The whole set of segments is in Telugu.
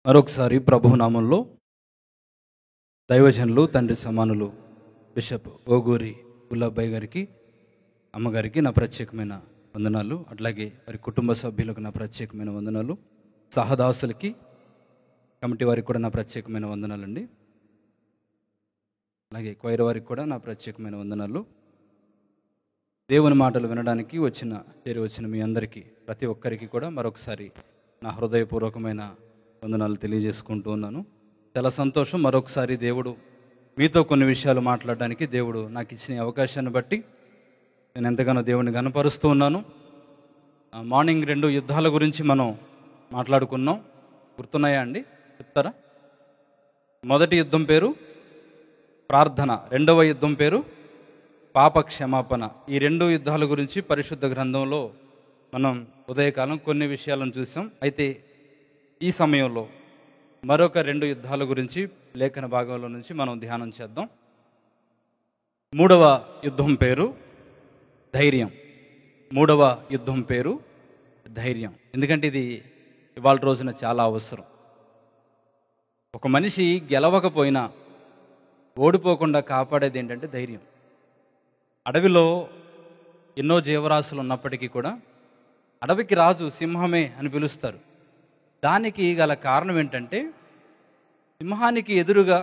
మరొకసారి ప్రభువు నామంలో దైవజనులు తండ్రి సమానులు బిషప్ ఓగూరి గుల్లబ్బాయి గారికి, అమ్మగారికి నా ప్రత్యేకమైన వందనాలు. అట్లాగే వారి కుటుంబ సభ్యులకు నా ప్రత్యేకమైన వందనాలు. సహదాసులకి, కమిటీ వారికి కూడా నా ప్రత్యేకమైన వందనాలండి. అలాగే క్వైర్ వారికి కూడా నా ప్రత్యేకమైన వందనాలు. దేవుని మాటలు వినడానికి చేరి వచ్చిన మీ అందరికీ, ప్రతి ఒక్కరికి కూడా మరొకసారి నా హృదయపూర్వకమైన వందనాలు తెలియజేసుకుంటూ ఉన్నాను. చాలా సంతోషం. మరొకసారి దేవుడు మీతో కొన్ని విషయాలు మాట్లాడడానికి దేవుడు నాకు ఇచ్చిన అవకాశాన్ని బట్టి నేను ఎంతగానో దేవుని గనపరుస్తూ ఉన్నాను. మార్నింగ్ 2 యుద్ధాల గురించి మనం మాట్లాడుకున్నాం. గుర్తున్నాయా అండి? చెప్తారా? మొదటి యుద్ధం పేరు ప్రార్థన, రెండవ యుద్ధం పేరు పాప క్షమాపణ. ఈ 2 యుద్ధాల గురించి పరిశుద్ధ గ్రంథంలో మనం ఉదయకాలం కొన్ని విషయాలను చూసాం. అయితే ఈ సమయంలో మరొక 2 యుద్ధాల గురించి లేఖన భాగంలో నుంచి మనం ధ్యానం చేద్దాం. 3వ యుద్ధం పేరు ధైర్యం. 3వ యుద్ధం పేరు ధైర్యం. ఎందుకంటే ఇది ఇవాళ రోజున చాలా అవసరం. ఒక మనిషి గెలవకపోయినా ఓడిపోకుండా కాపాడేది ఏంటంటే ధైర్యం. అడవిలో ఎన్నో జీవరాశులు ఉన్నప్పటికీ కూడా అడవికి రాజు సింహమే అని పిలుస్తారు. దానికి గల కారణం ఏంటంటే, సింహానికి ఎదురుగా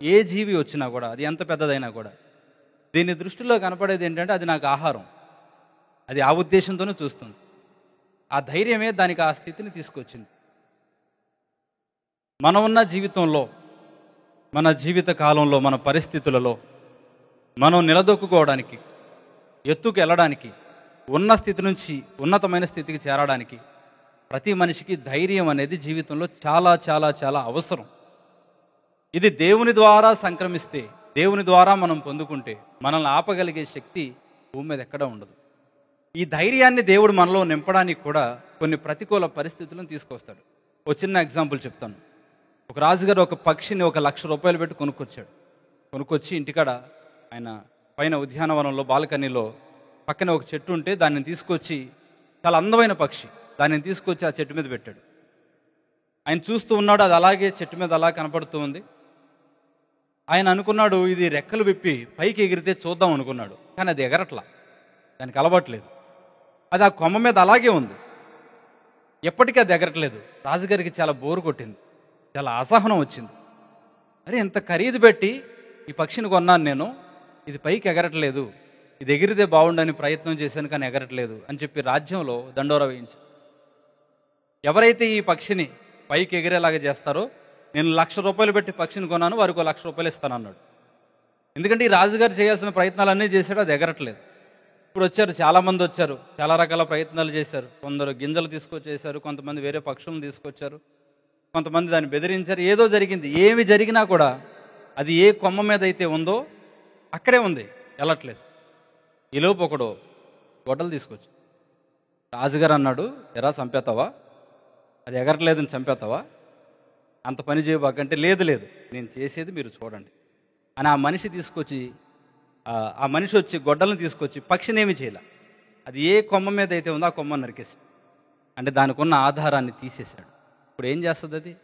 ఏ జీవి వచ్చినా కూడా, అది ఎంత పెద్దదైనా కూడా, దీని దృష్టిలో కనపడేది ఏంటంటే అది నాకు ఆహారం. అది ఆ ఉద్దేశంతోనే చూస్తుంది. ఆ ధైర్యమే దానికి ఆ స్థితిని తీసుకొచ్చింది. మనం ఉన్న జీవితంలో, మన జీవిత కాలంలో, మన పరిస్థితులలో మనం నిలదొక్కుకోవడానికి, ఎత్తుకు వెళ్ళడానికి, ఉన్న స్థితి నుంచి ఉన్నతమైన స్థితికి చేరడానికి ప్రతి మనిషికి ధైర్యం అనేది జీవితంలో చాలా చాలా చాలా అవసరం. ఇది దేవుని ద్వారా సంక్రమిస్తే, దేవుని ద్వారా మనం పొందుకుంటే మనల్ని ఆపగలిగే శక్తి భూమి మీద ఎక్కడా ఉండదు. ఈ ధైర్యాన్ని దేవుడు మనలో నింపడానికి కూడా కొన్ని ప్రతికూల పరిస్థితులను తీసుకొస్తాడు. ఒక చిన్న ఎగ్జాంపుల్ చెప్తాను. ఒక రాజుగారు ఒక పక్షిని 1,00,000 రూపాయలు పెట్టి కొనుక్కొచ్చాడు. కొనుక్కొచ్చి ఇంటికాడ ఆయన పైన ఉద్యానవనంలో బాల్కనీలో పక్కన ఒక చెట్టు ఉంటే దాన్ని తీసుకొచ్చి, చాలా అందమైన పక్షి, దాన్ని తీసుకొచ్చి ఆ చెట్టు మీద పెట్టాడు. ఆయన చూస్తూ ఉన్నాడు, అది అలాగే చెట్టు మీద అలా కనపడుతూ ఉంది. ఆయన అనుకున్నాడు, ఇది రెక్కలు విప్పి పైకి ఎగిరితే చూద్దాం అనుకున్నాడు. కానీ అది ఎగరట్లా, దానికి అలవాట్లేదు. అది ఆ కొమ్మ మీద అలాగే ఉంది. ఎప్పటికీ అది ఎగరట్లేదు. రాజుగారికి చాలా బోరు కొట్టింది, చాలా అసహనం వచ్చింది. అరే, ఇంత ఖరీదు పెట్టి ఈ పక్షిని కొన్నాను నేను, ఇది పైకి ఎగరట్లేదు, ఇది ఎగిరితే బాగుండని ప్రయత్నం చేశాను కానీ ఎగరట్లేదు అని చెప్పి రాజ్యంలో దండోరా వేయించాడు. ఎవరైతే ఈ పక్షిని పైకి ఎగిరేలాగా చేస్తారో, నేను 1,00,000 రూపాయలు పెట్టి పక్షిని కొన్నాను, వారికి 1,00,000 రూపాయలు ఇస్తానన్నాడు. ఎందుకంటే ఈ రాజుగారు చేయాల్సిన ప్రయత్నాలన్నీ చేశాడు, అది ఎగరట్లేదు. ఇప్పుడు వచ్చారు, చాలామంది వచ్చారు, చాలా రకాల ప్రయత్నాలు చేశారు. కొందరు గింజలు తీసుకొచ్చేసారు, కొంతమంది వేరే పక్షులను తీసుకొచ్చారు, కొంతమంది దాన్ని బెదిరించారు. ఏదో జరిగింది. ఏమి జరిగినా కూడా అది ఏ కొమ్మ మీద అయితే ఉందో అక్కడే ఉంది, వెళ్ళట్లేదు. ఈలోపు ఒకడు గొడ్డలు తీసుకొచ్చి రాజుగారు అన్నాడు, ఎరా చంపేతావా, అది ఎగరట్లేదని చంపేతావా, అంత పని చేయబాకంటే, లేదు లేదు నేను చేసేది మీరు చూడండి అని ఆ మనిషి తీసుకొచ్చి, ఆ మనిషి వచ్చి గొడ్డలను తీసుకొచ్చి పక్షినేమి చేయాల, అది ఏ కొమ్మ మీద అయితే ఉందో ఆ కొమ్మను నరికేసి, అంటే దానికి ఉన్న ఆధారాన్ని తీసేశాడు. ఇప్పుడు ఏం చేస్తుంది? అది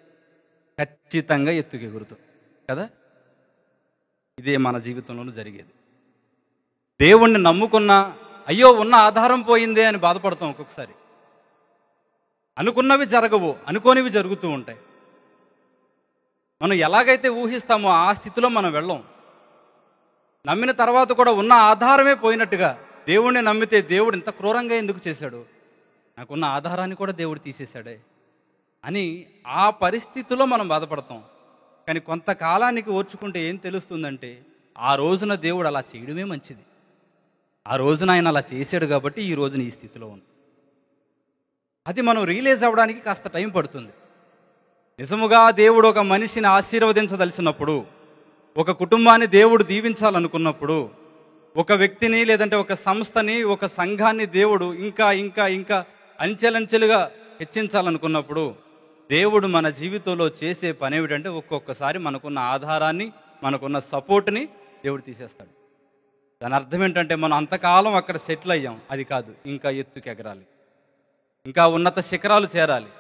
ఖచ్చితంగా ఎత్తుకు ఎగురుతుంది కదా. ఇదే మన జీవితంలోనూ జరిగేది. దేవుణ్ణి నమ్ముకున్నా అయ్యో ఉన్న ఆధారం పోయిందే అని బాధపడతాం ఒక్కొక్కసారి. అనుకున్నవి జరగవు, అనుకోనివి జరుగుతూ ఉంటాయి. మనం ఎలాగైతే ఊహిస్తామో ఆ స్థితిలో మనం వెళ్ళం. నమ్మిన తర్వాత కూడా ఉన్న ఆధారమే పోయినట్టుగా, దేవుణ్ణి నమ్మితే దేవుడు ఇంత క్రూరంగా ఎందుకు చేశాడు, నాకున్న ఆధారాన్ని కూడా దేవుడు తీసేశాడే అని ఆ పరిస్థితిలో మనం బాధపడతాం. కానీ కొంతకాలానికి ఓర్చుకుంటే ఏం తెలుస్తుందంటే, ఆ రోజున దేవుడు అలా చేయడమే మంచిది. ఆ రోజున ఆయన అలా చేశాడు కాబట్టి ఈ రోజున ఈ స్థితిలో ఉంది. అది మనం రియలైజ్ అవ్వడానికి కాస్త టైం పడుతుంది. నిజముగా దేవుడు ఒక మనిషిని ఆశీర్వదించదలిచినప్పుడు, ఒక కుటుంబాన్ని దేవుడు దీవించాలనుకున్నప్పుడు, ఒక వ్యక్తిని లేదంటే ఒక సంస్థని, ఒక సంఘాన్ని దేవుడు ఇంకా ఇంకా ఇంకా అంచెలంచెలుగా హెచ్చించాలనుకున్నప్పుడు, దేవుడు మన జీవితంలో చేసే పని ఏమిటంటే, ఒక్కొక్కసారి మనకున్న ఆధారాన్ని, మనకున్న సపోర్ట్ని దేవుడు తీసేస్తాడు. దాని అర్థం ఏంటంటే, మనం అంతకాలం అక్కడ సెటిల్ అయ్యాం, అది కాదు, ఇంకా ఎత్తుకు ఎగరాలి, ఇంకా ఉన్నత శిఖరాలు చేరాలి.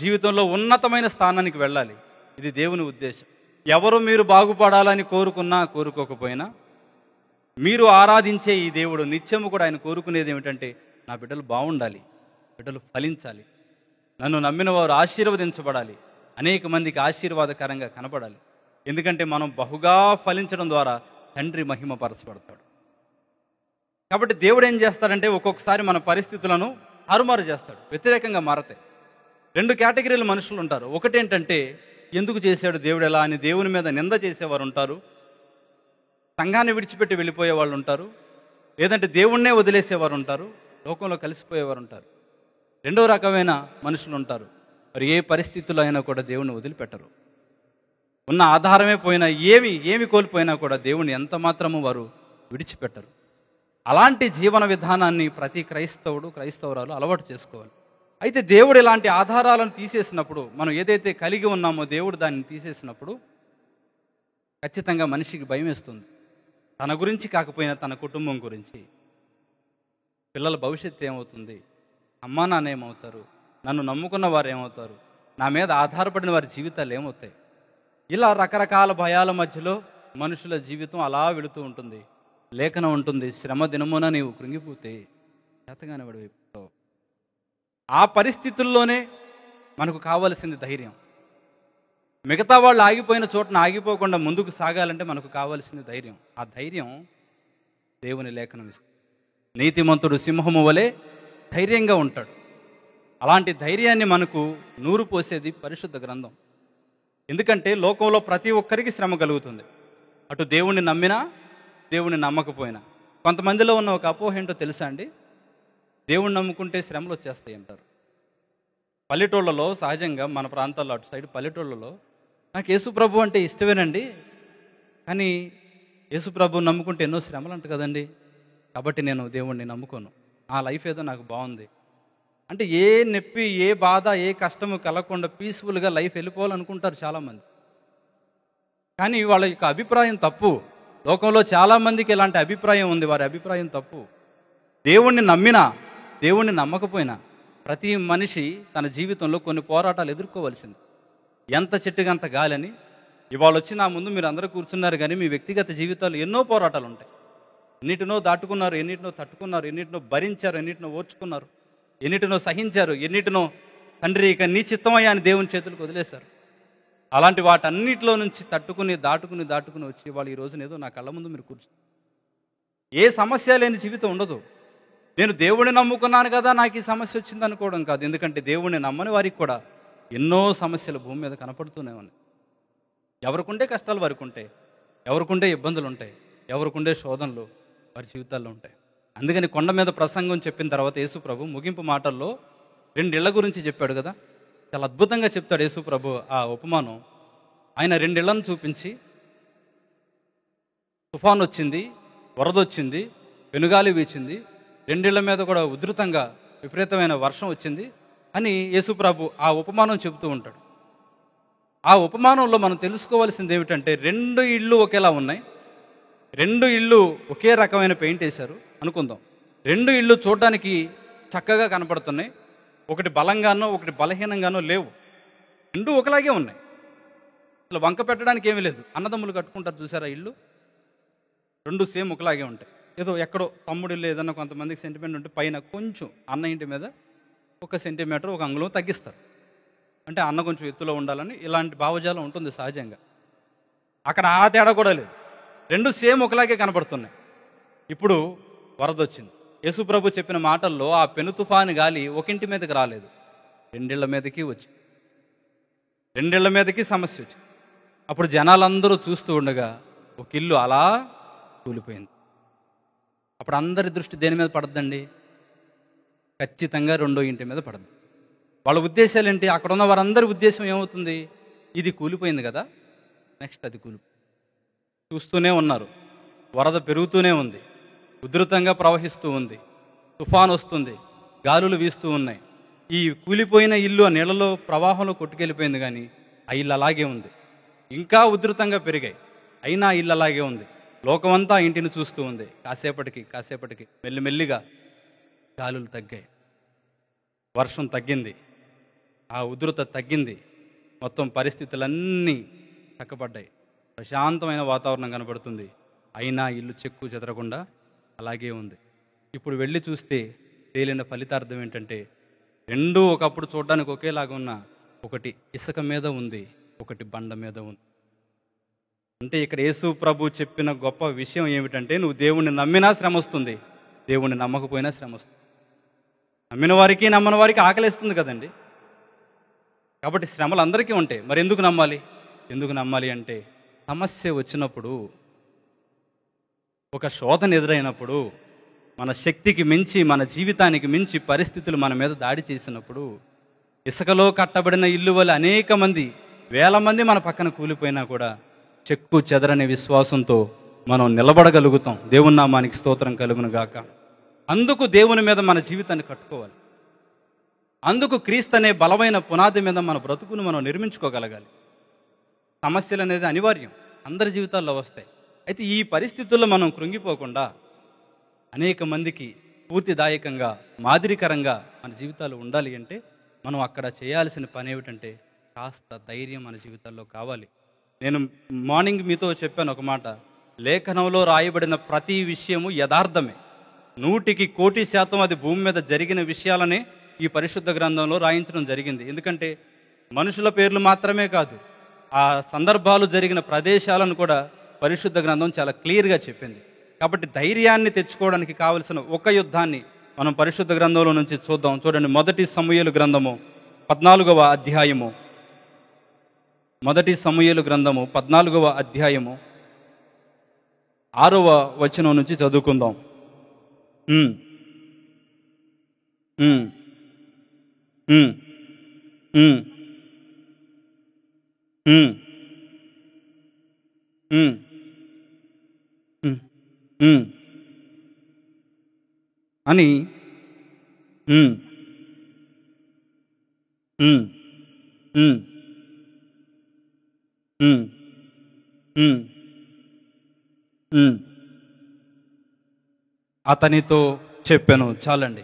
జీవితంలో ఉన్నతమైన స్థానానికి వెళ్ళాలి. ఇది దేవుని ఉద్దేశం. ఎవరు మీరు బాగుపడాలని కోరుకున్నా కోరుకోకపోయినా మీరు ఆరాధించే ఈ దేవుడు నిత్యము కూడా ఆయన కోరుకునేది ఏమిటంటే, నా బిడ్డలు బాగుండాలి, బిడ్డలు ఫలించాలి, నన్ను నమ్మిన వారు ఆశీర్వదించబడాలి, అనేక మందికి ఆశీర్వాదకరంగా కనపడాలి. ఎందుకంటే మనం బహుగా ఫలించడం ద్వారా తండ్రి మహిమపరచబడతాడు. కాబట్టి దేవుడు ఏం చేస్తాడంటే, ఒక్కొక్కసారి మన పరిస్థితులను తారుమారు చేస్తాడు, వ్యతిరేకంగా మారతాయి. 2 కేటగిరీల మనుషులు ఉంటారు. ఒకటేంటంటే, ఎందుకు చేశాడు దేవుడు ఎలా అని దేవుని మీద నింద చేసేవారు ఉంటారు, సంఘాన్ని విడిచిపెట్టి వెళ్ళిపోయే వాళ్ళు ఉంటారు, లేదంటే దేవుణ్ణే వదిలేసేవారు ఉంటారు, లోకంలో కలిసిపోయేవారు ఉంటారు. 2వ రకమైన మనుషులు ఉంటారు, మరి ఏ పరిస్థితుల్లో అయినా కూడా దేవుణ్ణి వదిలిపెట్టరు. ఉన్న ఆధారమే పోయినా, ఏమి కోల్పోయినా కూడా దేవుణ్ణి ఎంత మాత్రము వారు విడిచిపెట్టరు. అలాంటి జీవన విధానాన్ని ప్రతి క్రైస్తవురాలు అలవాటు చేసుకోవాలి. అయితే దేవుడు ఇలాంటి ఆధారాలను తీసేసినప్పుడు, మనం ఏదైతే కలిగి ఉన్నామో దేవుడు దాన్ని తీసేసినప్పుడు ఖచ్చితంగా మనిషికి భయం వేస్తుంది. తన గురించి కాకపోయినా తన కుటుంబం గురించి, పిల్లల భవిష్యత్తు ఏమవుతుంది, అమ్మా నాన్న ఏమవుతారు, నన్ను నమ్ముకున్న వారు ఏమవుతారు, నా మీద ఆధారపడిన వారి జీవితాలు ఏమవుతాయి, ఇలా రకరకాల భయాల మధ్యలో మనుషుల జీవితం అలా వెళుతూ ఉంటుంది. లేఖనం ఉంటుంది, శ్రమ దినమున నీవు కృంగిపోతే చేతగానే వైపుతావు. ఆ పరిస్థితుల్లోనే మనకు కావలసింది ధైర్యం. మిగతా వాళ్ళు ఆగిపోయిన చోటన ఆగిపోకుండా ముందుకు సాగాలంటే మనకు కావాల్సింది ధైర్యం. ఆ ధైర్యం దేవుని లేఖనం ఇస్తుంది. నీతిమంతుడు సింహము వలె ధైర్యంగా ఉంటాడు. అలాంటి ధైర్యాన్ని మనకు నూరు పోసేది పరిశుద్ధ గ్రంథం. ఎందుకంటే లోకంలో ప్రతి ఒక్కరికి శ్రమ కలుగుతుంది, అటు దేవుణ్ణి నమ్మినా దేవుణ్ణి నమ్మకపోయినా. కొంతమందిలో ఉన్న ఒక అపోహ ఏంటో తెలుసా అండి? దేవుణ్ణి నమ్ముకుంటే శ్రమలు వచ్చేస్తాయి అంటారు. పల్లెటూళ్ళలో సహజంగా, మన ప్రాంతాల్లో అటు సైడ్ పల్లెటూళ్ళలో, నాకు యేసుప్రభు అంటే ఇష్టమేనండి, కానీ యేసుప్రభు నమ్ముకుంటే ఎన్నో శ్రమలు అంట కదండి, కాబట్టి నేను దేవుణ్ణి నమ్ముకోను, ఆ లైఫ్ ఏదో నాకు బాగుంది అంటే, ఏ నొప్పి, ఏ బాధ, ఏ కష్టము కలగకుండా పీస్ఫుల్గా లైఫ్ వెళ్ళిపోవాలనుకుంటారు చాలామంది. కానీ వాళ్ళ యొక్క అభిప్రాయం తప్పు. లోకంలో చాలామందికి ఇలాంటి అభిప్రాయం ఉంది, వారి అభిప్రాయం తప్పు. దేవుణ్ణి నమ్మినా దేవుణ్ణి నమ్మకపోయినా ప్రతి మనిషి తన జీవితంలో కొన్ని పోరాటాలు ఎదుర్కోవాల్సింది. ఎంత చెట్టుగంత గాలని ఇవాళ వచ్చి నా ముందు మీరు అందరూ కూర్చున్నారు, కానీ మీ వ్యక్తిగత జీవితాలు ఎన్నో పోరాటాలు ఉంటాయి. ఎన్నిటినో దాటుకున్నారు, ఎన్నిటినో తట్టుకున్నారు, ఎన్నిటినో భరించారు, ఎన్నిటినో ఓర్చుకున్నారు, ఎన్నిటినో సహించారు, ఎన్నిటినో తండ్రి ఇక నీ చిత్తమయ్యా అని దేవుని చేతులకు వదిలేశారు. అలాంటి వాటన్నిటిలో నుంచి దాటుకుని వచ్చి వాళ్ళు ఈ రోజున ఏదో నా కళ్ళ ముందు మీరు కూర్చున్నారు. ఏ సమస్య లేని జీవితం ఉండదు. నేను దేవుడిని నమ్ముకున్నాను కదా నాకు ఈ సమస్య వచ్చింది అనుకోవడం కాదు. ఎందుకంటే దేవుడిని నమ్మని వారికి కూడా ఎన్నో సమస్యలు భూమి మీద కనపడుతూనే ఉన్నాయి. ఎవరికుండే కష్టాలు వారికి ఉంటాయి, ఎవరికుండే ఇబ్బందులు ఉంటాయి, ఎవరికుండే శోధనలు వారి జీవితాల్లో ఉంటాయి. అందుకని కొండ మీద ప్రసంగం చెప్పిన తర్వాత యేసు ప్రభు ముగింపు మాటల్లో 2 ఇళ్ల గురించి చెప్పాడు కదా, చాలా అద్భుతంగా చెప్తాడు యేసు ప్రభు ఆ ఉపమానం. ఆయన 2 ఇళ్లను చూపించి, తుఫాన్ వచ్చింది, వరద వచ్చింది, పెనుగాలి వీచింది, 2 ఇళ్ల మీద కూడా ఉధృతంగా విపరీతమైన వర్షం వచ్చింది అని యేసు ప్రభు ఆ ఉపమానం చెబుతూ ఉంటాడు. ఆ ఉపమానంలో మనం తెలుసుకోవాల్సింది ఏమిటంటే, 2 ఇళ్ళు ఒకేలా ఉన్నాయి, 2 ఇళ్ళు ఒకే రకమైన పెయింట్ వేశారు అనుకుందాం. 2 ఇళ్ళు చూడడానికి చక్కగా కనపడుతున్నాయి, ఒకటి బలంగానో ఒకటి బలహీనంగానో లేవు, 2 ఒకలాగే ఉన్నాయి. అసలు వంక పెట్టడానికి ఏమీ లేదు. అన్నదమ్ములు కట్టుకుంటారు చూసారా ఇల్లు, 2 సేమ్ ఒకలాగే ఉంటాయి. ఏదో ఎక్కడో తమ్ముడు ఇల్లు ఏదన్నా కొంతమందికి సెంటిమెంట్ ఉంటే పైన కొంచెం అన్న ఇంటి మీద 1 సెంటీమీటర్ 1 అంగుళం తగ్గిస్తారు, అంటే అన్న కొంచెం ఎత్తులో ఉండాలని. ఇలాంటి భావజాలం ఉంటుంది సహజంగా. అక్కడ ఆ తేడా కూడా లేదు, 2 సేమ్ ఒకలాగే కనపడుతున్నాయి. ఇప్పుడు వరద వచ్చింది. యేసు ప్రభు చెప్పిన మాటల్లో ఆ పెను తుఫాను గాలి ఒక ఇంటి మీదకి రాలేదు, 2 ఇళ్ల మీదకి వచ్చింది. 2 ఇళ్ల మీదకి సమస్య వచ్చింది. అప్పుడు జనాలందరూ చూస్తూ ఉండగా ఒక ఇల్లు అలా కూలిపోయింది. అప్పుడు అందరి దృష్టి దేని మీద పడద్దండి? ఖచ్చితంగా 2వ ఇంటి మీద పడద్దు. వాళ్ళ ఉద్దేశాలు ఏంటి? అక్కడ ఉన్న వారందరి ఉద్దేశం ఏమవుతుంది? ఇది కూలిపోయింది కదా, నెక్స్ట్ అది కూలిపోయింది. చూస్తూనే ఉన్నారు, వరద పెరుగుతూనే ఉంది, ఉధృతంగా ప్రవహిస్తూ ఉంది, తుఫాన్ వస్తుంది, గాలులు వీస్తూ ఉన్నాయి. ఈ కూలిపోయిన ఇల్లు ఆ నీళ్ళలో ప్రవాహంలో కొట్టుకెళ్ళిపోయింది, కానీ ఆ ఇల్లు అలాగే ఉంది. ఇంకా ఉధృతంగా పెరిగాయి, అయినా ఇల్లు అలాగే ఉంది. లోకమంతా ఇంటిని చూస్తూ ఉంది. కాసేపటికి మెల్లిమెల్లిగా గాలులు తగ్గాయి, వర్షం తగ్గింది. ఆ ఉధృత తగ్గింది. మొత్తం పరిస్థితులన్నీ చక్కబడ్డాయి. ప్రశాంతమైన వాతావరణం కనబడుతుంది. అయినా ఇల్లు చెక్కు చెదరకుండా అలాగే ఉంది. ఇప్పుడు వెళ్ళి చూస్తే తేలిన ఫలితార్థం ఏంటంటే, రెండూ ఒకప్పుడు చూడడానికి ఒకేలాగా ఉన్న, ఒకటి ఇసుక మీద ఉంది, ఒకటి బండ మీద ఉంది. అంటే ఇక్కడ యేసు ప్రభు చెప్పిన గొప్ప విషయం ఏమిటంటే, నువ్వు దేవుణ్ణి నమ్మినా శ్రమ వస్తుంది, దేవుణ్ణి నమ్మకపోయినా శ్రమ వస్తుంది. నమ్మిన వారికి నమ్మని వారికి ఆకలిస్తుంది కదండి. కాబట్టి శ్రమలు అందరికీ ఉంటాయి. మరి ఎందుకు నమ్మాలి? ఎందుకు నమ్మాలి అంటే, సమస్య వచ్చినప్పుడు, ఒక శోధన ఎదురైనప్పుడు, మన శక్తికి మించి, మన జీవితానికి మించి పరిస్థితులు మన మీద దాడి చేసినప్పుడు, ఇసుకలో కట్టబడిన ఇల్లు వల్ల అనేక మంది, వేల మంది మన పక్కన కూలిపోయినా కూడా చెక్కు చెదరని విశ్వాసంతో మనం నిలబడగలుగుతాం. దేవుని నామానికి స్తోత్రం కలుగును గాక. అందుకు దేవుని మీద మన జీవితాన్ని కట్టుకోవాలి. అందుకు క్రీస్తు అనే బలమైన పునాది మీద మన బ్రతుకును మనం నిర్మించుకోగలగాలి. సమస్యలు అనేది అనివార్యం, అందరి జీవితాల్లో వస్తాయి. అయితే ఈ పరిస్థితుల్లో మనం కృంగిపోకుండా అనేక మందికి స్ఫూర్తిదాయకంగా, మాదిరికరంగా మన జీవితాలు ఉండాలి అంటే, మనం అక్కడ చేయాల్సిన పని ఏమిటంటే, కాస్త ధైర్యం మన జీవితాల్లో కావాలి. నేను మార్నింగ్ మీతో చెప్పాను ఒక మాట, లేఖనంలో రాయబడిన ప్రతి విషయము యథార్థమే. 100% అది భూమి మీద జరిగిన విషయాలనే ఈ పరిశుద్ధ గ్రంథంలో రాయించడం జరిగింది. ఎందుకంటే మనుషుల పేర్లు మాత్రమే కాదు, ఆ సందర్భాలు జరిగిన ప్రదేశాలను కూడా పరిశుద్ధ గ్రంథం చాలా క్లియర్గా చెప్పింది. కాబట్టి ధైర్యాన్ని తెచ్చుకోవడానికి కావలసిన ఒక యుద్ధాన్ని మనం పరిశుద్ధ గ్రంథంలో నుంచి చూద్దాం. చూడండి, 1 సమూయేలు గ్రంథము 14వ అధ్యాయము. 1 సమూయేలు గ్రంథము 14వ అధ్యాయము 6వ వచనం నుంచి చదువుకుందాం. ఉమ్ ఉమ్ ఉమ్ ఉమ్ ఉమ్ ఉమ్ ఉమ్ అని ఉమ్ ఉమ్ ఉమ్ ఉమ్ ఉమ్ ఉమ్ అతనితో చెప్పాను. చాలండి.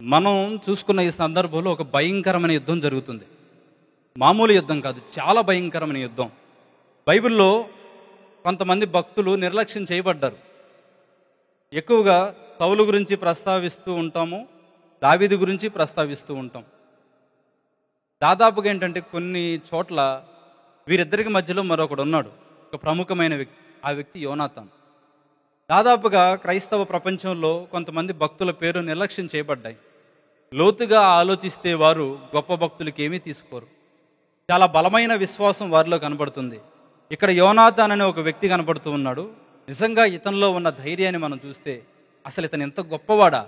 మనం చూసుకున్న ఈ సందర్భంలో ఒక భయంకరమైన యుద్ధం జరుగుతుంది. మామూలు యుద్ధం కాదు, చాలా భయంకరమైన యుద్ధం. బైబిల్లో కొంతమంది భక్తులు నిర్లక్ష్యం చేయబడ్డారు. ఎక్కువగా సౌలు గురించి ప్రస్తావిస్తూ ఉంటాము, దావీదు గురించి ప్రస్తావిస్తూ ఉంటాం. దాదాపుగా ఏంటంటే కొన్ని చోట్ల వీరిద్దరికి మధ్యలో మరొకడు ఉన్నాడు, ఒక ప్రముఖమైన వ్యక్తి. ఆ వ్యక్తి యోనాతాన్. దాదాపుగా క్రైస్తవ ప్రపంచంలో కొంతమంది భక్తుల పేరు నిర్లక్ష్యం చేయబడ్డాయి. లోతుగా ఆలోచిస్తే వారు గొప్ప భక్తులకి ఏమీ తీసుకోరు. చాలా బలమైన విశ్వాసం వారిలో కనబడుతుంది. ఇక్కడ యోనాతాన్ అనే ఒక వ్యక్తి కనబడుతూ ఉన్నాడు. నిజంగా ఇతనిలో ఉన్న ధైర్యాన్ని మనం చూస్తే, అసలు ఇతను ఎంత గొప్పవాడా,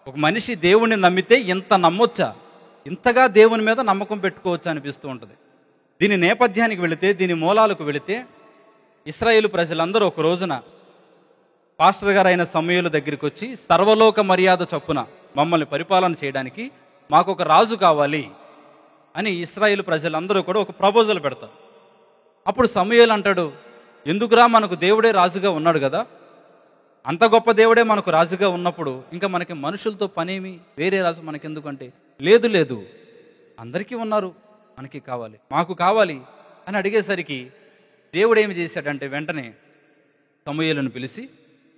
ఒక మనిషి దేవుణ్ణి నమ్మితే ఇంత నమ్మొచ్చా, ఇంతగా దేవుని మీద నమ్మకం పెట్టుకోవచ్చా అనిపిస్తూ ఉంటుంది. దీని నేపథ్యానికి వెళితే, దీని మూలాలకు వెళితే, ఇశ్రాయేలు ప్రజలందరూ ఒక రోజున పాస్టర్ గారు అయిన సమూయేలు దగ్గరికి వచ్చి, సర్వలోక మర్యాద చొప్పున మమ్మల్ని పరిపాలన చేయడానికి మాకు ఒక రాజు కావాలి అని ఇశ్రాయేలు ప్రజలందరూ కూడా ఒక ప్రపోజల్ పెడతారు. అప్పుడు సమూయేలు అంటాడు, ఎందుకురా, మనకు దేవుడే రాజుగా ఉన్నాడు కదా, అంత గొప్ప దేవుడే మనకు రాజుగా ఉన్నప్పుడు ఇంకా మనకి మనుషులతో పనేమి, వేరే రాజు మనకెందుకంటే, లేదు లేదు, అందరికీ ఉన్నారు, మనకి కావాలి, మాకు కావాలి అని అడిగేసరికి దేవుడు ఏమి చేశాడంటే, వెంటనే సమూయేలును పిలిచి,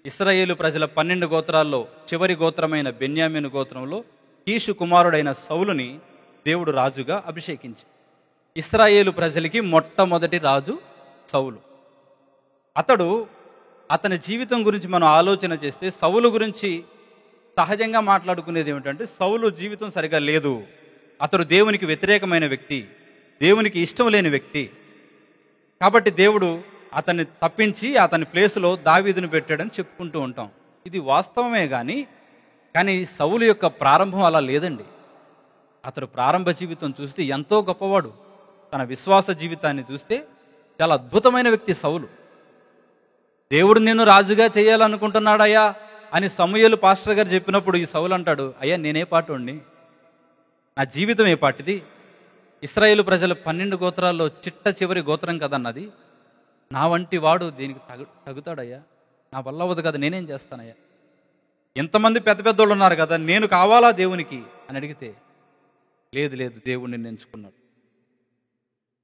ఇశ్రాయేలు ప్రజల 12 గోత్రాల్లో చివరి గోత్రమైన బెన్యామీను గోత్రంలో కీషు కుమారుడైన సౌలుని దేవుడు రాజుగా అభిషేకించి, ఇశ్రాయేలు ప్రజలకి మొట్టమొదటి రాజు సౌలు. అతని జీవితం గురించి మనం ఆలోచన చేస్తే, సౌలు గురించి సహజంగా మాట్లాడుకునేది ఏమిటంటే, సౌలు జీవితం సరిగా లేదు, అతడు దేవునికి వ్యతిరేకమైన వ్యక్తి, దేవునికి ఇష్టం లేని వ్యక్తి. కాబట్టి దేవుడు అతన్ని తప్పించి అతని ప్లేసులో దావీదును పెట్టాడని చెప్పుకుంటూ ఉంటాం. ఇది వాస్తవమే కానీ సౌలు యొక్క ప్రారంభం అలా లేదండి. అతడు ప్రారంభ జీవితం చూస్తే ఎంతో గొప్పవాడు. తన విశ్వాస జీవితాన్ని చూస్తే చాలా అద్భుతమైన వ్యక్తి సౌలు. దేవుడు నిన్ను రాజుగా చేయాలనుకుంటున్నాడయ్యా అని సమూయేలు పాస్టర్ గారు చెప్పినప్పుడు ఈ సౌలు అంటాడు, అయ్యా నేనే పాటోడిని, నా జీవితం ఏ పాటిది, ఇశ్రాయేలు ప్రజల 12 గోత్రాల్లో చిట్ట చివరి గోత్రం కదన్నది, నా వంటి వాడు దీనికి తగుతాడయ్యా, నా వల్ల అవ్వదు కదా, నేనేం చేస్తానయ్యా, ఇంతమంది పెద్ద పెద్దోళ్ళు ఉన్నారు కదా, నేను కావాలా దేవునికి అని అడిగితే, లేదు లేదు, దేవుడు నిన్ను ఎంచుకున్నాడు.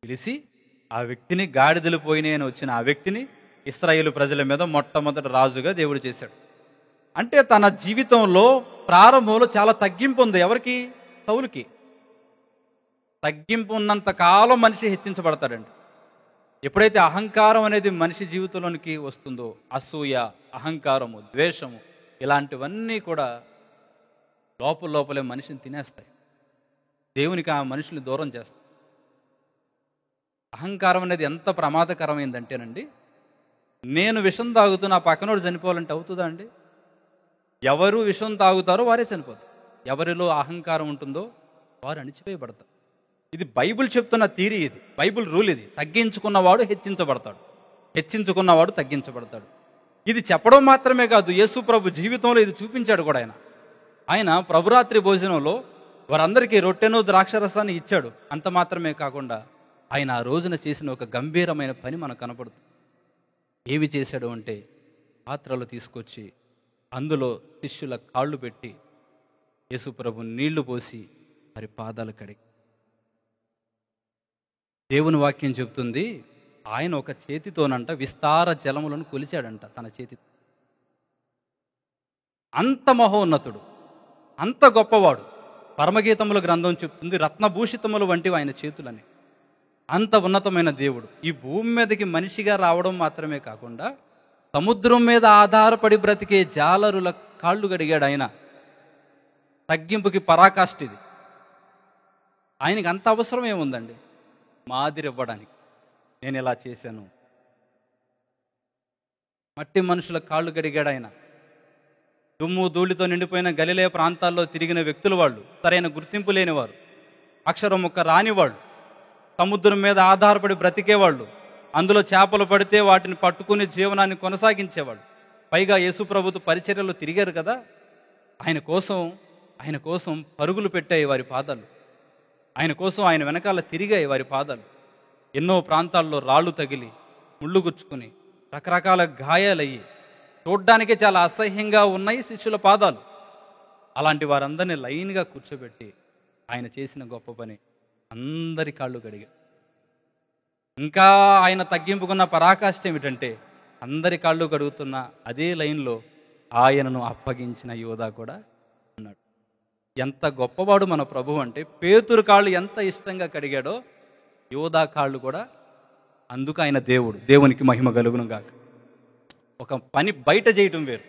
పిలిచి ఆ వ్యక్తిని, గాడిదలు పోయినాయని వచ్చిన ఆ వ్యక్తిని ఇశ్రాయేలు ప్రజల మీద మొట్టమొదటి రాజుగా దేవుడు చేశాడు. అంటే తన జీవితంలో ప్రారంభంలో చాలా తగ్గింపు ఉంది. ఎవరికి? సౌలుకి. తగ్గింపు ఉన్నంత కాలం మనిషి హెచ్చించబడతాడండి. ఎప్పుడైతే అహంకారం అనేది మనిషి జీవితంలోనికి వస్తుందో, అసూయ, అహంకారము, ద్వేషము, ఇలాంటివన్నీ కూడా లోపలే మనిషిని తినేస్తాయి. దేవునికి ఆ మనుషుల్ని దూరం చేస్తాయి. అహంకారం అనేది ఎంత ప్రమాదకరమైందంటేనండి, నేను విషం తాగుతూ నా పక్కనోడు చనిపోవాలంటే అవుతుందా అండి? ఎవరు విషం తాగుతారో వారే చనిపోతారు. ఎవరిలో అహంకారం ఉంటుందో వారు అణిచివేయబడతారు. ఇది బైబిల్ చెప్తున్న థీరీ, ఇది బైబిల్ రూల్. ఇది తగ్గించుకున్నవాడు హెచ్చించబడతాడు, హెచ్చించుకున్నవాడు తగ్గించబడతాడు. ఇది చెప్పడం మాత్రమే కాదు, యేసు ప్రభు జీవితంలో ఇది చూపించాడు కూడా. ఆయన ప్రభురాత్రి భోజనంలో వారందరికీ రొట్టెను ద్రాక్షరసాన్ని ఇచ్చాడు. అంత మాత్రమే కాకుండా ఆయన ఆ రోజున చేసిన ఒక గంభీరమైన పని మనకు కనపడుతుంది. ఏమి చేశాడు అంటే, పాత్రలు తీసుకొచ్చి అందులో శిష్యుల కాళ్ళు పెట్టి యేసు ప్రభు నీళ్లు పోసి వారి పాదాలు కడిగి. దేవుని వాక్యం చెబుతుంది, ఆయన ఒక చేతితోనంట విస్తార జలములను కొలిచాడంట తన చేతి. అంత మహోన్నతుడు, అంత గొప్పవాడు. పరమగీతముల గ్రంథం చెప్తుంది, రత్నభూషితములు వంటివి ఆయన చేతులని. అంత ఉన్నతమైన దేవుడు ఈ భూమి మీదకి మనిషిగా రావడం మాత్రమే కాకుండా సముద్రం మీద ఆధారపడి బ్రతికే జాలరుల కాళ్ళు గడిగాడు ఆయన. తగ్గింపుకి పరాకాష్ఠ ఇది. ఆయనకి అంత అవసరం ఏముందండి మాదిరి ఇవ్వడానికి? నేను ఇలా చేశాను. మట్టి మనుషుల కాళ్ళు గడిగాడు ఆయన. దుమ్ము ధూళితో నిండిపోయిన గలిలయ ప్రాంతాల్లో తిరిగిన వ్యక్తులు వాళ్ళు, సరైన గుర్తింపు లేనివారు, అక్షరం ముక్క రానివాళ్ళు, సముద్రం మీద ఆధారపడి బ్రతికేవాళ్ళు, అందులో చేపలు పడితే వాటిని పట్టుకుని జీవనాన్ని కొనసాగించేవాళ్ళు. పైగా యేసు ప్రభుతో పరిచర్యలో తిరిగారు కదా. ఆయన కోసం పరుగులు పెట్టాయి వారి పాదాలు. ఆయన కోసం ఆయన వెనకాల తిరిగాయి వారి పాదాలు. ఎన్నో ప్రాంతాల్లో రాళ్ళు తగిలి, ముళ్ళు గుచ్చుకుని, రకరకాల గాయాలయ్యి, చూడ్డానికే చాలా అసహ్యంగా ఉన్నాయి శిష్యుల పాదాలు. అలాంటి వారందరినీ లైన్గా కూర్చోబెట్టి ఆయన చేసిన గొప్ప పని అందరి కాళ్ళు కడిగారు. ఇంకా ఆయన తగ్గింపుకున్న పరాకాష్ఠ ఏమిటంటే, అందరి కాళ్ళు కడుగుతున్న అదే లైన్లో ఆయనను అప్పగించిన యోధా కూడా ఉన్నాడు. ఎంత గొప్పవాడు మన ప్రభు అంటే, పేతురు కాళ్ళు ఎంత ఇష్టంగా కడిగాడో యోధా కాళ్ళు కూడా. అందుకు ఆయన దేవుడు. దేవునికి మహిమ కలుగును గాక. ఒక పని బయట చేయడం వేరు,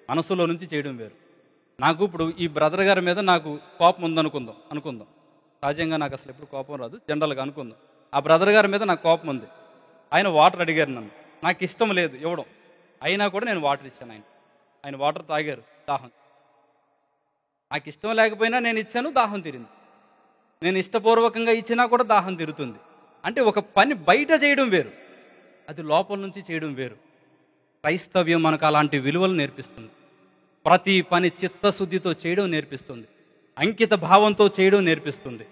మనసులో నుంచి చేయడం వేరు. నాకు ఇప్పుడు ఈ బ్రదర్ గారి మీద నాకు కోపం అనుకుందాం. సహజంగా నాకు అసలు ఎప్పుడు కోపం రాదు, జనరల్గా అనుకుందాం. ఆ బ్రదర్ గారి మీద నాకు కోపం ఉంది. ఆయన వాటర్ అడిగారు నన్ను, నాకు ఇష్టం లేదు ఇవ్వడం, అయినా కూడా నేను వాటర్ ఇచ్చాను. ఆయన వాటర్ తాగారు, దాహం. నాకు ఇష్టం లేకపోయినా నేను ఇచ్చాను, దాహం తీరింది. నేను ఇష్టపూర్వకంగా ఇచ్చినా కూడా దాహం తీరుతుంది. అంటే ఒక పని బయట చేయడం వేరు, అది లోపల నుంచి చేయడం వేరు. క్రైస్తవ్యం మనకు అలాంటి విలువలు నేర్పిస్తుంది. ప్రతి పని చిత్తశుద్ధితో చేయడం నేర్పిస్తుంది, అంకిత భావంతో చేయడం నేర్పిస్తుంది,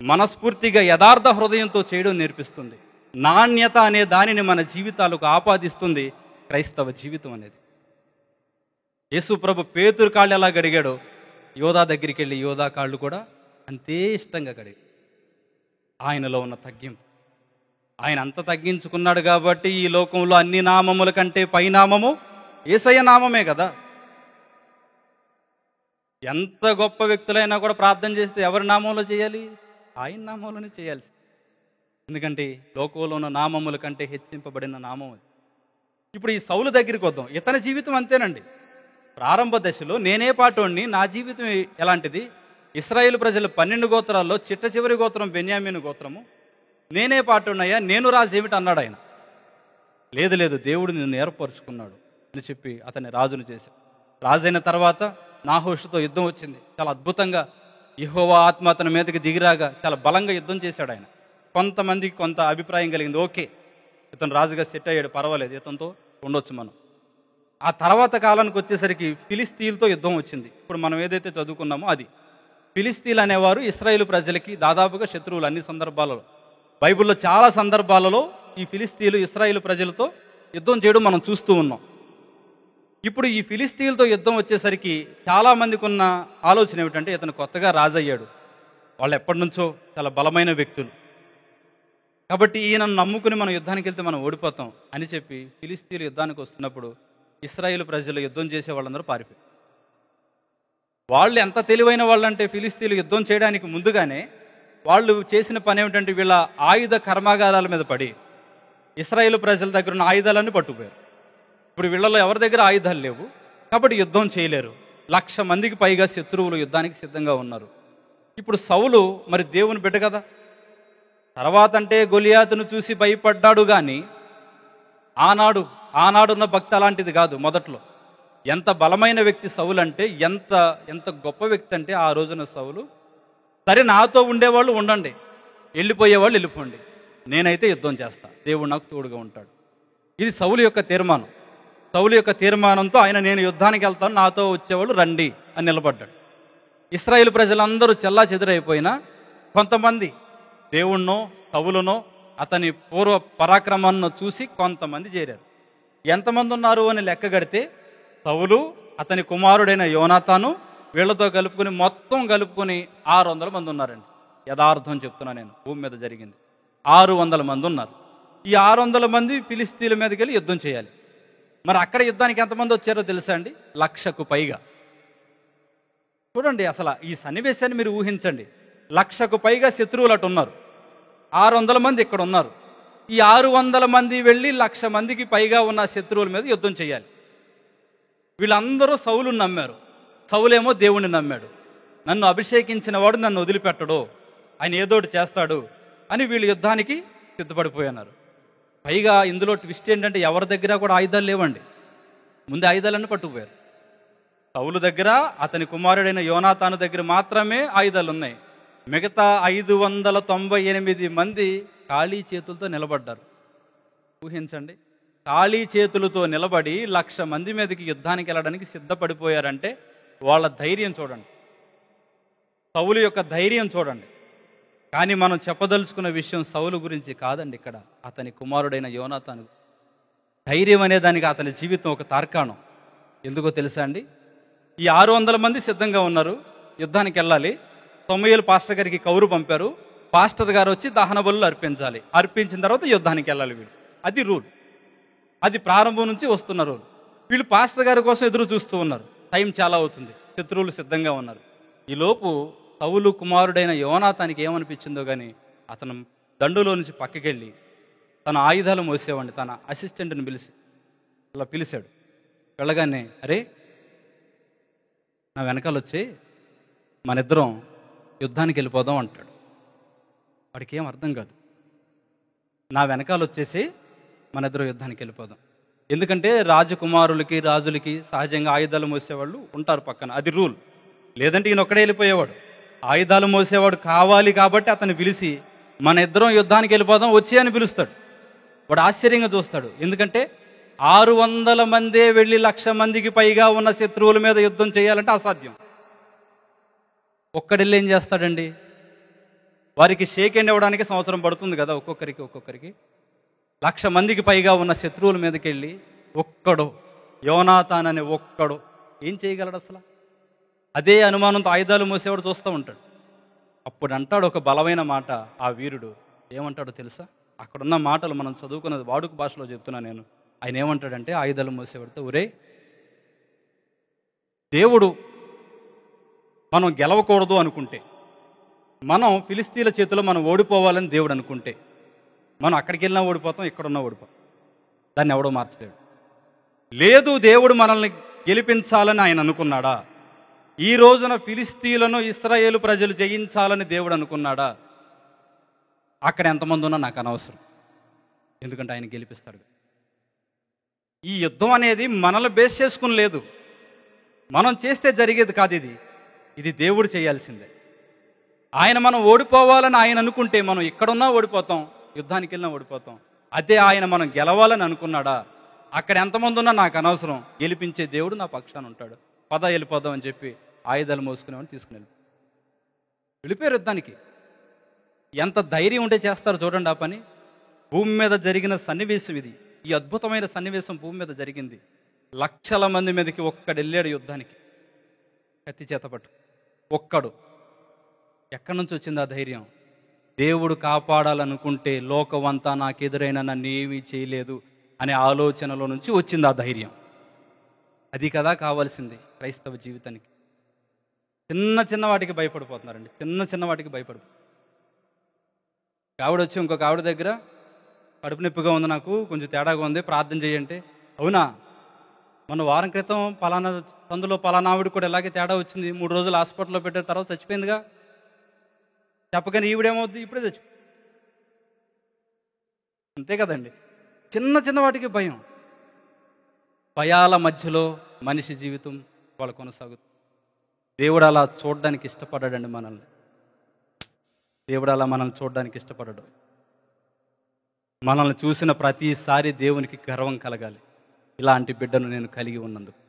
మనస్ఫూర్తిగా యథార్థ హృదయంతో చేయడం నేర్పిస్తుంది. నాణ్యత అనే దానిని మన జీవితాలకు ఆపాదిస్తుంది క్రైస్తవ జీవితం అనేది. యేసు ప్రభు పేతురు కాళ్ళు ఎలా గడిగాడో యోధా దగ్గరికి వెళ్ళి యోధా కాళ్ళు కూడా అంతే ఇష్టంగా కడిగాడు. ఆయనలో ఉన్న తగ్గింపు, ఆయన అంత తగ్గించుకున్నాడు కాబట్టి ఈ లోకంలో అన్ని నామముల కంటే పైనామము యేసయ్య నామమే కదా. ఎంత గొప్ప వ్యక్తులైనా కూడా ప్రార్థన చేస్తే ఎవరి నామంలో చేయాలి? ఆయన నామంలోనే చేయాల్సి. ఎందుకంటే లోకంలో ఉన్న నామముల కంటే హెచ్చింపబడిన నామం అది. ఇప్పుడు ఈ సౌలు దగ్గరికి వద్దాం. ఇతని జీవితం అంతేనండి. ప్రారంభ దశలో నేనే పాటోణ్ణి, నా జీవితం ఎలాంటిది? ఇశ్రాయేలు ప్రజలు 12 గోత్రాల్లో చిట్ట చివరి గోత్రం బెన్యామీను గోత్రము. నేనే పాటోణ్ణయ్యా, నేను రాజు ఏమిటి అన్నాడు ఆయన. లేదు దేవుడు నిన్ను ఏర్పరుచుకున్నాడు అని చెప్పి అతన్ని రాజును చేశాడు. రాజైన తర్వాత నాహోషుతో యుద్ధం వచ్చింది. చాలా అద్భుతంగా యెహోవా ఆత్మ అతని మీదకి దిగిరాగా చాలా బలంగా యుద్ధం చేశాడు ఆయన. కొంతమందికి కొంత అభిప్రాయం కలిగింది, ఓకే ఇతను రాజుగా సెట్ అయ్యాడు, పర్వాలేదు, ఇతనితో ఉండొచ్చు మనం. ఆ తర్వాత కాలానికి వచ్చేసరికి ఫిలిస్తీన్లతో యుద్ధం వచ్చింది. ఇప్పుడు మనం ఏదైతే చదువుకున్నామో అది. ఫిలిస్తీన్లు అనేవారు ఇశ్రాయేలు ప్రజలకి దాదాపుగా శత్రువులు. అన్ని సందర్భాలలో, బైబిల్లో చాలా సందర్భాలలో ఈ ఫిలిస్తీన్లు ఇశ్రాయేలు ప్రజలతో యుద్ధం చేయడం మనం చూస్తూ ఉన్నాం. ఇప్పుడు ఈ ఫిలిస్తీన్లతో యుద్ధం వచ్చేసరికి చాలా మందికి ఉన్న ఆలోచన ఏమిటంటే, ఇతను కొత్తగా రాజయ్యాడు, వాళ్ళు ఎప్పటి నుంచో చాలా బలమైన వ్యక్తులు. కాబట్టి ఈయనను నమ్ముకుని మనం యుద్ధానికి వెళ్తే మనం ఓడిపోతాం అని చెప్పి ఫిలిస్తీన్లు యుద్ధానికి వస్తున్నప్పుడు ఇశ్రాయేలు ప్రజలు యుద్ధం చేసే వాళ్ళందరూ పారిపోయారు. వాళ్ళు ఎంత తెలివైన వాళ్ళంటే ఫిలిస్తీన్లు యుద్ధం చేయడానికి ముందుగానే వాళ్ళు చేసిన పని ఏమిటంటే వీళ్ళ ఆయుధ కర్మాగారాల మీద పడి ఇశ్రాయేలు ప్రజల దగ్గర ఉన్న ఆయుధాలన్నీ పట్టుకుపోయారు. ఇప్పుడు వీళ్ళలో ఎవరి దగ్గర ఆయుధాలు లేవు కాబట్టి యుద్ధం చేయలేరు. 1,00,000 మందికి పైగా శత్రువులు యుద్ధానికి సిద్ధంగా ఉన్నారు. ఇప్పుడు సౌలు మరి దేవుని బిడ్డ కదా, తర్వాత అంటే గొలియాతును చూసి భయపడ్డాడు. కానీ ఆనాడున్న భక్తి అలాంటిది కాదు. మొదట్లో ఎంత బలమైన వ్యక్తి సౌలు అంటే ఎంత గొప్ప వ్యక్తి అంటే ఆ రోజున సౌలు, సరే నాతో ఉండేవాళ్ళు ఉండండి, వెళ్ళిపోయేవాళ్ళు వెళ్ళిపోండి, నేనైతే యుద్ధం చేస్తా, దేవుడు నాకు తోడుగా ఉంటాడు. ఇది సౌలు యొక్క తీర్మానం. సౌలు యొక్క తీర్మానంతో ఆయన నేను యుద్ధానికి వెళ్తాను, నాతో వచ్చేవాళ్ళు రండి అని నిలబడ్డాడు. ఇశ్రాయేలు ప్రజలందరూ చెల్లా చెదురైపోయినా కొంతమంది దేవుణ్ణో సౌలునో అతని పూర్వ పరాక్రమాన్ని చూసి కొంతమంది చేరారు. ఎంతమంది ఉన్నారు అని లెక్క కడితే సౌలు, అతని కుమారుడైన యోనాతాను వీళ్లతో మొత్తం కలుపుకొని 600 మంది ఉన్నారండి. యథార్థం చెప్తున్నా నేను, భూమి మీద జరిగింది 600 మంది ఉన్నారు. ఈ 600 మంది ఫిలిస్తీన్ల మీదకి వెళ్ళి యుద్ధం చేయాలి. మరి అక్కడ యుద్ధానికి ఎంతమంది వచ్చారో తెలుసా అండి? 1,00,000కు పైగా. చూడండి అసలు ఈ సన్నివేశాన్ని మీరు ఊహించండి. 1,00,000కు పైగా శత్రువులు అటు ఉన్నారు, 600 మంది ఇక్కడ ఉన్నారు. ఈ 600 మంది వెళ్ళి 1,00,000 మందికి పైగా ఉన్న శత్రువుల మీద యుద్ధం చేయాలి. వీళ్ళందరూ సౌలుని నమ్మారు. సౌలేమో దేవుణ్ణి నమ్మాడు. నన్ను అభిషేకించిన వాడు నన్ను వదిలిపెట్టడు, ఆయన ఏదోటి చేస్తాడు అని వీళ్ళు యుద్ధానికి సిద్ధపడిపోయినారు. పైగా ఇందులో ట్విస్ట్ ఏంటంటే ఎవరి దగ్గర కూడా ఆయుధాలు లేవండి. ముందే ఆయుధాలన్నీ పట్టుకుపోయారు. సౌలు దగ్గర, అతని కుమారుడైన యోనాతాను దగ్గర మాత్రమే ఆయుధాలు ఉన్నాయి. మిగతా 598 మంది ఖాళీ చేతులతో నిలబడ్డారు. ఊహించండి, ఖాళీ చేతులతో నిలబడి 1,00,000 మంది మీదకి యుద్ధానికి వెళ్ళడానికి సిద్ధపడిపోయారంటే వాళ్ళ ధైర్యం చూడండి, సౌలు యొక్క ధైర్యం చూడండి. కానీ మనం చెప్పదలుచుకున్న విషయం సౌలు గురించి కాదండి, ఇక్కడ అతని కుమారుడైన యోనాతాను ధైర్యం అనే దానికి అతని జీవితం ఒక తార్కాణం. ఎందుకో తెలుసా అండి? ఈ 600 మంది సిద్ధంగా ఉన్నారు, యుద్ధానికి వెళ్ళాలి. సమూయేలు పాస్టర్ గారికి కౌరు పంపారు. పాస్టర్ గారు వచ్చి దహన బలులు అర్పించాలి, అర్పించిన తర్వాత యుద్ధానికి వెళ్ళాలి వీళ్ళు. అది రూల్, అది ప్రారంభం నుంచి వస్తున్న రూల్. వీళ్ళు పాస్టర్ గారి కోసం ఎదురు చూస్తూ ఉన్నారు. టైం చాలా అవుతుంది, శత్రువులు సిద్ధంగా ఉన్నారు. ఈలోపు సౌలు కుమారుడైన యోనాతానికి ఏమనిపించిందో కానీ అతను దండులో నుంచి పక్కకెళ్ళి తన ఆయుధాలు మోసేవాడిని తన అసిస్టెంట్ని అలా పిలిచాడు. వెళ్ళగానే, అరే నా వెనకాల వచ్చి మనిద్దరం యుద్ధానికి వెళ్ళిపోదాం అంటాడు. వాడికి ఏం అర్థం కాదు. నా వెనకాల వచ్చేసి మనిద్దరం యుద్ధానికి వెళ్ళిపోదాం. ఎందుకంటే రాజకుమారులకి రాజులకి సహజంగా ఆయుధాలు మోసేవాళ్ళు ఉంటారు పక్కన, అది రూల్. లేదంటే ఈయన ఒక్కడే వెళ్ళిపోయేవాడు. ఆయుధాలు మోసేవాడు కావాలి కాబట్టి అతను పిలిచి మన ఇద్దరం యుద్ధానికి వెళ్ళిపోదాం వచ్చి అని పిలుస్తాడు. వాడు ఆశ్చర్యంగా చూస్తాడు. ఎందుకంటే 600 మందే వెళ్ళి 1,00,000 మందికి పైగా ఉన్న శత్రువుల మీద యుద్ధం చేయాలంటే అసాధ్యం. ఒక్కడెళ్ళి ఏం చేస్తాడండి? వారికి షేక్ హ్యాండ్ ఇవ్వడానికి సంవత్సరం పడుతుంది కదా ఒక్కొక్కరికి. 1,00,000 మందికి పైగా ఉన్న శత్రువుల మీదకి వెళ్ళి ఒక్కడు యోనాతాన్ అనే ఒక్కడు ఏం చేయగలడు అసలు? అదే అనుమానంతో ఆయుధాలు మోసేవాడు చూస్తూ ఉంటాడు. అప్పుడు అంటాడు ఒక బలమైన మాట ఆ వీరుడు. ఏమంటాడో తెలుసా? అక్కడున్న మాటలు మనం చదువుకున్నది వాడుక భాషలో చెప్తున్నా నేను. ఆయన ఏమంటాడంటే ఆయుధాలు మోసేవాడితో, ఒరే దేవుడు మనం గెలవకూడదు అనుకుంటే, మనం ఫిలిస్తీన్ల చేతిలో మనం ఓడిపోవాలని దేవుడు అనుకుంటే, మనం అక్కడికి వెళ్ళినా ఓడిపోతాం, ఇక్కడున్నా ఓడిపోతాం. దాన్ని ఎవడో మార్చలేడు. లేదు, దేవుడు మనల్ని గెలిపించాలని ఆయన అనుకున్నాడా? ఈ రోజున ఫిలిస్తీన్లను ఇశ్రాయేలు ప్రజలు జయించాలని దేవుడు అనుకున్నాడా? అక్కడ ఎంతమంది ఉన్నా నాకు అనవసరం, ఎందుకంటే ఆయన గెలిపిస్తాడు. ఈ యుద్ధం అనేది మనల్ని బేస్ చేసుకుని లేదు, మనం చేస్తే జరిగేది కాదు. ఇది దేవుడు చేయాల్సిందే. ఆయన మనం ఓడిపోవాలని ఆయన అనుకుంటే మనం ఇక్కడున్నా ఓడిపోతాం, యుద్ధానికి వెళ్ళినా ఓడిపోతాం. అదే ఆయన మనం గెలవాలని అనుకున్నాడా? అక్కడ ఎంతమంది ఉన్నా నాకు అనవసరం, గెలిపించే దేవుడు నా పక్షాన ఉంటాడు, పద వెళ్ళిపోదాం అని చెప్పి ఆయుధాలు మోసుకునేవాడిని తీసుకుని వెళ్ళిపోయారు యుద్ధానికి. ఎంత ధైర్యం ఉంటే చేస్తారు చూడండి ఆ పని. భూమి మీద జరిగిన సన్నివేశం ఇది. ఈ అద్భుతమైన సన్నివేశం భూమి మీద జరిగింది. 1,00,000 మంది మీదకి ఒక్కడు వెళ్ళాడు యుద్ధానికి, కత్తి చేత పట్టు. ఒక్కడు ఎక్కడి నుంచి వచ్చింది ఆ ధైర్యం? దేవుడు కాపాడాలనుకుంటే లోకమంతా నాకెదురైనా నన్ను ఏమీ చేయలేదు అనే ఆలోచనలో నుంచి వచ్చింది ఆ ధైర్యం. అది కదా కావాల్సింది క్రైస్తవ జీవితానికి. చిన్న చిన్న వాటికి భయపడిపోతున్నారండి, చిన్న చిన్న వాటికి భయపడి. ఆవిడ వచ్చి ఇంకొక ఆవిడ దగ్గర కడుపు నొప్పిగా ఉంది, నాకు కొంచెం తేడాగా ఉంది, ప్రార్థన చేయంటే, అవునా మొన్న వారం క్రితం పలానా సందులో పలానా ఆవిడ కూడా ఇలాగే తేడా వచ్చింది, 3 రోజులు హాస్పిటల్లో పెట్టిన తర్వాత చచ్చిపోయిందిగా. చెప్పగానే ఈవిడేమవుద్ది, ఇప్పుడే చచ్చి. అంతే కదండి. చిన్న చిన్న వాటికి భయం. భయాల మధ్యలో మనిషి జీవితం వాళ్ళు కొనసాగుతుంది. దేవుడు అలా చూడడానికి ఇష్టపడ్డాడండి మనల్ని. దేవుడు అలా మనల్ని చూడడానికి ఇష్టపడ్డాడు. మనల్ని చూసిన ప్రతిసారి దేవునికి గర్వం కలగాలి, ఇలాంటి బిడ్డను నేను కలిగి ఉన్నందుకు.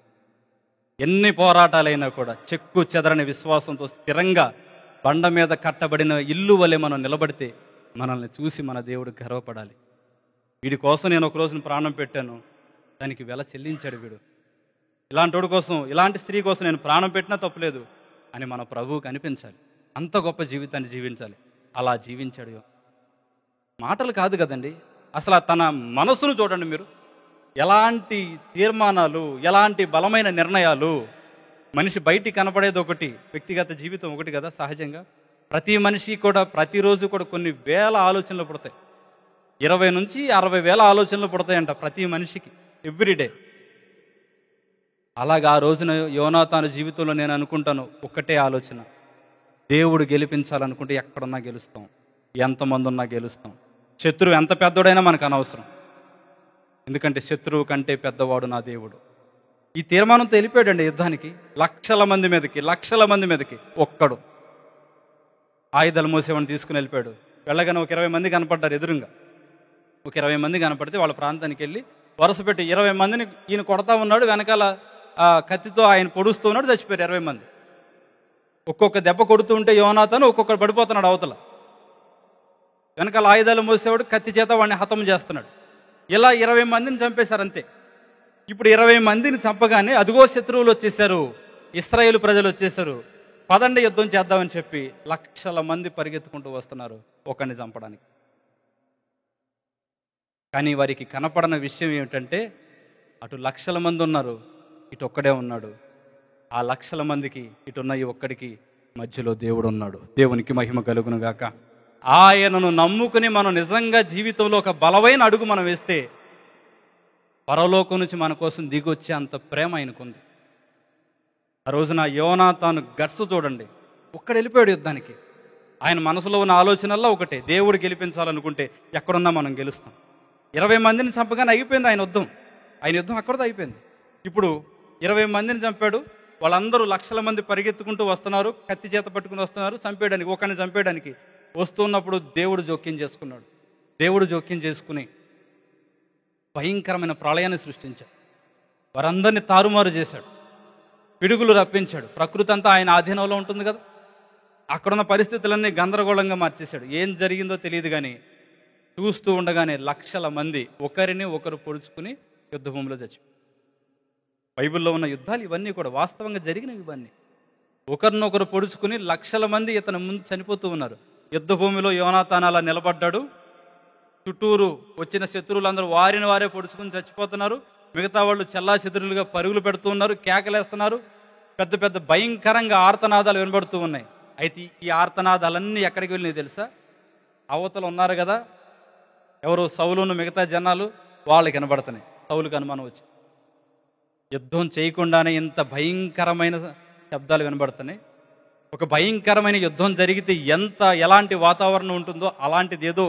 ఎన్ని పోరాటాలైనా కూడా చెక్కు చెదరని విశ్వాసంతో స్థిరంగా బండ మీద కట్టబడిన ఇల్లు వలె మనం నిలబడితే మనల్ని చూసి మన దేవుడు గర్వపడాలి. వీడి కోసం నేను ఒక రోజున ప్రాణం పెట్టాను, దానికి వెల చెల్లించాడు వీడు. ఇలాంటి వాడి కోసం, ఇలాంటి స్త్రీ కోసం నేను ప్రాణం పెట్టినా తప్పులేదు అని మన ప్రభువుకి అనిపించాలి. అంత గొప్ప జీవితాన్ని జీవించాలి. అలా జీవించాడు. మాటలు కాదు కదండి, అసలు తన మనసును చూడండి మీరు. ఎలాంటి తీర్మానాలు, ఎలాంటి బలమైన నిర్ణయాలు. మనిషి బయటికి కనపడేది ఒకటి, వ్యక్తిగత జీవితం ఒకటి కదా. సహజంగా ప్రతి మనిషి కూడా ప్రతిరోజు కూడా కొన్ని వేల ఆలోచనలు పుడతాయి. 20 నుంచి 60 వేల ఆలోచనలు పుడతాయంట ప్రతి మనిషికి ఎవ్రీడే. అలాగా ఆ రోజున యోనాతాను జీవితంలో నేను అనుకుంటాను ఒక్కటే ఆలోచన, దేవుడు గెలిపించాలనుకుంటే ఎక్కడున్నా గెలుస్తాం, ఎంతమంది ఉన్నా గెలుస్తాం. శత్రువు ఎంత పెద్దోడైనా మనకు అనవసరం, ఎందుకంటే శత్రువు కంటే పెద్దవాడు నా దేవుడు. ఈ తీర్మానంతో వెళ్ళిపోయాడండి యుద్ధానికి. లక్షల మంది మీదకి ఒక్కడు ఆయుధాలు మోసేవాడిని తీసుకుని వెళ్ళిపోయాడు. వెళ్ళగానే ఒక 20 మంది కనపడ్డారు ఎదురుగా. ఒక 20 మంది కనపడితే వాళ్ళ ప్రాంతానికి వెళ్ళి వరుస పెట్టి 20 మందిని ఈయన కొడతా ఉన్నాడు, వెనకాల కత్తితో ఆయన పొడుస్తూ ఉన్నాడు. చచ్చిపోయారు 20 మంది. ఒక్కొక్క దెబ్బ కొడుతూ ఉంటే యోనాతాను ఒక్కొక్కడు పడిపోతున్నాడు అవతల. వెనకాల ఆయుధాలు మోసేవాడు కత్తి చేత వాడిని హతం చేస్తున్నాడు. ఇలా 20 మందిని చంపేశారు అంతే. ఇప్పుడు 20 మందిని చంపగానే అదిగో శత్రువులు వచ్చేసారు, ఇశ్రాయేలు ప్రజలు వచ్చేసారు, పదండి యుద్ధం చేద్దామని చెప్పి లక్షల మంది పరిగెత్తుకుంటూ వస్తున్నారు ఒకరిని చంపడానికి. కానీ వారికి కనపడని విషయం ఏమిటంటే, అటు లక్షల మంది ఉన్నారు, ఇటు ఒక్కడే ఉన్నాడు. ఆ లక్షల మందికి ఇటున్న ఈ ఒక్కడికి మధ్యలో దేవుడు ఉన్నాడు. దేవునికి మహిమ కలుగును గాక. ఆయనను నమ్ముకుని మనం నిజంగా జీవితంలో ఒక బలమైన అడుగు మనం వేస్తే పరలోకం నుంచి మన కోసం దిగొచ్చే అంత ప్రేమ ఆయనకుంది. ఆ రోజున యోనాతాను గట్స్ చూడండి, ఒక్కడు వెళ్ళిపోయాడు యుద్ధానికి. ఆయన మనసులో ఉన్న ఆలోచనల్లో ఒకటే, దేవుడు గెలిపించాలనుకుంటే ఎక్కడున్నా మనం గెలుస్తాం. 20 మందిని చంపగానే అయిపోయింది ఆయన యుద్ధం. ఆయన యుద్ధం అక్కడతో అయిపోయింది. ఇప్పుడు 20 మందిని చంపాడు. వాళ్ళందరూ లక్షల మంది పరిగెత్తుకుంటూ వస్తున్నారు, కత్తి చేత పట్టుకుని వస్తున్నారు చంపేయడానికి. ఒకరిని చంపేయడానికి వస్తున్నప్పుడు దేవుడు జోక్యం చేసుకున్నాడు. దేవుడు జోక్యం చేసుకుని భయంకరమైన ప్రళయాన్ని సృష్టించాడు. వారందరినీ తారుమారు చేశాడు, పిడుగులు రప్పించాడు. ప్రకృతి అంతా ఆయన ఆధీనంలో ఉంటుంది కదా. అక్కడున్న పరిస్థితులన్నీ గందరగోళంగా మార్చేశాడు. ఏం జరిగిందో తెలియదు కానీ చూస్తూ ఉండగానే లక్షల మంది ఒకరిని ఒకరు పొడుచుకుని యుద్ధభూమిలో చచ్చిపోయారు. బైబిల్లో ఉన్న యుద్ధాలు ఇవన్నీ కూడా వాస్తవంగా జరిగినవి. ఇవన్నీ ఒకరినొకరు పొడుచుకుని లక్షల మంది ఇతని ముందు చనిపోతూ ఉన్నారు. యుద్ధభూమిలో యోనాతాను అలా నిలబడ్డాడు. చుట్టూరు వచ్చిన శత్రువులందరూ వారిని వారే పొడుచుకుని చచ్చిపోతున్నారు. మిగతా వాళ్ళు చెల్లా చెదురులుగా పరుగులు పెడుతూ ఉన్నారు, కేకలేస్తున్నారు. పెద్ద పెద్ద భయంకరంగా ఆర్తనాదాలు వినబడుతూ ఉన్నాయి. అయితే ఈ ఆర్తనాదాలన్నీ ఎక్కడికి వెళ్ళినాయి తెలుసా? అవతల ఉన్నారు కదా ఎవరు, సౌలును మిగతా జనాలు, వాళ్ళకి వినబడుతున్నాయి. సౌలుకి అనుమానం వచ్చి యుద్ధం చేయకుండానే ఇంత భయంకరమైన శబ్దాలు వినబడుతున్నాయి. ఒక భయంకరమైన యుద్ధం జరిగితే ఎలాంటి వాతావరణం ఉంటుందో అలాంటిది ఏదో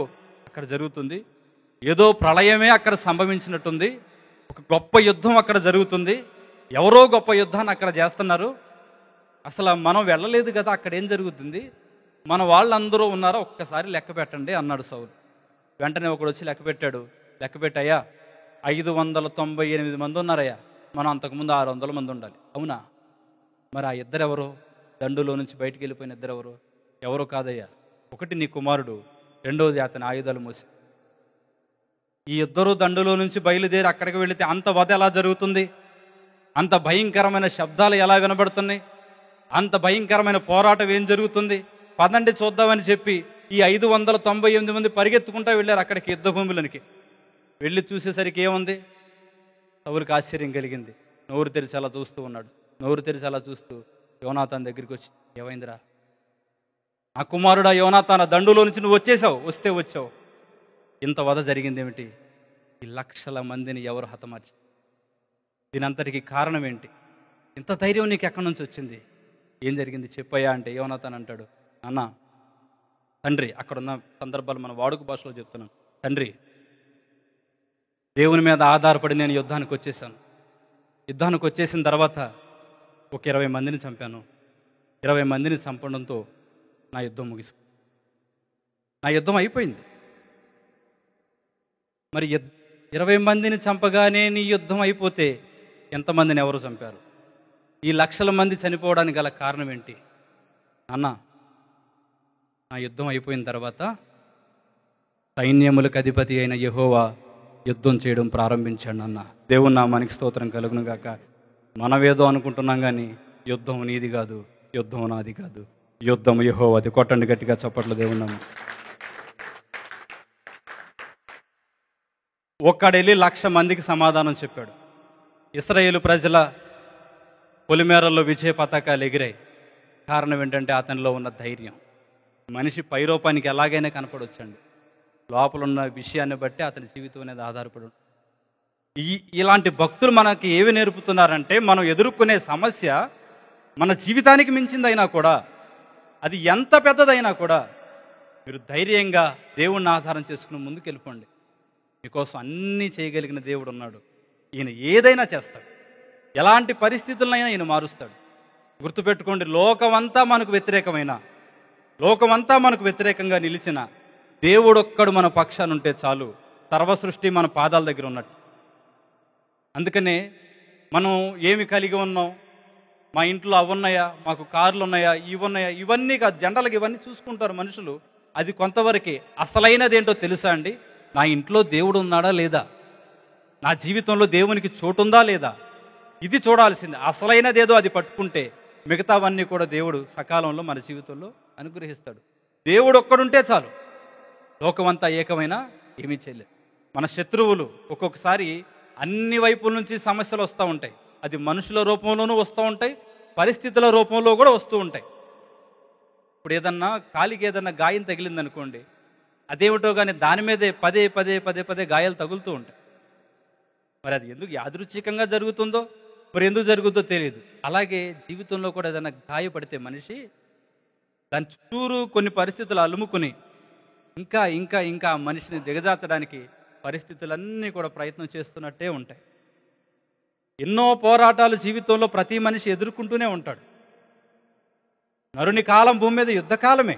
అక్కడ జరుగుతుంది. ఏదో ప్రళయమే అక్కడ సంభవించినట్టుంది. ఒక గొప్ప యుద్ధం అక్కడ జరుగుతుంది. ఎవరో గొప్ప యుద్ధాన్ని అక్కడ చేస్తున్నారు. అసలు మనం వెళ్ళలేదు కదా, అక్కడ ఏం జరుగుతుంది, మన వాళ్ళందరూ ఉన్నారా ఒక్కసారి లెక్క పెట్టండి అన్నాడు సౌలు. వెంటనే ఒకడు వచ్చి లెక్క పెట్టాడు. లెక్క పెట్టాయా, 598 మంది ఉన్నారయ్యా. మనం అంతకుముందు 600 మంది ఉండాలి. అవునా? మరి ఆ ఇద్దరెవరో, దండులో నుంచి బయటికి వెళ్ళిపోయిన ఇద్దరెవరో? ఎవరో కాదయ్యా, ఒకటి నీ కుమారుడు, రెండవది అతని ఆయుధాలు మోసి. ఈ ఇద్దరు దండులో నుంచి బయలుదేరి అక్కడికి వెళితే అంత వధ ఎలా జరుగుతుంది? అంత భయంకరమైన శబ్దాలు ఎలా వినబడుతున్నాయి? అంత భయంకరమైన పోరాటం ఏం జరుగుతుంది? పదండి చూద్దామని చెప్పి ఈ 598 మంది పరిగెత్తుకుంటూ వెళ్ళారు అక్కడికి, యుద్ధ భూమిలోనికి వెళ్ళి చూసేసరికి ఏముంది? సౌలుకి ఆశ్చర్యం కలిగింది. నోరు తెరిచి అలా చూస్తూ ఉన్నాడు. నోరు తెరిచి అలా చూస్తూ యోనాతాను దగ్గరికి వచ్చి, ఏమైందిరా? నా కుమారుడా యోనాతాన, దండులో నుంచి నువ్వు వచ్చేసావు, వస్తే వచ్చావు, ఇంత వధ జరిగింది ఏమిటి? ఈ లక్షల మందిని ఎవరు హతమార్చి? దీనంతటికి కారణం ఏంటి? ఇంత ధైర్యం నీకు ఎక్కడి నుంచి వచ్చింది? ఏం జరిగింది చెప్పయ్యా అంటే యోనాతాన్ అంటాడు, అన్న తండ్రి, అక్కడున్న సందర్భాలు మన వాడుక భాషలో చెప్తున్నాను, తండ్రి దేవుని మీద ఆధారపడి నేను యుద్ధానికి వచ్చేసాను. యుద్ధానికి వచ్చేసిన తర్వాత ఒక 20 మందిని చంపాను. 20 మందిని చంపడంతో నా యుద్ధం ముగిసి, నా యుద్ధం అయిపోయింది. మరి 20 మందిని చంపగానే నీ యుద్ధం అయిపోతే ఎంతమందిని ఎవరు చంపారు? ఈ లక్షల మంది చనిపోవడానికి గల కారణం ఏంటి? అన్న, నా యుద్ధం అయిపోయిన తర్వాత సైన్యములకు అధిపతి అయిన యెహోవా యుద్ధం చేయడం ప్రారంభించాడు అన్న. దేవుని నామానికి స్తోత్రం కలుగును గాక. మనమేదో అనుకుంటున్నాం కానీ యుద్ధం నీది కాదు, యుద్ధం నాది కాదు, యుద్ధం యెహోవాది. కొట్టండి గట్టిగా చప్పట్లు దేవుని నామం. ఒక్కడెళ్ళి 1,00,000 మందికి సమాధానం చెప్పాడు. ఇశ్రాయేలు ప్రజల పొలిమేరల్లో విజయ పతాకాలు ఎగిరాయి. కారణం ఏంటంటే అతనిలో ఉన్న ధైర్యం. మనిషి పైరూపానికి ఎలాగైనా కనపడవచ్చండి, లోపల ఉన్న విషయాన్ని బట్టి అతని జీవితం అనేది ఆధారపడి. ఇలాంటి భక్తులు మనకి ఏవి నేర్పుతున్నారంటే, మనం ఎదుర్కొనే సమస్య మన జీవితానికి మించిందైనా కూడా, అది ఎంత పెద్దదైనా కూడా మీరు ధైర్యంగా దేవుణ్ణి ఆధారం చేసుకుని ముందుకు వెళ్ళిపోండి. మీకోసం అన్నీ చేయగలిగిన దేవుడు ఉన్నాడు. ఈయన ఏదైనా చేస్తాడు, ఎలాంటి పరిస్థితులనైనా ఈయన మారుస్తాడు. గుర్తుపెట్టుకోండి, లోకమంతా మనకు వ్యతిరేకమైన, లోకమంతా మనకు వ్యతిరేకంగా నిలిచిన దేవుడొక్కడు మన పక్షాన ఉంటే చాలు, సర్వసృష్టి మన పాదాల దగ్గర ఉన్నట్టు. అందుకనే మనం ఏమి కలిగి ఉన్నాం, మా ఇంట్లో అవి ఉన్నాయా, మాకు కార్లు ఉన్నాయా, ఇవి ఉన్నాయా, ఇవన్నీ కాదు. జనరల్గా ఇవన్నీ చూసుకుంటారు మనుషులు. అది కొంతవరకే. అసలైనది ఏంటో తెలుసా అండి? నా ఇంట్లో దేవుడు ఉన్నాడా లేదా, నా జీవితంలో దేవునికి చోటుందా లేదా, ఇది చూడాల్సింది. అసలైనదేదో అది పట్టుకుంటే మిగతావన్నీ కూడా దేవుడు సకాలంలో మన జీవితంలో అనుగ్రహిస్తాడు. దేవుడు ఒక్కడుంటే చాలు, లోకమంతా ఏకమైనా ఏమీ చేయలేదు. మన శత్రువులు ఒక్కొక్కసారి అన్ని వైపుల నుంచి సమస్యలు వస్తూ ఉంటాయి. అది మనుషుల రూపంలోనూ వస్తూ ఉంటాయి, పరిస్థితుల రూపంలో కూడా వస్తూ ఉంటాయి. ఇప్పుడు ఏదన్నా కాలికి ఏదన్నా గాయం తగిలిందనుకోండి, అదేమిటో కానీ దాని మీదే పదే పదే పదే పదే గాయాలు తగులుతూ ఉంటాయి. మరి అది ఎందుకు యాదృచ్ఛికంగా జరుగుతుందో, మరి ఎందుకు జరుగుతుందో తెలియదు. అలాగే జీవితంలో కూడా ఏదైనా గాయపడితే మనిషి దాని చుట్టూరు కొన్ని పరిస్థితులు అలుముకుని ఇంకా ఇంకా ఇంకా ఆ మనిషిని దిగజార్చడానికి పరిస్థితులన్నీ కూడా ప్రయత్నం చేస్తున్నట్టే ఉంటాయి. ఎన్నో పోరాటాలు జీవితంలో ప్రతి మనిషి ఎదుర్కొంటూనే ఉంటాడు. నరుని కాలం భూమి మీద యుద్ధకాలమే.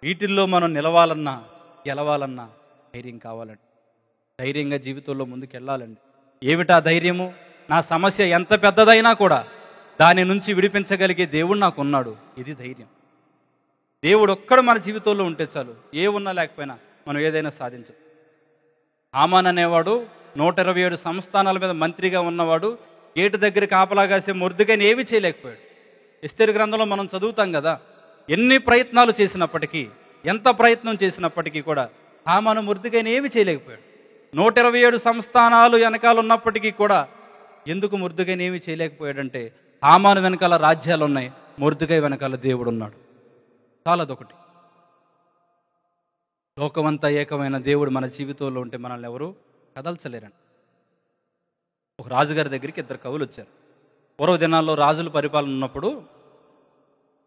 వీటిల్లో మనం నిలవాలన్నా గెలవాలన్నా ధైర్యం కావాలండి. ధైర్యంగా జీవితంలో ముందుకు వెళ్ళాలండి. ఏమిటా ధైర్యము? నా సమస్య ఎంత పెద్దదైనా కూడా దాని నుంచి విడిపించగలిగే దేవుడు నాకు ఉన్నాడు, ఇది ధైర్యం. దేవుడు ఒక్కడు మన జీవితంలో ఉంటే చాలు, ఏ ఉన్నా లేకపోయినా మనం ఏదైనా సాధించదు. హామాన్ అనేవాడు 127 సంస్థానాల మీద మంత్రిగా ఉన్నవాడు, గేటు దగ్గర కాపలా కాసే మొర్దెకైని ఏమీ చేయలేకపోయాడు. ఎస్తేరు గ్రంథంలో మనం చదువుతాం కదా, ఎన్ని ప్రయత్నాలు చేసినప్పటికీ, ఎంత ప్రయత్నం చేసినప్పటికీ కూడా హామాను మొర్దెకైని ఏమీ చేయలేకపోయాడు. 127 సంస్థానాలు వెనకాల ఉన్నప్పటికీ కూడా ఎందుకు మొర్దెకైని ఏమీ చేయలేకపోయాడంటే, హామాను వెనకాల రాజ్యాలు ఉన్నాయి, మొర్దెకై వెనకాల దేవుడు ఉన్నాడు. చాలదొకటి. లోకమంతా ఏకమైన దేవుడు మన జీవితంలో ఉంటే మనల్ని ఎవరు కదల్చలేరండి. ఒక రాజుగారి దగ్గరికి 2 కవులు వచ్చారు. పూర్వ దినాల్లో రాజుల పరిపాలన ఉన్నప్పుడు,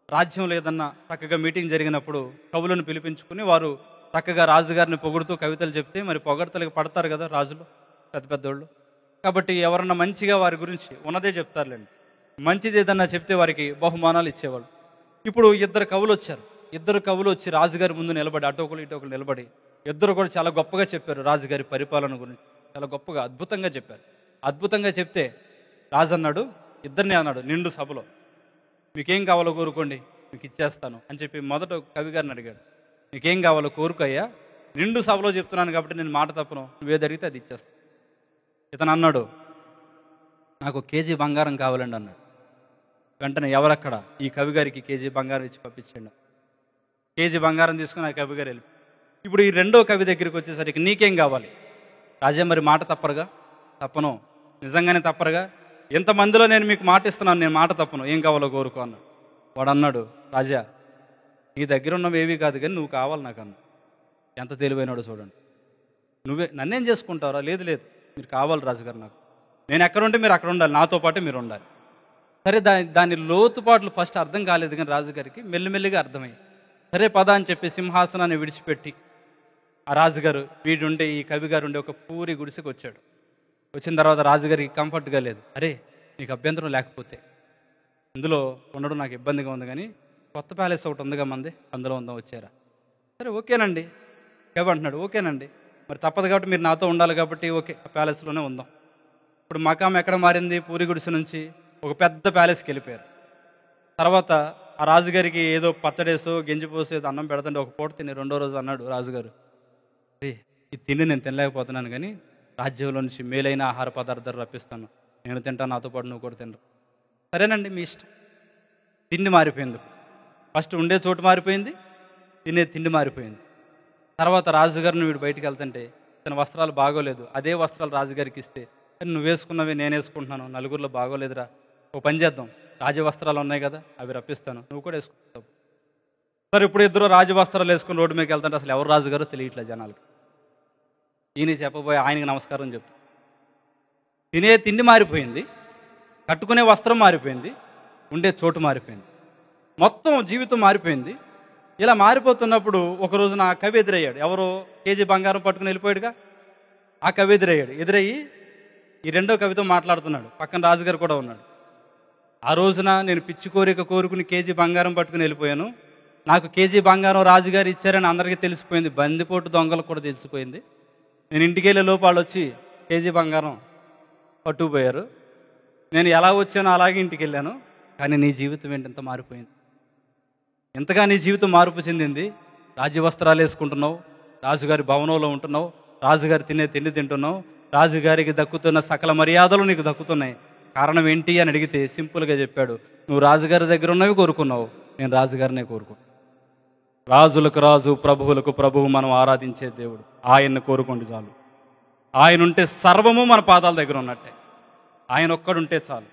రాజ్యంలో ఏదన్నా చక్కగా మీటింగ్ జరిగినప్పుడు కవులను పిలిపించుకుని వారు చక్కగా రాజుగారిని పొగుడుతూ కవితలు చెప్తే మరి పొగడతలకి పడతారు కదా రాజులు, పెద్ద పెద్దోళ్ళు. కాబట్టి ఎవరన్నా మంచిగా వారి గురించి ఉన్నదే చెప్తారులేండి. మంచిది ఏదన్నా చెప్తే వారికి బహుమానాలు ఇచ్చేవాళ్ళు. ఇప్పుడు 2 కవులు వచ్చారు. 2 కవులు వచ్చి రాజుగారి ముందు నిలబడి, అటోకులు ఇటోకులు నిలబడి, 2 కూడా చాలా గొప్పగా చెప్పారు రాజుగారి పరిపాలన గురించి. చాలా గొప్పగా అద్భుతంగా చెప్పారు. అద్భుతంగా చెప్తే రాజు అన్నాడు, 2ని అన్నాడు నిండు సభలో, మీకేం కావాలో కోరుకోండి, మీకు ఇచ్చేస్తాను అని చెప్పి మొదట కవి గారిని అడిగాడు. నీకేం కావాలో కోరుకోయ్యా, నిండు సభలో చెప్తున్నాను కాబట్టి నేను మాట తప్పను, నువ్వేది అడిగితే అది ఇచ్చేస్తాను. ఇతను అన్నాడు, నాకు 1 కేజీ బంగారం కావాలండి అన్నాడు. వెంటనే ఎవరక్కడ ఈ కవి గారికి 1 కేజీ బంగారం ఇచ్చి పంపించండి. కేజీ బంగారం తీసుకుని ఆ కవి గారు వెళ్ళి ఇప్పుడు ఈ రెండో కవి దగ్గరికి వచ్చేసరికి నీకేం కావాలి? రాజా మరి మాట తప్పరుగా? తప్పను, నిజంగానే తప్పరుగా. ఎంతమందిలో నేను మీకు మాట ఇస్తున్నాను, నేను మాట తప్పను, ఏం కావాలో కోరుకో అన్నాడు. వాడు అన్నాడు, రాజా నీ దగ్గర ఉన్నవి ఏవి కాదు కానీ నువ్వు కావాలి నాకు అన్న. ఎంత తెలివైనాడో చూడండి. నన్నేం చేసుకుంటారా? లేదు లేదు, మీరు కావాలి రాజుగారు నాకు. నేను ఎక్కడుంటే మీరు అక్కడ ఉండాలి, నాతో పాటు మీరు ఉండాలి. సరే, దాని లోతుపాట్లు ఫస్ట్ అర్థం కాలేదు కానీ రాజుగారికి మెల్లిమెల్లిగా అర్థమయ్యాయి. సరే పద అని చెప్పి సింహాసనాన్ని విడిచిపెట్టి ఆ రాజుగారు వీడుండే ఈ కవి గారు ఉండే ఒక పూరి గుడిసెకి వచ్చాడు. వచ్చిన తర్వాత రాజుగారికి కంఫర్ట్గా లేదు. అరే నీకు అభ్యంతరం లేకపోతే ఇందులో ఉండడం నాకు ఇబ్బందిగా ఉంది, కానీ కొత్త ప్యాలెస్ ఒకటి ఉందిగా మంది, అందులో ఉందాం వచ్చారా? సరే ఓకేనండి. కవి అంటున్నాడు, ఓకేనండి, మరి తప్పదు కాబట్టి మీరు నాతో ఉండాలి కాబట్టి ఓకే, ఆ ప్యాలెస్లోనే ఉందాం. ఇప్పుడు మకాం ఎక్కడ మారింది? పూరి గుడిసె నుంచి ఒక పెద్ద ప్యాలెస్కి వెళ్ళిపోయారు. తర్వాత ఆ రాజుగారికి ఏదో పచ్చడేసో గెంజిపోసో ఏదో అన్నం పెడతండి, ఒక పూట తిని రెండో రోజు అన్నాడు రాజుగారు, ఇది తిండి నేను తినలేకపోతున్నాను, కానీ రాజ్యంలో నుంచి మేలైన ఆహార పదార్థాలు రప్పిస్తాను, నేను తింటాను, నాతో పాటు నువ్వు కూడా తినరు. సరేనండి మీ ఇష్టం. తిండి మారిపోయింది. ఫస్ట్ ఉండే చోటు మారిపోయింది, తినే తిండి మారిపోయింది. తర్వాత రాజుగారిని వీడు బయటికి వెళ్తుంటే తన వస్త్రాలు బాగోలేదు. అదే వస్త్రాలు రాజుగారికి ఇస్తే, నువ్వు వేసుకున్నవి నేను వేసుకుంటున్నాను, నలుగురిలో బాగోలేదురా, ఓ పని చేద్దాం, రాజవస్త్రాలు ఉన్నాయి కదా అవి రప్పిస్తాను, నువ్వు కూడా వేసుకుంటావు. సరే ఇప్పుడు ఇద్దరు రాజవస్త్రాలు వేసుకుని రోడ్డు మీదకి వెళ్తుంటే అసలు ఎవరు రాజుగారో తెలియట్లేదు జనాలకి. ఈయన చెప్పబోయే ఆయనకి నమస్కారం చెప్తా. తినే తిండి మారిపోయింది, కట్టుకునే వస్త్రం మారిపోయింది, ఉండే చోటు మారిపోయింది, మొత్తం జీవితం మారిపోయింది. ఇలా మారిపోతున్నప్పుడు ఒకరోజు నా కవి ఎదురయ్యాడు. ఎవరో కేజీ బంగారం పట్టుకుని వెళ్ళిపోయాడుగా, ఆ కవి ఎదురయ్యాడు. ఎదురయ్యి ఈ రెండో కవితో మాట్లాడుతున్నాడు. పక్కన రాజుగారు కూడా ఉన్నాడు. ఆ రోజున నేను పిచ్చి కోరిక కోరుకుని కేజీ బంగారం పట్టుకుని వెళ్ళిపోయాను, నాకు కేజీ బంగారం రాజుగారు ఇచ్చారని అందరికీ తెలిసిపోయింది, బందిపోటు దొంగలకు కూడా తెలిసిపోయింది. నేను ఇంటికి వెళ్ళే లోపు వాళ్ళు వచ్చి కేజీ బంగారం పట్టుకుపోయారు. నేను ఎలా వచ్చానో అలాగే ఇంటికి వెళ్ళాను, కానీ నీ జీవితం ఏంటి ఇంత మారిపోయింది? ఎంతగా నీ జీవితం మార్పు చెందింది? రాజవస్త్రాలు వేసుకుంటున్నావు, రాజుగారి భవనంలో ఉంటున్నావు, రాజుగారి తినే తిండి తింటున్నావు, రాజుగారికి దక్కుతున్న సకల మర్యాదలు నీకు దక్కుతున్నాయి. కారణం ఏంటి అని అడిగితే సింపుల్గా చెప్పాడు, నువ్వు రాజుగారి దగ్గర ఉన్నవి కోరుకున్నావు, నేను రాజుగారినే కోరుకున్నాను. రాజులకు రాజు, ప్రభువులకు ప్రభువు మనం ఆరాధించే దేవుడు, ఆయన్ని కోరుకోండి చాలు. ఆయన ఉంటే సర్వము మన పాదాల దగ్గర ఉన్నట్టే. ఆయన ఒక్కడుంటే చాలు.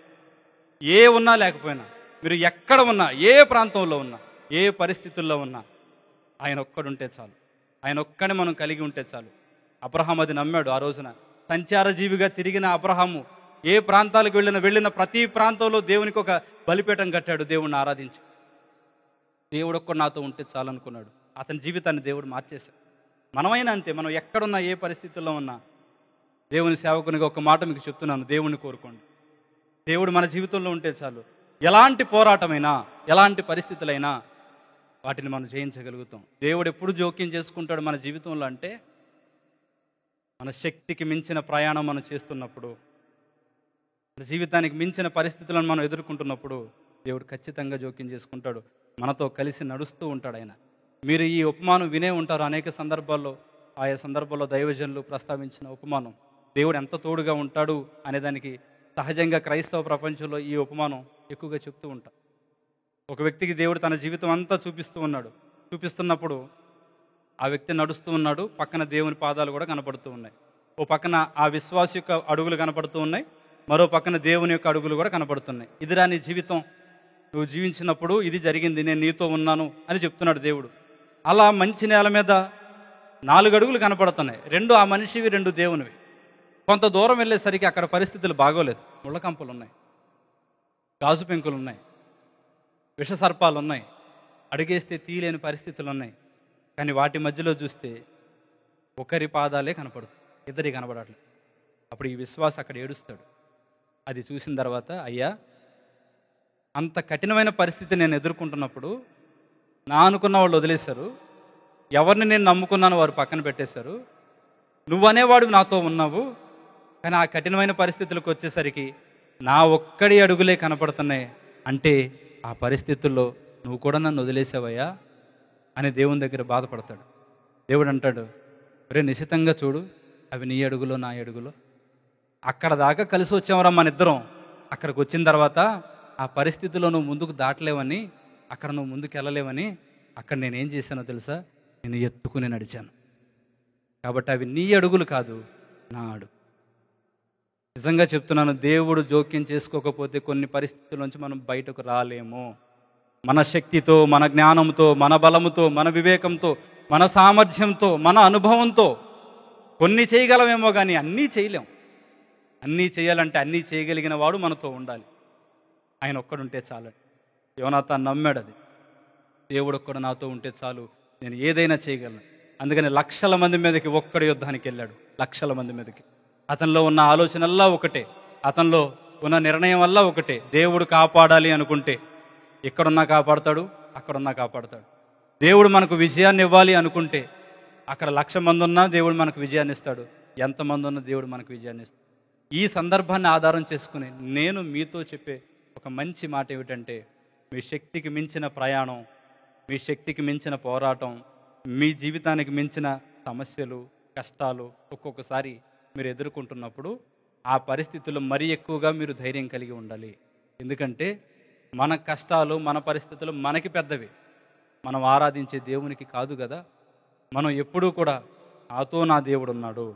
ఏ ఉన్నా లేకపోయినా, మీరు ఎక్కడ ఉన్నా, ఏ ప్రాంతంలో ఉన్నా, ఏ పరిస్థితుల్లో ఉన్నా, ఆయన ఒక్కడుంటే చాలు. ఆయన ఒక్కడిని మనం కలిగి ఉంటే చాలు. అబ్రహాం అది నమ్మాడు. ఆ రోజున సంచారజీవిగా తిరిగిన అబ్రహాము ఏ ప్రాంతాలకు వెళ్ళిన ప్రతి ప్రాంతంలో దేవునికి ఒక బలిపీఠం కట్టాడు, దేవుణ్ణి ఆరాధించి. దేవుడు ఒక్కడు నాతో ఉంటే చాలు అనుకున్నాడు. అతని జీవితాన్ని దేవుడు మార్చేశాడు. మనమైనా అంతే, మనం ఎక్కడున్నా, ఏ పరిస్థితుల్లో ఉన్నా, దేవుని సేవకునిగా ఒక మాట మీకు చెప్తున్నాను, దేవుణ్ణి కోరుకోండి. దేవుడు మన జీవితంలో ఉంటే చాలు. ఎలాంటి పోరాటమైనా, ఎలాంటి పరిస్థితులైనా వాటిని మనం జయించగలుగుతాం. దేవుడు ఎప్పుడు జోక్యం చేసుకుంటాడు మన జీవితంలో అంటే, మన శక్తికి మించిన ప్రయాణం మనం చేస్తున్నప్పుడు, మన జీవితానికి మించిన పరిస్థితులను మనం ఎదుర్కొంటున్నప్పుడు దేవుడు ఖచ్చితంగా జోక్యం చేసుకుంటాడు, మనతో కలిసి నడుస్తూ ఉంటాడు ఆయన. మీరు ఈ ఉపమానం వినే ఉంటారు అనేక సందర్భాల్లో. ఆయా సందర్భాల్లో దైవజనులు ప్రస్తావించిన ఉపమానం, దేవుడు ఎంత తోడుగా ఉంటాడు అనేదానికి సహజంగా క్రైస్తవ ప్రపంచంలో ఈ ఉపమానం ఎక్కువగా చెప్తూ ఉంటారు. ఒక వ్యక్తికి దేవుడు తన జీవితం అంతా చూపిస్తున్నప్పుడు ఆ వ్యక్తి నడుస్తూ ఉన్నాడు, పక్కన దేవుని పాదాలు కూడా కనపడుతూ ఉన్నాయి. ఓ పక్కన ఆ విశ్వాస యొక్క అడుగులు కనపడుతూ ఉన్నాయి, మరో పక్కన దేవుని యొక్క అడుగులు కూడా కనపడుతున్నాయి. ఇదిరా నీ జీవితం, నువ్వు జీవించినప్పుడు ఇది జరిగింది, నేను నీతో ఉన్నాను అని చెప్తున్నాడు దేవుడు. అలా మంచి నేల మీద 4 అడుగులు కనపడుతున్నాయి, 2 ఆ మనిషివి, 2 దేవునివి. కొంత దూరం వెళ్ళేసరికి అక్కడ పరిస్థితులు బాగోలేదు. ముళ్ళకంపలు ఉన్నాయి, గాజు పెంకులు ఉన్నాయి, విషసర్పాలు ఉన్నాయి, అడిగేస్తే తీయలేని పరిస్థితులు ఉన్నాయి. కానీ వాటి మధ్యలో చూస్తే ఒకరి పాదాలే కనపడుతుంది, ఇద్దరి కనపడట్లేదు. అప్పుడు ఈ విశ్వాస అక్కడ ఏడుస్తాడు. అది చూసిన తర్వాత, అయ్యా అంత కఠినమైన పరిస్థితి నేను ఎదుర్కొంటున్నప్పుడు నా అనుకున్న వాళ్ళు వదిలేశారు, ఎవరిని నేను నమ్ముకున్నాను వారు పక్కన పెట్టేశారు, నువ్వనేవాడు నాతో ఉన్నావు, కానీ ఆ కఠినమైన పరిస్థితులకు వచ్చేసరికి నా ఒక్కడి అడుగులే కనపడుతున్నాయి అంటే ఆ పరిస్థితుల్లో నువ్వు కూడా నన్ను వదిలేసావయ్యా అని దేవుని దగ్గర బాధపడతాడు. దేవుడు అంటాడు, రే నిశ్చితంగా చూడు, అవి నీ అడుగులో నా అడుగులో. అక్కడ దాకా కలిసి వచ్చామరా మన ఇద్దరం, అక్కడికి వచ్చిన తర్వాత ఆ పరిస్థితిలో నువ్వు ముందుకు దాటలేవని, అక్కడ నువ్వు ముందుకు వెళ్ళలేవని అక్కడ నేనేం చేశానో తెలుసా? నేను ఎత్తుకుని నడిచాను. కాబట్టి అవి నీ అడుగులు కాదు, నా అడుగు. నిజంగా చెప్తున్నాను, దేవుడు జోక్యం చేసుకోకపోతే కొన్ని పరిస్థితుల నుంచి మనం బయటకు రాలేము. మన శక్తితో, మన జ్ఞానంతో, మన బలముతో, మన వివేకంతో, మన సామర్థ్యంతో, మన అనుభవంతో కొన్ని చేయగలమేమో కానీ అన్నీ చేయలేం. అన్నీ చేయాలంటే అన్నీ చేయగలిగిన వాడు మనతో ఉండాలి. ఆయన ఒక్కడుంటే చాలండి. యోనాతాను నమ్మాడు అది. దేవుడు ఒక్కడు నాతో ఉంటే చాలు, నేను ఏదైనా చేయగలను. అందుకని లక్షల మంది మీదకి ఒక్కడు యుద్ధానికి వెళ్ళాడు. లక్షల మంది మీదకి. అతనిలో ఉన్న ఆలోచనల్లా ఒకటే, అతనిలో ఉన్న నిర్ణయం వల్ల ఒకటే. దేవుడు కాపాడాలి అనుకుంటే ఎక్కడున్నా కాపాడతాడు, అక్కడున్నా కాపాడతాడు. దేవుడు మనకు విజయాన్ని ఇవ్వాలి అనుకుంటే అక్కడ 1,00,000 మంది ఉన్నా దేవుడు మనకు విజయాన్ని ఇస్తాడు. ఎంతమంది ఉన్నా దేవుడు మనకు విజయాన్ని ఇస్తాడు. ఈ సందర్భాన్ని ఆధారం చేసుకుని నేను మీతో చెప్పే ఒక మంచి మాట ఏమిటంటే, మీ శక్తికి మించిన ప్రయాణం, మీ శక్తికి మించిన పోరాటం, మీ జీవితానికి మించిన సమస్యలు, కష్టాలు ఒక్కొక్కసారి మీరు ఎదుర్కొంటున్నప్పుడు ఆ పరిస్థితుల్లో మరీ ఎక్కువగా మీరు ధైర్యం కలిగి ఉండాలి. ఎందుకంటే మన కష్టాలు, మన పరిస్థితులు మనకి పెద్దవి, మనం ఆరాధించే దేవునికి కాదు కదా. మనం ఎప్పుడూ కూడా నాతో నా దేవుడు ఉన్నాడు,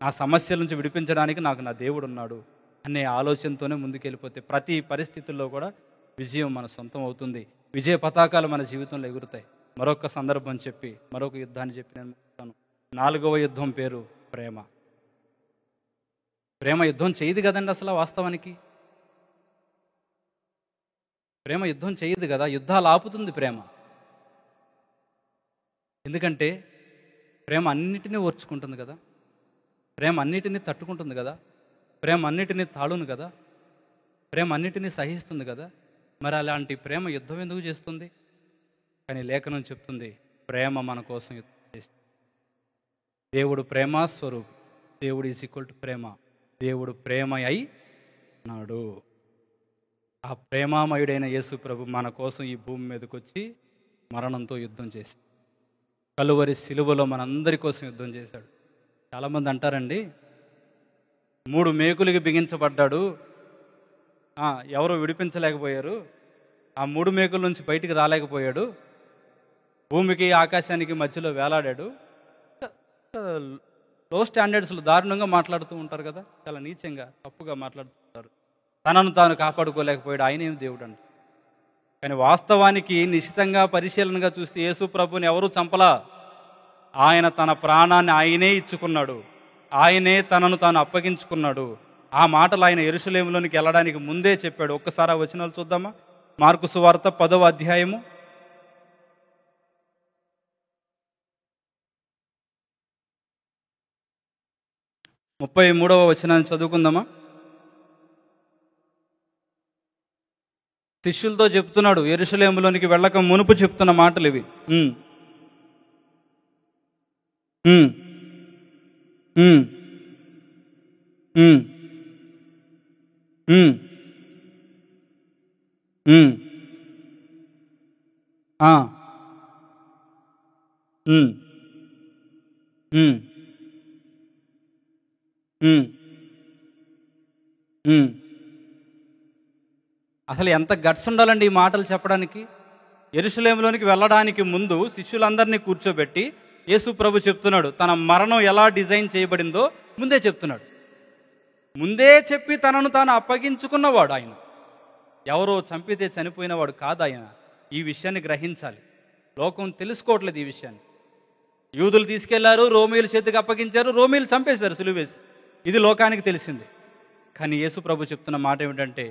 నా సమస్యల నుంచి విడిపించడానికి నాకు నా దేవుడు ఉన్నాడు అనే ఆలోచనతోనే ముందుకెళ్ళిపోతే ప్రతి పరిస్థితుల్లో కూడా విజయం మన సొంతం అవుతుంది. విజయ పతాకాలు మన జీవితంలో ఎగురుతాయి. మరొక సందర్భం చెప్పి, మరొక యుద్ధాన్ని చెప్పి నేను ముగిస్తాను. 4వ యుద్ధం పేరు ప్రేమ. ప్రేమ యుద్ధం చేయదు కదండి అసలు. వాస్తవానికి ప్రేమ యుద్ధం చేయదు కదా. యుద్ధాలు ఆపుతుంది ప్రేమ. ఎందుకంటే ప్రేమ అన్నిటినీ ఓర్చుకుంటుంది కదా, ప్రేమ అన్నిటినీ తట్టుకుంటుంది కదా, ప్రేమ అన్నిటినీ తాళును కదా, ప్రేమ అన్నిటినీ సహిస్తుంది కదా. మరి అలాంటి ప్రేమ యుద్ధం ఎందుకు చేస్తుంది? కానీ లేఖనం చెప్తుంది, ప్రేమ మన కోసం యుద్ధం చేస్తుంది. దేవుడు ప్రేమ స్వరూపం. దేవుడు ఈజ్ ఈక్వల్ టు ప్రేమ. దేవుడు ప్రేమ అయి నాడు. ఆ ప్రేమామయుడైన యేసు ప్రభు మన కోసం ఈ భూమి మీదకి వచ్చి మరణంతో యుద్ధం చేశాడు. కలువరి సిలువలో మనందరి కోసం యుద్ధం చేశాడు. చాలామంది అంటారండి, 3 మేకులకి బిగించబడ్డాడు, ఎవరో విడిపించలేకపోయారు, ఆ 3 మేకుల నుంచి బయటికి రాలేకపోయాడు, భూమికి ఆకాశానికి మధ్యలో వేలాడాడు. లో స్టాండర్డ్స్లో దారుణంగా మాట్లాడుతూ ఉంటారు కదా, చాలా నీచంగా తప్పుగా మాట్లాడుతుంటారు. తనను తాను కాపాడుకోలేకపోయాడు, ఆయనేం దేవుడు అంట. కానీ వాస్తవానికి నిశ్చితంగా పరిశీలనగా చూస్తే యేసు ప్రభుని ఎవరూ చంపలా. ఆయన తన ప్రాణాన్ని ఆయనే ఇచ్చుకున్నాడు, ఆయనే తనను తాను అప్పగించుకున్నాడు. ఆ మాటలు ఆయన యెరూషలేములోనికి వెళ్ళడానికి ముందే చెప్పాడు. ఒక్కసారి ఆ వచనాలు చూద్దామా? మార్కు సువార్త 10వ అధ్యాయము 33వ వచనాన్ని చదువుకుందామా? శిష్యులతో చెప్తున్నాడు, యెరూషలేములోనికి వెళ్ళక మునుపు చెప్తున్న మాటలు ఇవి. అసలు ఎంత గట్స్ ఉండాలండి ఈ మాటలు చెప్పడానికి. యెరూషలేములోనికి వెళ్ళడానికి ముందు శిష్యులందరినీ కూర్చోబెట్టి యేసు ప్రభు చెప్తున్నాడు, తన మరణం ఎలా డిజైన్ చేయబడిందో ముందే చెప్తున్నాడు. ముందే చెప్పి తనను తాను అప్పగించుకున్నవాడు ఆయన. ఎవరో చంపితే చనిపోయినవాడు కాదు ఆయన. ఈ విషయాన్ని గ్రహించాలి. లోకం తెలుసుకోవట్లేదు ఈ విషయాన్ని. యూదులు తీసుకెళ్లారు, రోమీయుల చేతికి అప్పగించారు, రోమీయులు చంపేశారు సిలువేసి. ఇది లోకానికి తెలిసింది. కానీ యేసు ప్రభు చెప్తున్న మాట ఏమిటంటే,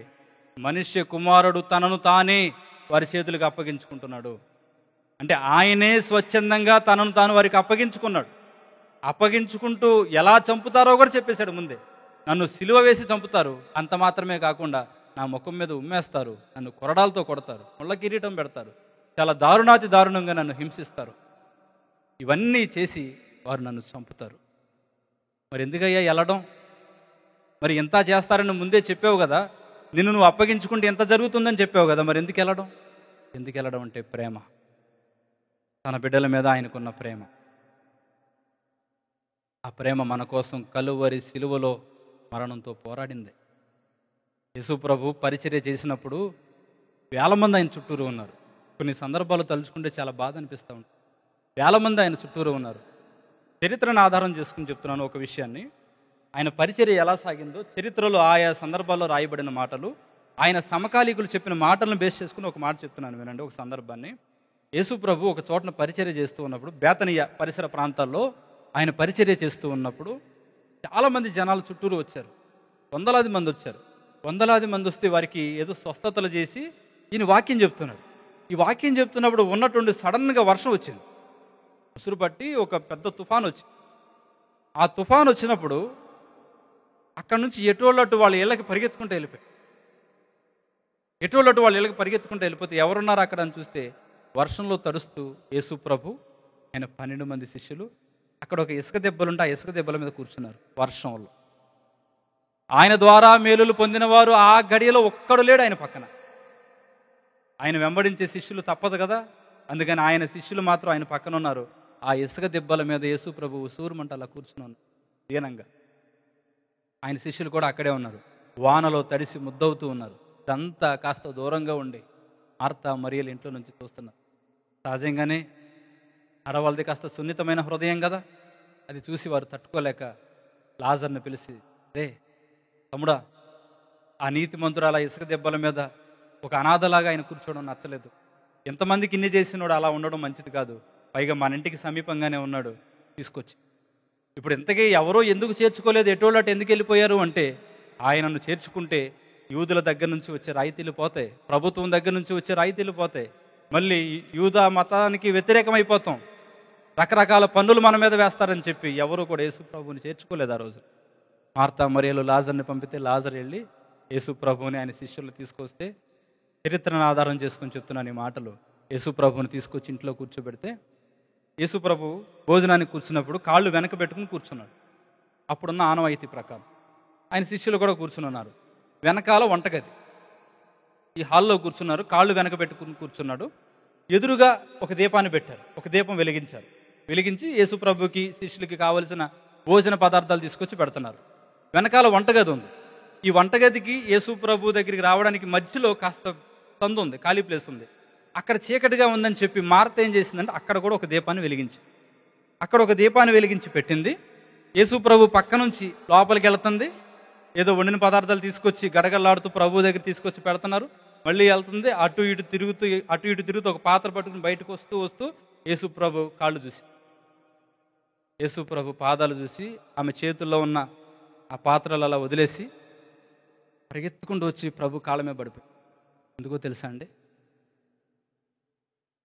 మనుష్య కుమారుడు తనను తానే వారి చేతులకు అప్పగించుకుంటున్నాడు. అంటే ఆయనే స్వచ్ఛందంగా తనను తాను వారికి అప్పగించుకున్నాడు. అప్పగించుకుంటూ ఎలా చంపుతారో కూడా చెప్పేశాడు ముందే. నన్ను సిలువ వేసి చంపుతారు, అంత మాత్రమే కాకుండా నా ముఖం మీద ఉమ్మేస్తారు, నన్ను కొరడాలతో కొడతారు, ముళ్ళ కిరీటం పెడతారు, చాలా దారుణాతి దారుణంగా నన్ను హింసిస్తారు. ఇవన్నీ చేసి వారు నన్ను చంపుతారు. మరి ఎందుకయ్యా వెళ్ళడం? మరి ఎంత చేస్తారని ముందే చెప్పావు కదా, నిన్ను నువ్వు అప్పగించుకుంటే ఎంత జరుగుతుందని చెప్పావు కదా, మరి ఎందుకు వెళ్ళడం? ఎందుకు వెళ్ళడం అంటే ప్రేమ. తన బిడ్డల మీద ఆయనకున్న ప్రేమ. ఆ ప్రేమ మన కోసం కలువరి సిలువలో మరణంతో పోరాడింది. యేసు ప్రభు పరిచర్య చేసినప్పుడు 1,000 మంది ఆయన చుట్టూరు ఉన్నారు. కొన్ని సందర్భాలు తలుచుకుంటే చాలా బాధ అనిపిస్తూ ఉంటుంది. వేల మంది ఆయన చుట్టూరు ఉన్నారు. చరిత్రను ఆధారం చేసుకుని చెప్తున్నాను ఒక విషయాన్ని. ఆయన పరిచర్య ఎలా సాగిందో చరిత్రలో ఆయా సందర్భాల్లో రాయబడిన మాటలు, ఆయన సమకాలీకులు చెప్పిన మాటలను బేస్ చేసుకుని ఒక మాట చెప్తున్నాను వినండి. ఒక సందర్భాన్ని, యేసు ప్రభు ఒక చోటన పరిచర్య చేస్తూ ఉన్నప్పుడు, బేతనియ పరిసర ప్రాంతాల్లో ఆయన పరిచర్య చేస్తూ ఉన్నప్పుడు చాలామంది జనాలు చుట్టూరు వచ్చారు. వందలాది మంది వచ్చారు. వందలాది మంది వస్తే వారికి ఏదో స్వస్థతలు చేసి ఈయన వాక్యం చెప్తున్నాడు. ఈ వాక్యం చెప్తున్నప్పుడు ఉన్నటువంటి సడన్గా వర్షం వచ్చింది. ఉసురు పట్టి ఒక పెద్ద తుఫాను వచ్చింది. ఆ తుఫాను వచ్చినప్పుడు అక్కడి నుంచి ఎటోళ్ళట్టు వాళ్ళ ఇళ్ళకి పరిగెత్తుకుంటూ వెళ్ళిపోయి, ఎటోళ్ళట్టు వాళ్ళ ఇళ్ళకి పరిగెత్తుకుంటూ వెళ్ళిపోతే ఎవరున్నారు అక్కడ అని చూస్తే వర్షంలో తడుస్తూ యేసు ప్రభు, ఆయన 12 మంది శిష్యులు, అక్కడ ఒక ఇసుక దెబ్బలుంటే ఆ ఇసుక దెబ్బల మీద కూర్చున్నారు వర్షంలో. ఆయన ద్వారా మేలులు పొందిన వారు ఆ గడియలో ఒక్కడు లేడు ఆయన పక్కన. ఆయన వెంబడించే శిష్యులు తప్పదు కదా, అందుకని ఆయన శిష్యులు మాత్రం ఆయన పక్కన ఉన్నారు. ఆ ఇసుక దెబ్బల మీద యేసు ప్రభు సూర్యమంట అలా కూర్చుని ఉన్నారు దీనంగా. ఆయన శిష్యులు కూడా అక్కడే ఉన్నారు. వానలో తడిసి ముద్దవుతూ ఉన్నారు. ఇదంతా కాస్త దూరంగా ఉండి మార్తా మరియల ఇంట్లో నుంచి చూస్తున్నారు. సహజంగానే ఆడవాళ్ళది కాస్త సున్నితమైన హృదయం కదా, అది చూసి వారు తట్టుకోలేక లాజర్ని పిలిచి, రే తమ్ముడా, ఆ నీతిమంతురాల ఇసుక దెబ్బల మీద ఒక అనాథలాగా ఆయన కూర్చోవడం నచ్చలేదు. ఎంతమందికి ఇన్ని చేసినోడు అలా ఉండడం మంచిది కాదు. పైగా మన ఇంటికి సమీపంగానే ఉన్నాడు, తీసుకొచ్చి. ఇప్పుడు ఇంతకీ ఎవరో ఎందుకు చేర్చుకోలేదు, ఎటోళ్ళటు ఎందుకు వెళ్ళిపోయారు అంటే, ఆయనను చేర్చుకుంటే యూదుల దగ్గర నుంచి వచ్చే రాయితీలు పోతాయి, ప్రభుత్వం దగ్గర నుంచి వచ్చే రాయితీలు పోతాయి, మళ్ళీ యూదా మతానికి వ్యతిరేకమైపోతాం, రకరకాల పన్నులు మన మీద వేస్తారని చెప్పి ఎవరు కూడా యేసు ప్రభువుని చేర్చుకోలేదు ఆ రోజు. మార్తా మరియలు లాజర్ని పంపితే లాజర్ వెళ్ళి యేసు ప్రభువుని ఆయన శిష్యులు తీసుకొస్తే, చరిత్రను ఆధారం చేసుకొని చెప్తున్నాను ఈ మాటలు. యేసు ప్రభువుని తీసుకొచ్చి ఇంట్లో కూర్చోబెడితే యేసు ప్రభు భోజనానికి కూర్చున్నప్పుడు కాళ్ళు వెనక పెట్టుకుని కూర్చున్నాడు. అప్పుడున్న ఆనవాయితీ ప్రకారం ఆయన శిష్యులు కూడా కూర్చుని ఉన్నారు. వెనకాల వంటగది, ఈ హాల్లో కూర్చున్నారు. కాళ్ళు వెనక పెట్టుకుని కూర్చున్నాడు. ఎదురుగా ఒక దీపాన్ని పెట్టారు, ఒక దీపం వెలిగించారు. వెలిగించి యేసు ప్రభుకి శిష్యులకి కావలసిన భోజన పదార్థాలు తీసుకొచ్చి పెడుతున్నారు. వెనకాల వంటగది ఉంది. ఈ వంటగదికి యేసు ప్రభు దగ్గరికి రావడానికి మధ్యలో కాస్త సందు ఉంది, ఖాళీ ప్లేస్ ఉంది. అక్కడ చీకటిగా ఉందని చెప్పి మార్త ఏం చేసిందంటే అక్కడ కూడా ఒక దీపాన్ని వెలిగించి, అక్కడ ఒక దీపాన్ని వెలిగించి పెట్టింది. యేసు ప్రభు పక్క నుంచి లోపలికి వెళ్తుంది. ఏదో వండిన పదార్థాలు తీసుకొచ్చి గడగల్లాడుతూ ప్రభు దగ్గర తీసుకొచ్చి పెడుతున్నారు. మళ్ళీ వెళ్తుంది, అటు ఇటు తిరుగుతూ ఒక పాత్ర పట్టుకుని బయటకు వస్తూ యేసు ప్రభు కాళ్ళు చూసి, యేసు ప్రభు పాదాలు చూసి, ఆమె చేతుల్లో ఉన్న ఆ పాత్రలు అలా వదిలేసి పరిగెత్తుకుంటూ వచ్చి ప్రభు కాళ్ళ మీద పడిపోయి. ఎందుకో తెలుసా అండి,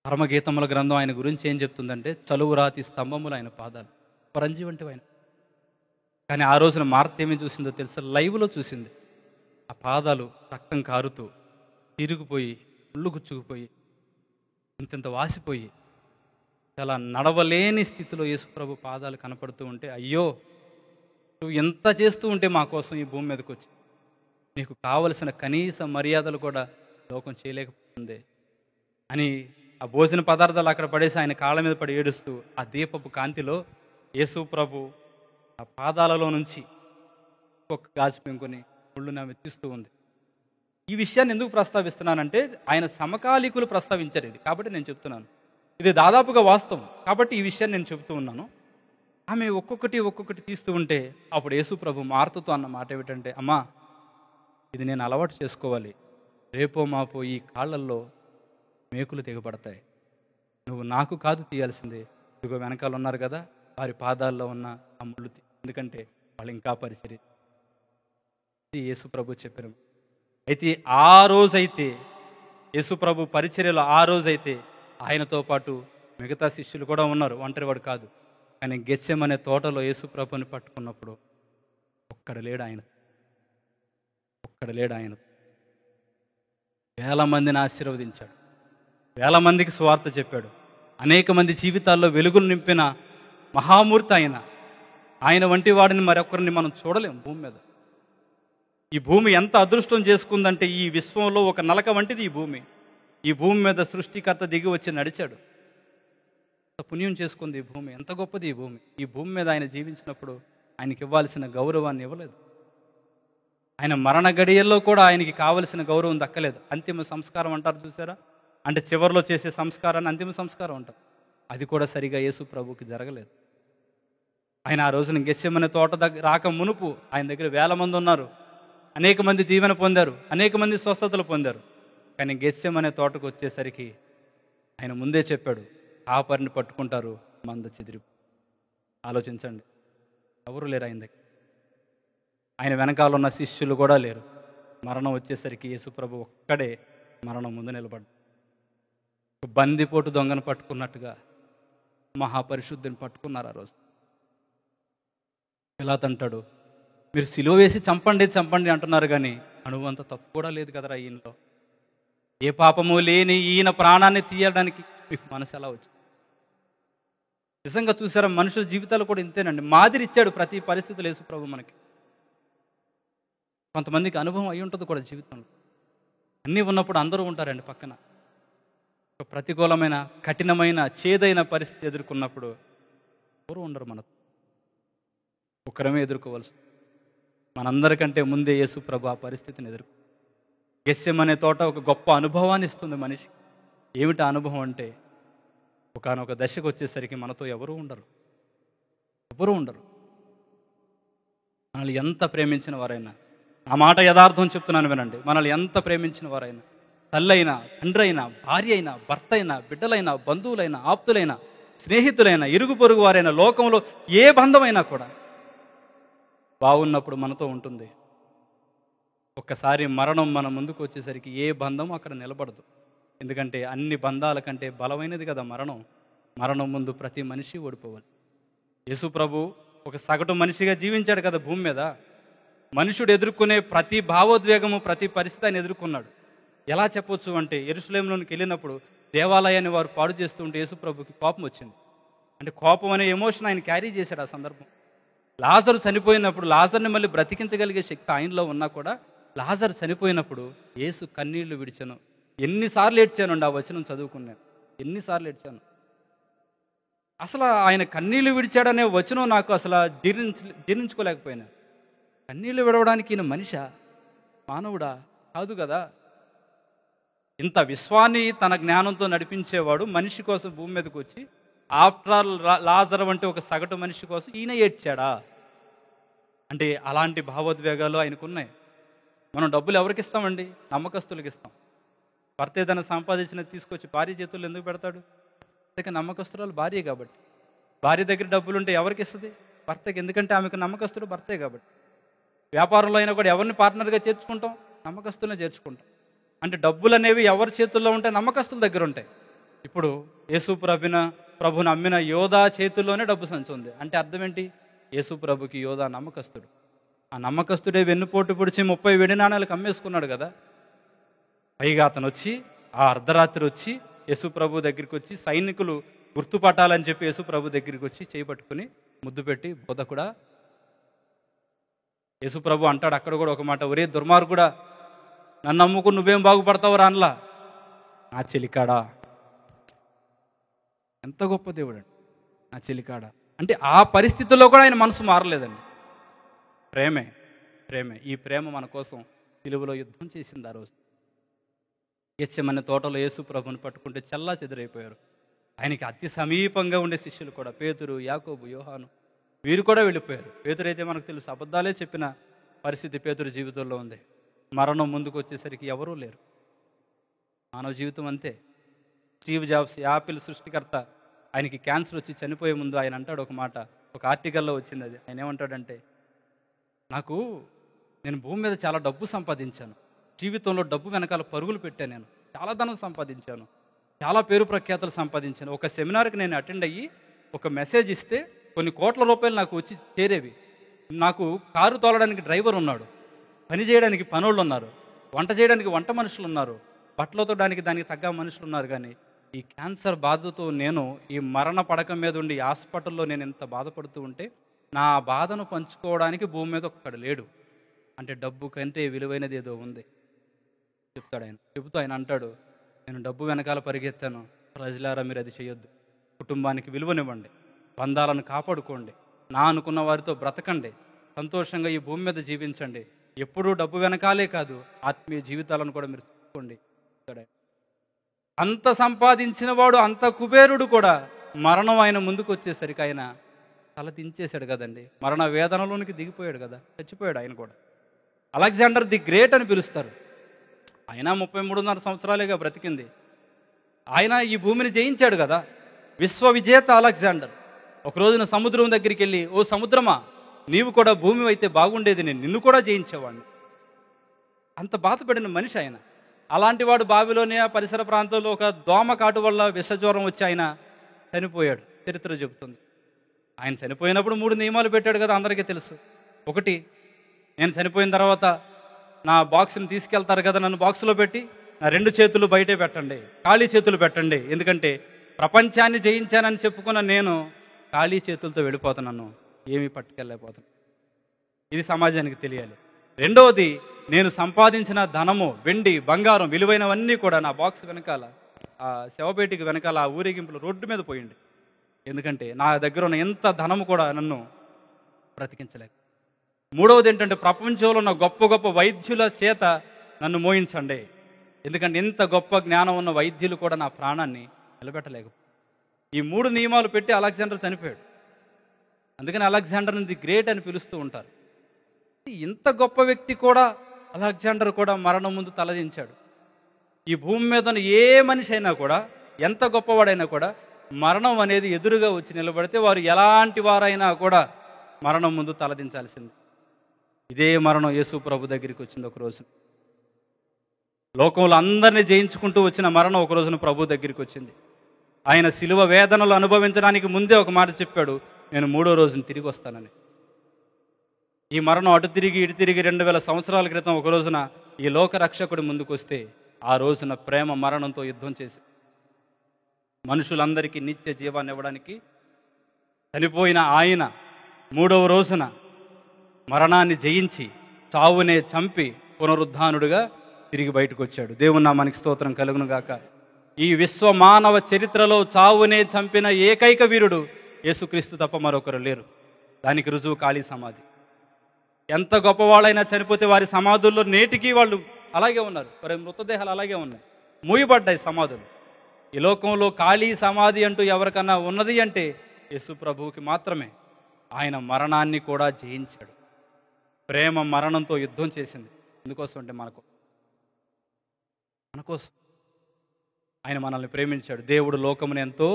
పరమగీతముల గ్రంథం ఆయన గురించి ఏం చెప్తుందంటే, చలువు రాతి స్తంభములు ఆయన పాదాలు, పరంజి వంటివి ఆయన. కానీ ఆ రోజున మార్త ఏమీ చూసిందో తెలుసా, లైవ్లో చూసింది. ఆ పాదాలు రక్తం కారుతూ తిరిగిపోయి, ముళ్ళు గుచ్చుకుపోయి, ఇంత వాసిపోయి, చాలా నడవలేని స్థితిలో యేసు ప్రభు పాదాలు కనపడుతూ ఉంటే, అయ్యో నువ్వు ఎంత చేస్తూ ఉంటే మా కోసం ఈ భూమి మీదకి వచ్చి, నీకు కావలసిన కనీస మర్యాదలు కూడా లోకం చేయలేకపోతుంది అని ఆ భోజన పదార్థాలు అక్కడ పడేసి ఆయన కాళ్ళ మీద పడి ఏడుస్తూ, ఆ దీపపు కాంతిలో యేసు ప్రభు ఆ పాదాలలో నుంచి ఒక్కొక్క గాజు పెంకొని ముళ్ళుని ఆమె తీస్తూ ఉంది. ఈ విషయాన్ని ఎందుకు ప్రస్తావిస్తున్నానంటే, ఆయన సమకాలీకులు ప్రస్తావించారు ఇది, కాబట్టి నేను చెప్తున్నాను. ఇది దాదాపుగా వాస్తవం కాబట్టి ఈ విషయాన్ని నేను చెబుతూ ఉన్నాను. ఆమె ఒక్కొక్కటి తీస్తూ ఉంటే అప్పుడు యేసు ప్రభు మార్తతో అన్న మాట ఏమిటంటే, అమ్మా ఇది నేను అలవాటు చేసుకోవాలి, రేపో మాపో ఈ కాళ్ళల్లో మేకులు తెగబడతాయి, నువ్వు నాకు కాదు తీయాల్సిందే, ఇదిగో వెనకాల ఉన్నారు కదా వారి పాదాల్లో ఉన్న ఆ ముళ్ళు ఎందుకంటే వాళ్ళు ఇంకా పరిచర్య. ఇది యేసు ప్రభు చెప్పారు. అయితే ఆ రోజైతే యేసు ప్రభు పరిచర్యలో ఆ రోజైతే ఆయనతో పాటు మిగతా శిష్యులు కూడా ఉన్నారు, ఒంటరివాడు కాదు. కానీ గెత్సెమనే తోటలో యేసు ప్రభుని పట్టుకున్నప్పుడు ఒక్కడు లేడు ఆయన. వేల మందిని ఆశీర్వదించాడు, వేల మందికి సువార్త చెప్పాడు, అనేక మంది జీవితాల్లో వెలుగులు నింపిన మహామూర్తి ఆయన. ఆయన వంటి వాడిని మరొకరిని మనం చూడలేం భూమి మీద. ఈ భూమి ఎంత అదృష్టం చేసుకుందంటే, ఈ విశ్వంలో ఒక నలక వంటిది ఈ భూమి. ఈ భూమి మీద సృష్టికర్త దిగి వచ్చి నడిచాడు. ఎంత పుణ్యం చేసుకుంది ఈ భూమి, ఎంత గొప్పది ఈ భూమి. ఈ భూమి మీద ఆయన జీవించినప్పుడు ఆయనకి ఇవ్వాల్సిన గౌరవాన్ని ఇవ్వలేదు. ఆయన మరణ గడియల్లో కూడా ఆయనకి కావలసిన గౌరవం దక్కలేదు. అంతిమ సంస్కారం అంటారు చూసారా, అంటే చివరిలో చేసే సంస్కారాన్ని అంతిమ సంస్కారం ఉంటుంది. అది కూడా సరిగా యేసు ప్రభువుకి జరగలేదు. ఆయన ఆ రోజున గెత్సేమనే తోట దగ్గర రాక మునుపు ఆయన దగ్గర వేల మంది ఉన్నారు. అనేక మంది దీవెన పొందారు, అనేక మంది స్వస్థతలు పొందారు. కానీ గెత్సేమనే తోటకు వచ్చేసరికి ఆయన ముందే చెప్పాడు, కాపరిని పట్టుకుంటారు, మంద చెదిరి. ఆలోచించండి, ఎవరు లేరు ఆయన దగ్గర. ఆయన వెనకాల ఉన్న శిష్యులు కూడా లేరు. మరణం వచ్చేసరికి యేసుప్రభు ఒక్కడే మరణం ముందు నిలబడ్డాడు. బందిపోటు దొంగను పట్టుకున్నట్టుగా మహాపరిశుద్ధిని పట్టుకున్నారు ఆ రోజు. పిలాతు అంటాడు, మీరు సిలువ వేసి చంపండి చంపండి అంటున్నారు, కానీ అణువంత తప్పు కూడా లేదు కదరా ఈయనలో. ఏ పాపము లేని ఈయన ప్రాణాన్ని తీయడానికి మీకు మనసు ఎలా వచ్చింది? నిజంగా చూసారా, మనుషుల జీవితాలు కూడా ఇంతేనండి. మాదిరి ఇచ్చాడు ప్రతి పరిస్థితులు యేసు ప్రభు మనకి. కొంతమందికి అనుభవం అయి ఉంటుంది కూడా జీవితంలో. అన్నీ ఉన్నప్పుడు అందరూ ఉంటారండి పక్కన. ఒక ప్రతికూలమైన, కఠినమైన, చేదైన పరిస్థితి ఎదుర్కొన్నప్పుడు ఎవరు ఉండరు మనతో. ఒకరమే ఎదుర్కోవలసి. మనందరికంటే ముందే యేసు ప్రభు ఆ పరిస్థితిని గెత్సేమనే తోట ఒక గొప్ప అనుభవాన్ని ఇస్తుంది మనిషి. ఏమిటి అనుభవం అంటే, ఒకానొక దశకు వచ్చేసరికి మనతో ఎవరూ ఉండరు. మనల్ని ఎంత ప్రేమించిన వారైనా, ఆ మాట యథార్థం చెప్తున్నాను వినండి, మనల్ని ఎంత ప్రేమించిన వారైనా, తల్లైనా, తండ్రి అయినా, భార్య అయినా, భర్త అయినా, బిడ్డలైనా, బంధువులైనా, ఆప్తులైనా, స్నేహితులైనా, ఇరుగు పొరుగు వారైనా, లోకంలో ఏ బంధమైనా కూడా బాగున్నప్పుడు మనతో ఉంటుంది. ఒక్కసారి మరణం మన ముందుకు వచ్చేసరికి ఏ బంధం అక్కడ నిలబడదు. ఎందుకంటే అన్ని బంధాల కంటే బలమైనది కదా మరణం. మరణం ముందు ప్రతి మనిషి ఓడిపోవాలి. యేసు ప్రభు ఒక సగటు మనిషిగా జీవించాడు కదా భూమి మీద. మనుషుడు ఎదుర్కొనే ప్రతి భావోద్వేగము, ప్రతి పరిస్థితి ఆయన ఎదుర్కొన్నాడు. ఎలా చెప్పొచ్చు అంటే, యెరూషలేములోనికి వెళ్ళినప్పుడు దేవాలయాన్ని వారు పాడు చేస్తూ ఉంటే యేసు ప్రభుకి కోపం వచ్చింది. అంటే కోపం అనే ఎమోషన్ ఆయన క్యారీ చేశాడు ఆ సందర్భం. లాజరు చనిపోయినప్పుడు, లాజర్ని మళ్ళీ బ్రతికించగలిగే శక్తి ఆయనలో ఉన్నా కూడా, లాజరు చనిపోయినప్పుడు యేసు కన్నీళ్లు విడిచాను. ఎన్నిసార్లు ఏడ్చానండి ఆ వచనం చదువుకున్నాను. ఎన్నిసార్లు ఏడ్చాను. అసలు ఆయన కన్నీళ్లు విడిచాడనే వచనం నాకు అసలు జీర్ణించుకోలేకపోయినా. కన్నీళ్లు విడవడానికి ఈయన మనిషా, మానవుడా? కాదు కదా. ఇంత విశ్వాన్ని తన జ్ఞానంతో నడిపించేవాడు మనిషి కోసం భూమి మీదకి వచ్చి, ఆఫ్టర్ ఆల్ లాజరు అంటే ఒక సగటు మనిషి కోసం ఈయన ఏడ్చాడా? అంటే అలాంటి భావోద్వేగాలు ఆయనకున్నాయి. మనం డబ్బులు ఎవరికి ఇస్తామండి? నమ్మకస్తులకు ఇస్తాం. భర్త ఏదైనా సంపాదించినది తీసుకొచ్చి భార్య చేతుల్లో ఎందుకు పెడతాడు? అందుకే నమ్మకస్తురాలు భార్య కాబట్టి. భార్య దగ్గర డబ్బులు ఉంటే ఎవరికి ఇస్తుంది? భర్తకి. ఎందుకంటే ఆమెకు నమ్మకస్తుడు భర్తే కాబట్టి. వ్యాపారంలో అయినా కూడా ఎవరిని పార్ట్నర్గా చేర్చుకుంటాం? నమ్మకస్తులనే చేర్చుకుంటాం. అంటే డబ్బులు అనేవి ఎవరి చేతుల్లో ఉంటే నమ్మకస్తుల దగ్గర ఉంటాయి. ఇప్పుడు యేసు ప్రభుని అమ్మిన యోధా చేతుల్లోనే డబ్బు సంచి ఉంది. అంటే అర్థం ఏంటి? యేసు ప్రభుకి యోధా నమ్మకస్తుడు. ఆ నమ్మకస్తుడే వెన్నుపోటు పొడిచి 30 వెండి నాణాలకు అమ్మేసుకున్నాడు కదా. పైగా అతను వచ్చి, ఆ అర్ధరాత్రి వచ్చి యేసు ప్రభు దగ్గరికి వచ్చి, సైనికులు గుర్తుపట్టాలని చెప్పి యేసు ప్రభు దగ్గరికి వచ్చి చేపట్టుకుని ముద్దు పెట్టి, బోధకుడా. యేసు ప్రభు అంటాడు అక్కడ కూడా ఒక మాట, ఒరే దుర్మార్గుడా, నన్ను నమ్ముకుని నువ్వేం బాగుపడతావు రాన్లా, నా చెలికాడా. ఎంత గొప్ప దేవుడు అండి, నా చెలికాడా. అంటే ఆ పరిస్థితుల్లో కూడా ఆయన మనసు మారలేదండి. ప్రేమే. ఈ ప్రేమ మన కోసం సిలువలో యుద్ధం చేసింది ఆ రోజు. గెత్సేమనే తోటలో యేసు ప్రభుని పట్టుకుంటే చల్లా చెదురైపోయారు. ఆయనకి అతి సమీపంగా ఉండే శిష్యులు కూడా, పేతురు, యాకోబు, యోహాను, వీరు కూడా వెళ్ళిపోయారు. పేతురు అయితే మనకు తెలుసు, అబద్ధాలే చెప్పిన పరిస్థితి పేతురు జీవితంలో ఉంది. మరణం ముందుకు వచ్చేసరికి ఎవరూ లేరు. మానవ జీవితం అంతే. స్టీవ్ జాబ్స్, యాపిల్ సృష్టికర్త, ఆయనకి క్యాన్సర్ వచ్చి చనిపోయే ముందు ఆయన అంటాడు ఒక మాట, ఒక ఆర్టికల్లో వచ్చింది అది. ఆయన ఏమంటాడంటే, నేను భూమి మీద చాలా డబ్బు సంపాదించాను, జీవితంలో డబ్బు వెనకాల పరుగులు పెట్టాను, నేను చాలా ధనం సంపాదించాను, చాలా పేరు ప్రఖ్యాతలు సంపాదించాను. ఒక సెమినార్కి నేను అటెండ్ అయ్యి ఒక మెసేజ్ ఇస్తే కొన్ని కోట్ల రూపాయలు నాకు వచ్చి చేరేవి. నాకు కారు తోలడానికి డ్రైవర్ ఉన్నాడు, పని చేయడానికి పనోళ్ళు ఉన్నారు, వంట చేయడానికి వంట మనుషులు ఉన్నారు, బట్టలు ఉతకడానికి దానికి తగ్గ మనుషులు ఉన్నారు. కానీ ఈ క్యాన్సర్ బాధతో నేను ఈ మరణ పడక మీద ఉండి హాస్పిటల్లో నేను ఎంత బాధపడుతూ ఉంటే, నా బాధను పంచుకోవడానికి భూమి మీద ఒక్కడు లేడు. అంటే డబ్బు కంటే విలువైనది ఏదో ఉంది చెప్తాడు ఆయన. చెబుతూ ఆయన అంటాడు, నేను డబ్బు వెనకాల పరిగెత్తాను, ప్రజలారా మీరు అది చేయొద్దు. కుటుంబానికి విలువనివ్వండి, బంధాలను కాపాడుకోండి, నా అనుకున్న వారితో బ్రతకండి, సంతోషంగా ఈ భూమి మీద జీవించండి. ఎప్పుడూ డబ్బు వెనకాలే కాదు, ఆత్మీయ జీవితాలను కూడా మీరు చూసుకోండి. అంత సంపాదించిన వాడు, అంత కుబేరుడు కూడా మరణం ఆయన ముందుకు వచ్చేసరికి ఆయన తల దించేశాడు కదండి. మరణ వేదనలోనికి దిగిపోయాడు కదా, చచ్చిపోయాడు ఆయన కూడా. అలెగ్జాండర్ ది గ్రేట్ అని పిలుస్తారు. ఆయన 33.5 సంవత్సరాలుగా బ్రతికింది. ఆయన ఈ భూమిని జయించాడు కదా, విశ్వ విజేత అలెగ్జాండర్. ఒక రోజున సముద్రం దగ్గరికి వెళ్ళి, ఓ సముద్రమా, నీవు కూడా భూమి అయితే బాగుండేది, నేను నిన్ను కూడా జయించేవాడిని. అంత బాధపడిన మనిషి ఆయన. అలాంటి వాడు బాబిలోనియా పరిసర ప్రాంతంలో ఒక దోమ కాటు వల్ల విషజ్వరం వచ్చి ఆయన చనిపోయాడు, చరిత్ర చెబుతుంది. ఆయన చనిపోయినప్పుడు 3 నియమాలు పెట్టాడు కదా, అందరికీ తెలుసు. ఒకటి, నేను చనిపోయిన తర్వాత నా బాక్స్ని తీసుకెళ్తారు కదా, నన్ను బాక్సులో పెట్టి నా 2 చేతులు బయటే పెట్టండి, ఖాళీ చేతులు పెట్టండి. ఎందుకంటే ప్రపంచాన్ని జయించానని చెప్పుకున్న నేను ఖాళీ చేతులతో వెళ్ళిపోతున్నాను, ఏమీ పట్టుకెళ్ళలేకపోతున్నాను. ఇది సమాజానికి తెలియాలి. రెండవది, నేను సంపాదించిన ధనము, వెండి, బంగారం, విలువైనవన్నీ కూడా నా బాక్స్ వెనకాల, ఆ శవపేటికి వెనకాల, ఆ ఊరేగింపులు రోడ్డు మీద పోయింది. ఎందుకంటే నా దగ్గర ఉన్న ఎంత ధనము కూడా నన్ను బ్రతికించలేక. మూడవది ఏంటంటే, ప్రపంచంలో ఉన్న గొప్ప గొప్ప వైద్యుల చేత నన్ను మోయించండి. ఎందుకంటే ఇంత గొప్ప జ్ఞానం ఉన్న వైద్యులు కూడా నా ప్రాణాన్ని నిలబెట్టలేక. ఈ 3 నియమాలు పెట్టి అలెగ్జాండర్ చనిపోయాడు. అందుకని అలెగ్జాండర్ని ది గ్రేట్ అని పిలుస్తూ ఉంటారు. ఇంత గొప్ప వ్యక్తి కూడా, అలెగ్జాండర్ కూడా మరణం ముందు తలదించాడు. ఈ భూమి మీద ఉన్న ఏ మనిషి అయినా కూడా, ఎంత గొప్పవాడైనా కూడా, మరణం అనేది ఎదురుగా వచ్చి నిలబడితే వారు ఎలాంటి వారైనా కూడా మరణం ముందు తలదించాల్సింది. ఇదే మరణం యేసు ప్రభు దగ్గరికి వచ్చింది ఒక రోజు. లోకంలో అందరినీ జయించుకుంటూ వచ్చిన మరణం ఒక రోజున ప్రభు దగ్గరికి వచ్చింది. ఆయన శిలువ వేదనలు అనుభవించడానికి ముందే ఒక మాట చెప్పాడు, నేను 3వ రోజున తిరిగి వస్తానని. ఈ మరణం అటు తిరిగి ఇటు తిరిగి 2000 సంవత్సరాల క్రితం ఒక రోజున ఈ లోక రక్షకుడి ముందుకు వస్తే, ఆ రోజున ప్రేమ మరణంతో యుద్ధం చేసి మనుషులందరికీ నిత్య జీవాన్ని ఇవ్వడానికి చనిపోయిన ఆయన 3వ రోజున మరణాన్ని జయించి, చావునే చంపి పునరుద్ధానుడుగా తిరిగి బయటకు వచ్చాడు. దేవుని నామానికి స్తోత్రం కలుగును గాక. ఈ విశ్వ మానవ చరిత్రలో చావునే చంపిన ఏకైక వీరుడు యేసుక్రీస్తు తప్ప మరొకరు లేరు. దానికి రుజువు ఖాళీ సమాధి. ఎంత గొప్పవాళ్ళైనా చనిపోతే వారి సమాధుల్లో నేటికి వాళ్ళు అలాగే ఉన్నారు, వారి మృతదేహాలు అలాగే ఉన్నాయి, మూయబడ్డాయి సమాధులు. ఈ లోకంలో ఖాళీ సమాధి అంటూ ఎవరికన్నా ఉన్నది అంటే యేసు ప్రభువుకి మాత్రమే. ఆయన మరణాన్ని కూడా జయించాడు. ప్రేమ మరణంతో యుద్ధం చేసింది. ఎందుకోసం అంటే మన కోసం ఆయన మనల్ని ప్రేమించాడు. దేవుడు లోకమును ఎంతో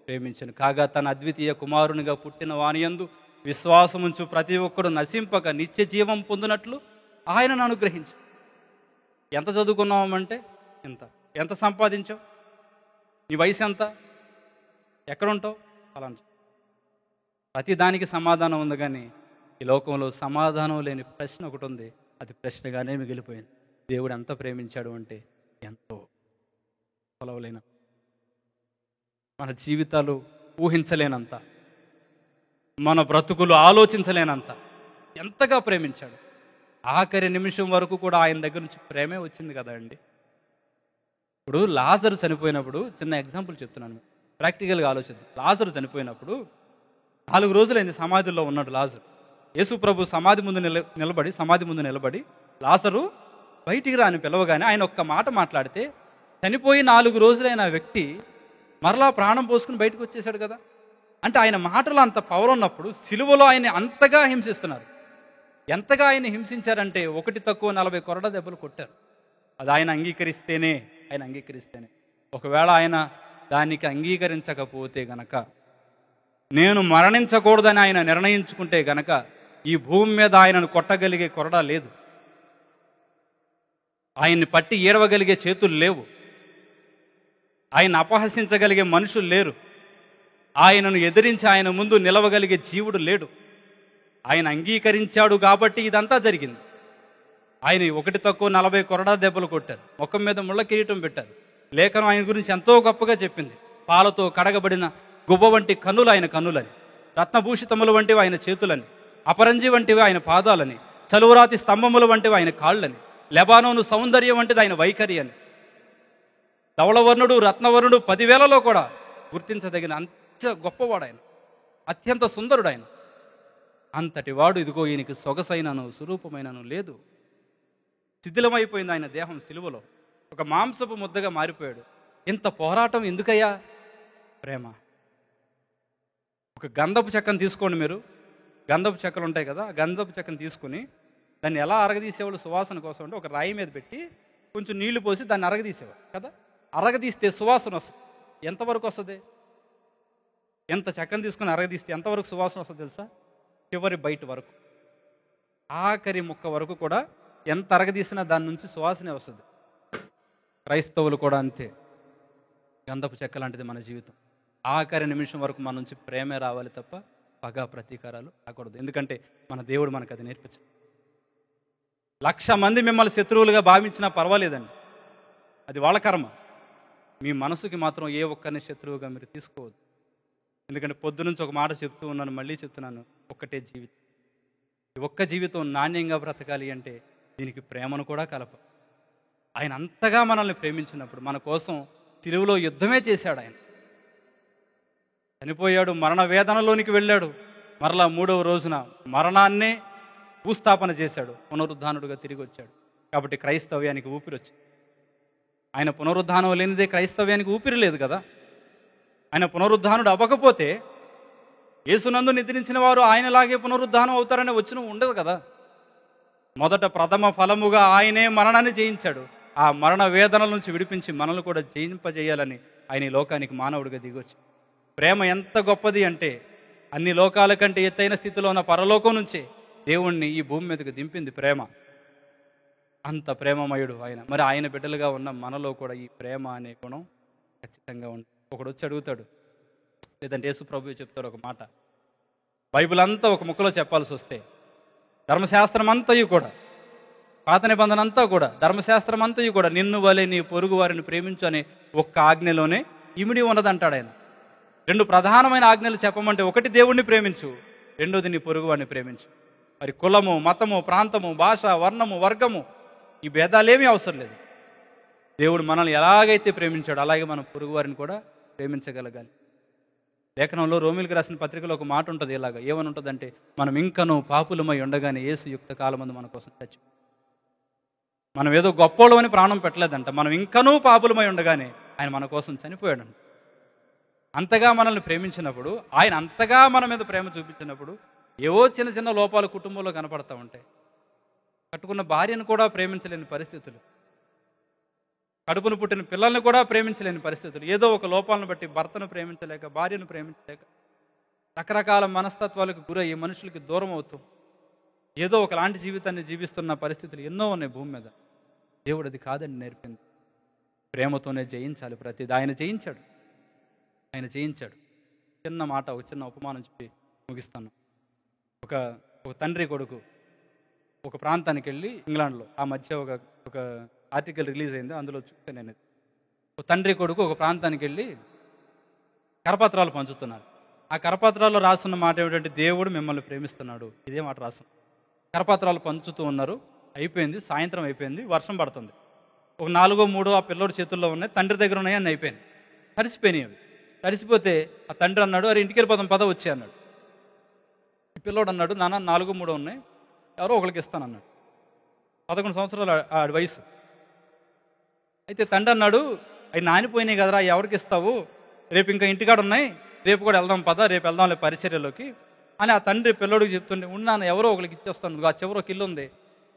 ప్రేమించాను కాగా తన అద్వితీయ కుమారునిగా పుట్టిన వానియందు విశ్వాసముంచు ప్రతి ఒక్కడు నశింపక నిత్య జీవం పొందినట్లు ఆయనను అనుగ్రహించు. ఎంత చదువుకున్నామంటే ఎంత సంపాదించావు, నీ వయసు ఎంత, ఎక్కడుంటావు, అలా ప్రతి దానికి సమాధానం ఉంది. కానీ ఈ లోకంలో సమాధానం లేని ప్రశ్న ఒకటి ఉంది, అది ప్రశ్నగానే మిగిలిపోయింది. దేవుడు ఎంత ప్రేమించాడు అంటే ఎంతో కొలవలేన, మన జీవితాలు ఊహించలేనంత, మన బ్రతుకులు ఆలోచించలేనంత ఎంతగా ప్రేమించాడు. ఆఖరి నిమిషం వరకు కూడా ఆయన దగ్గర నుంచి ప్రేమే వచ్చింది కదా అండి. ఇప్పుడు లాజరు చనిపోయినప్పుడు, చిన్న ఎగ్జాంపుల్ చెప్తున్నాను, ప్రాక్టికల్గా ఆలోచిద్దాం. లాజరు చనిపోయినప్పుడు 4 రోజులైంది సమాధిలో ఉన్నాడు లాజరు. యేసు ప్రభు సమాధి ముందు నిలబడి లాజరు బయటికి రాని పిలవగానే ఆయన ఒక్క మాట మాట్లాడితే చనిపోయి 4 రోజులైన వ్యక్తి మరలా ప్రాణం పోసుకుని బయటకు వచ్చేసాడు కదా. అంటే ఆయన మాటలో అంత పవర్ ఉన్నప్పుడు సిలువలో ఆయన అంతగా హింసిస్తున్నారు. ఎంతగా ఆయన హింసించారంటే 1 తక్కువ 40 కొరడా దెబ్బలు కొట్టారు. అది ఆయన అంగీకరిస్తేనే. ఒకవేళ ఆయన దానికి అంగీకరించకపోతే గనక, నేను మరణించకూడదని ఆయన నిర్ణయించుకుంటే గనక ఈ భూమి మీద ఆయనను కొట్టగలిగే కొరడా లేదు, ఆయన్ని పట్టి ఏడవగలిగే చేతులు లేవు, ఆయన అపహసించగలిగే మనుషులు లేరు, ఆయనను ఎదిరించి ఆయన ముందు నిలవగలిగే జీవుడు లేడు. ఆయన అంగీకరించాడు కాబట్టి ఇదంతా జరిగింది. ఆయన 1 తక్కువ 40 కొరడా దెబ్బలు కొట్టారు, ముఖం మీద ముళ్ళ కిరీటం పెట్టారు. లేఖనం ఆయన గురించి ఎంతో గొప్పగా చెప్పింది. పాలతో కడగబడిన గుబ్బ వంటి కన్నులు ఆయన కన్నులని, రత్నభూషితములు వంటివి ఆయన చేతులని, అపరంజి వంటివి ఆయన పాదాలని, చలువరాతి స్తంభములు వంటివి ఆయన కాళ్ళని, లెబానోను సౌందర్యం వంటిది ఆయన వైఖరి అని. ధవళవర్ణుడు రత్నవర్ణుడు 10,000లో కూడా గుర్తించదగిన అంత గొప్పవాడు ఆయన, అత్యంత సుందరుడు ఆయన. అంతటి వాడు ఇదిగో ఈయనకి సొగసైనను స్వరూపమైనను లేదు. శిథిలమైపోయింది ఆయన దేహం సిలువలో, ఒక మాంసపు ముద్దగా మారిపోయాడు. ఇంత పోరాటం ఎందుకయ్యా? ప్రేమ. ఒక గంధపు చెక్కను తీసుకోండి మీరు. గంధపు చెక్కలు ఉంటాయి కదా, ఆ గంధపు చెక్కను తీసుకుని దాన్ని ఎలా అరగదీసేవాళ్ళు సువాసన కోసం అంటే ఒక రాయి మీద పెట్టి కొంచెం నీళ్లు పోసి దాన్ని అరగదీసేవాళ్ళు కదా. అరగదీస్తే సువాసన వస్తుంది. ఎంతవరకు వస్తుంది? ఎంత చెక్కను తీసుకుని అరగదీస్తే ఎంతవరకు సువాసన వస్తుంది తెలుసా? చివరి బయట వరకు, ఆఖరి ముక్క వరకు కూడా ఎంత అరగదీసినా దాని నుంచి సువాసనే వస్తుంది. క్రైస్తవులు కూడా అంతే. గంధపు చెక్క లాంటిది మన జీవితం. ఆఖరి నిమిషం వరకు మన నుంచి ప్రేమే రావాలి తప్ప పగ ప్రతీకారాలు రాకూడదు. ఎందుకంటే మన దేవుడు మనకు అది నేర్పించాడు. 1,00,000 మంది మిమ్మల్ని శత్రువులుగా భావించినా పర్వాలేదండి, అది వాళ్ళ కర్మ. మీ మనసుకి మాత్రం ఏ ఒక్కరిని శత్రువుగా మీరు తీసుకోవద్దు. ఎందుకంటే పొద్దునుంచి ఒక మాట చెప్తూ ఉన్నాను, మళ్ళీ చెప్తున్నాను, ఒక్కటే జీవితం. ఈ ఒక్క జీవితం నాణ్యంగా బ్రతకాలి అంటే దీనికి ప్రేమను కూడా కలప. ఆయన అంతగా మనల్ని ప్రేమించినప్పుడు మన కోసం సిలువలో యుద్ధమే చేశాడు. ఆయన చనిపోయాడు, మరణ వేదనలోనికి వెళ్ళాడు, మరలా 3వ రోజున మరణాన్నే భూస్థాపన చేశాడు, పునరుద్ధానుడుగా తిరిగి వచ్చాడు. కాబట్టి క్రైస్తవ్యానికి ఊపిరి వచ్చింది. ఆయన పునరుద్ధానం లేనిదే క్రైస్తవ్యానికి ఊపిరి లేదు కదా. ఆయన పునరుద్ధానుడు అవ్వకపోతే యేసునందు నిద్రించిన వారు ఆయనలాగే పునరుద్ధానం అవుతారనే వచ్చిన ఉండదు కదా. మొదట ప్రథమ ఫలముగా ఆయనే మరణాన్ని జయించాడు. ఆ మరణ వేదనల నుంచి విడిపించి మనల్ని కూడా జయింపజేయాలని ఆయన ఈ లోకానికి మానవుడిగా దిగొచ్చు. ప్రేమ ఎంత గొప్పది అంటే అన్ని లోకాల కంటే ఎత్తైన స్థితిలో ఉన్న పరలోకం నుంచే దేవుణ్ణి ఈ భూమి మీదకి దింపింది ప్రేమ. అంత ప్రేమమయుడు ఆయన. మరి ఆయన బిడ్డలుగా ఉన్న మనలో కూడా ఈ ప్రేమ అనే గుణం ఖచ్చితంగా ఉంది. ఒకడు వచ్చి అడుగుతాడు, లేదంటే యేసు ప్రభువు చెప్తాడు ఒక మాట. బైబిల్ అంతా ఒక ముక్కలో చెప్పాల్సి వస్తే ధర్మశాస్త్రం అంతయు కూడా, పాత నిబంధన అంతా కూడా, ధర్మశాస్త్రం అంతయు కూడా నిన్ను వలె నీ పొరుగు వారిని ప్రేమించు అనే ఒక్క ఆజ్ఞలోనే ఇమిడి ఉన్నదంటాడు ఆయన. 2 ప్రధానమైన ఆజ్ఞలు చెప్పమంటే, ఒకటి దేవుణ్ణి ప్రేమించు, రెండోది నీ పొరుగు వారిని ప్రేమించు. మరి కులము, మతము, ప్రాంతము, భాష, వర్ణము, వర్గము ఈ భేదాలేమీ అవసరం లేదు. దేవుడు మనల్ని ఎలాగైతే ప్రేమించాడో అలాగే మనం పొరుగు వారిని కూడా ప్రేమించగలగాలి. లేఖనంలో రోమిలికి రాసిన పత్రికలో ఒక మాట ఉంటుంది, ఇలాగా ఏమని ఉంటుందంటే, మనం ఇంకనూ పాపులమై ఉండగానే యేసు యుక్త కాలమందు మన కోసం చచ్చి, మనం ఏదో గొప్పోళ్ళమని ప్రాణం పెట్టలేదంట, మనం ఇంకనూ పాపులమై ఉండగానే ఆయన మన కోసం చనిపోయాడంట. అంతగా మనల్ని ప్రేమించినప్పుడు, ఆయన అంతగా మన మీద ప్రేమ చూపించినప్పుడు ఏవో చిన్న చిన్న లోపాలు కుటుంబంలో కనపడతా ఉంటాయి. కట్టుకున్న భార్యను కూడా ప్రేమించలేని పరిస్థితులు, కడుపును పుట్టిన పిల్లల్ని కూడా ప్రేమించలేని పరిస్థితులు, ఏదో ఒక లోపాలను బట్టి భర్తను ప్రేమించలేక, భార్యను ప్రేమించలేక, రకరకాల మనస్తత్వాలకు గురయ్యి మనుషులకి దూరం అవుతూ ఏదో ఒకలాంటి జీవితాన్ని జీవిస్తున్న పరిస్థితులు ఎన్నో ఉన్నాయి భూమి మీద. దేవుడు అది కాదని నేర్పింది. ప్రేమతోనే జయించాలి ప్రతిది. ఆయన జయించాడు, ఆయన జయించాడు. చిన్న మాట, ఒక చిన్న ఉపమానం చెప్పి ముగిస్తాను. ఒక తండ్రి కొడుకు ఒక ప్రాంతానికి వెళ్ళి, ఇంగ్లాండ్లో ఆ మధ్య ఒక ఆర్టికల్ రిలీజ్ అయింది, అందులో చూస్తే నేను, ఒక తండ్రి కొడుకు ఒక ప్రాంతానికి వెళ్ళి కరపత్రాలు పంచుతున్నారు. ఆ కరపత్రాల్లో రాస్తున్న మాట ఏమిటంటే, దేవుడు మిమ్మల్ని ప్రేమిస్తున్నాడు. ఇదే మాట రాస్తున్నారు. కరపత్రాలు పంచుతూ ఉన్నారు. అయిపోయింది, సాయంత్రం అయిపోయింది, వర్షం పడుతుంది. ఒక 4 3 ఆ పిల్లోడి చేతుల్లో ఉన్నాయి, తండ్రి దగ్గర ఉన్నాయి, అన్నీ అయిపోయింది, తడిసిపోయినాయి. అవి తడిసిపోతే ఆ తండ్రి అన్నాడు, అరే ఇంటికి వెళ్ళిపోతాం పద వచ్చి అన్నాడు. ఈ పిల్లోడు అన్నాడు, నాన్న 4 3 ఉన్నాయి, ఎవరో ఒకరికి ఇస్తాను అన్నాడు. 11 సంవత్సరాలు ఆడి వయసు. అయితే తండ్రి అన్నాడు, అవి నానిపోయినాయి కదరా, ఎవరికి ఇస్తావు, రేపు ఇంకా ఇంటికాడ ఉన్నాయి, రేపు కూడా వెళ్దాం పద, రేపు వెళ్దాంలే పరిచర్యలోకి అని ఆ తండ్రి పిల్లోడికి చెప్తుండే, ఉన్నాను ఎవరో ఒకరికి ఇచ్చేస్తాను, ఆ చివరి ఒక ఇల్లు ఉంది,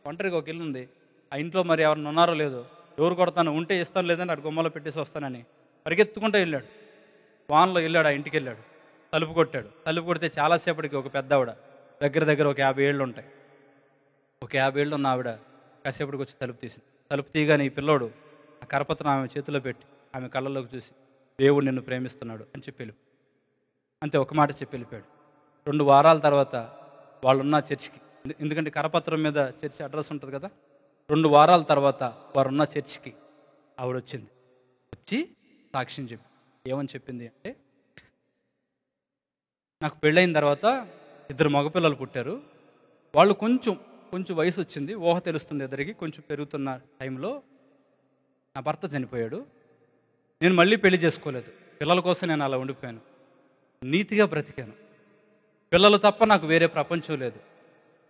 ఒంటరిగా ఒక ఇల్లు ఉంది, ఆ ఇంట్లో మరి ఎవరిని ఉన్నారో లేదో, డోర్ కొడతాను, ఉంటే ఇస్తాను, లేదని అటు గుమ్మలో పెట్టేసి వస్తానని పరిగెత్తుకుంటూ వెళ్ళాడు. వాన్లో వెళ్ళాడు, ఆ ఇంటికి వెళ్ళాడు, తలుపు కొట్టాడు. తలుపు కొడితే చాలాసేపటికి ఒక పెద్ద ఆవిడ, దగ్గర ఒక 50 ఏళ్ళు ఉంటాయి, ఒక 50 ఏళ్ళు ఉన్న ఆవిడ కాసేపటికి వచ్చి తలుపు తీసింది. తలుపు తీయగానే ఈ పిల్లోడు ఆ కరపత్రం ఆమె చేతిలో పెట్టి ఆమె కళ్ళలోకి చూసి, దేవుడు నిన్ను ప్రేమిస్తున్నాడు అని చెప్పి వెళ్ళిపోయాడు. అంతే, ఒక మాట చెప్పి వెళ్ళిపోయాడు. 2 వారాల తర్వాత వాళ్ళున్న చర్చికి, ఎందుకంటే కరపత్రం మీద చర్చి అడ్రస్ ఉంటుంది కదా, 2 వారాల తర్వాత వారున్న చర్చికి ఆవిడ వచ్చింది. వచ్చి సాక్ష్యం చెప్పి ఏమని చెప్పింది అంటే, నాకు పెళ్ళైన తర్వాత 2 మగపిల్లలు పుట్టారు, వాళ్ళు కొంచెం వయసు వచ్చింది, ఊహ తెలుస్తుంది, ఎదురికి కొంచెం పెరుగుతున్న టైంలో నా భర్త చనిపోయాడు. నేను మళ్ళీ పెళ్లి చేసుకోలేదు, పిల్లల కోసం నేను అలా ఉండిపోయాను, నీతిగా బ్రతికాను, పిల్లలు తప్ప నాకు వేరే ప్రపంచం లేదు,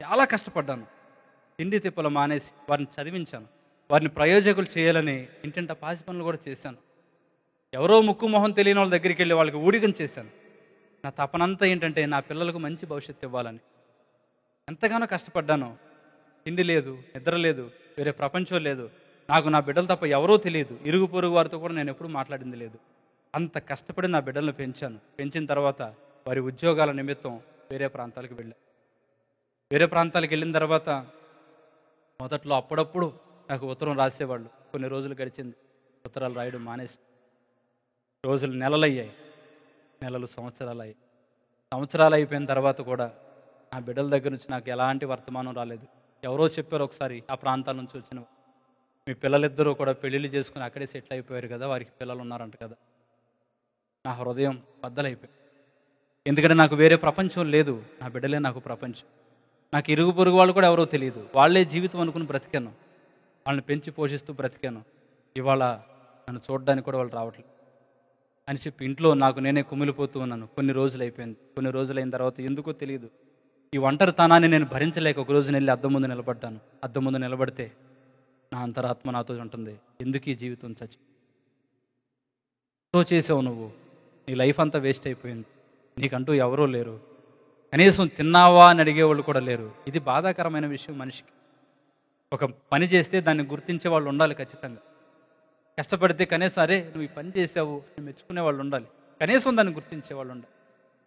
చాలా కష్టపడ్డాను, తిండి తిప్పలు మానేసి వారిని చదివించాను, వారిని ప్రయోజకులు చేయాలని ఇంటింట పాసి పనులు కూడా చేశాను. ఎవరో ముక్కు మొహం తెలియని వాళ్ళ దగ్గరికి వెళ్ళి వాళ్ళకి ఊడిగం చేశాను. నా తపనంతా ఏంటంటే నా పిల్లలకు మంచి భవిష్యత్తు ఇవ్వాలని. ఎంతగానో కష్టపడ్డాను. తిండి లేదు, నిద్ర లేదు, వేరే ప్రపంచం లేదు. నాకు నా బిడ్డలు తప్ప ఎవరో తెలియదు. ఇరుగు పొరుగు వారితో కూడా నేను ఎప్పుడూ మాట్లాడింది లేదు. అంత కష్టపడి నా బిడ్డలను పెంచాను. పెంచిన తర్వాత వారి ఉద్యోగాల నిమిత్తం వేరే ప్రాంతాలకు వెళ్ళాను. వేరే ప్రాంతాలకు వెళ్ళిన తర్వాత మొదట్లో అప్పుడప్పుడు నాకు ఉత్తరం రాసేవాళ్ళు. కొన్ని రోజులు గడిచింది, ఉత్తరాలు రాయడం మానేసి. రోజులు నెలలయ్యాయి, నెలలు సంవత్సరాలు అయ్యాయి. సంవత్సరాలు అయిపోయిన తర్వాత కూడా నా బిడ్డల దగ్గర నుంచి నాకు ఎలాంటి వర్తమానం రాలేదు. ఎవరో చెప్పారు ఒకసారి, ఆ ప్రాంతాల నుంచి వచ్చిన, మీ పిల్లలిద్దరూ కూడా పెళ్ళిళ్ళు చేసుకుని అక్కడే సెటిల్ అయిపోయారు కదా, వారికి పిల్లలు ఉన్నారంట కదా. నా హృదయం బద్దలైపోయింది. ఎందుకంటే నాకు వేరే ప్రపంచం లేదు, నా బిడ్డలే నాకు ప్రపంచం. నాకు ఇరుగు పొరుగు వాళ్ళు కూడా ఎవరో తెలియదు. వాళ్ళే జీవితం అనుకుని బ్రతికాను, వాళ్ళని పెంచి పోషిస్తూ బ్రతికాను. ఇవాళ నన్ను చూడడానికి కూడా వాళ్ళు రావట్లేదు అని చెప్పి ఇంట్లో నాకు నేనే కుమిలిపోతూ ఉన్నాను. కొన్ని రోజులు అయిపోయింది. కొన్ని రోజులు అయిన తర్వాత ఎందుకో తెలియదు, ఈ ఒంటరితనాన్ని నేను భరించలేక ఒక రోజు వెళ్ళి అద్దం ముందు నిలబడ్డాను. అద్దం ముందు నిలబడితే నా అంతరాత్మ నాతో ఉంటుంది, ఎందుకు ఈ జీవితం తో చేసావు నువ్వు, నీ లైఫ్ అంతా వేస్ట్ అయిపోయింది, నీకంటూ ఎవరూ లేరు, కనీసం తిన్నావా అని అడిగేవాళ్ళు కూడా లేరు. ఇది బాధాకరమైన విషయం. మనిషికి ఒక పని చేస్తే దాన్ని గుర్తించే వాళ్ళు ఉండాలి ఖచ్చితంగా. కష్టపడితే కనీసం అరే నువ్వు ఈ పని చేసావు అని మెచ్చుకునే వాళ్ళు ఉండాలి, కనీసం దాన్ని గుర్తించే వాళ్ళు ఉండాలి.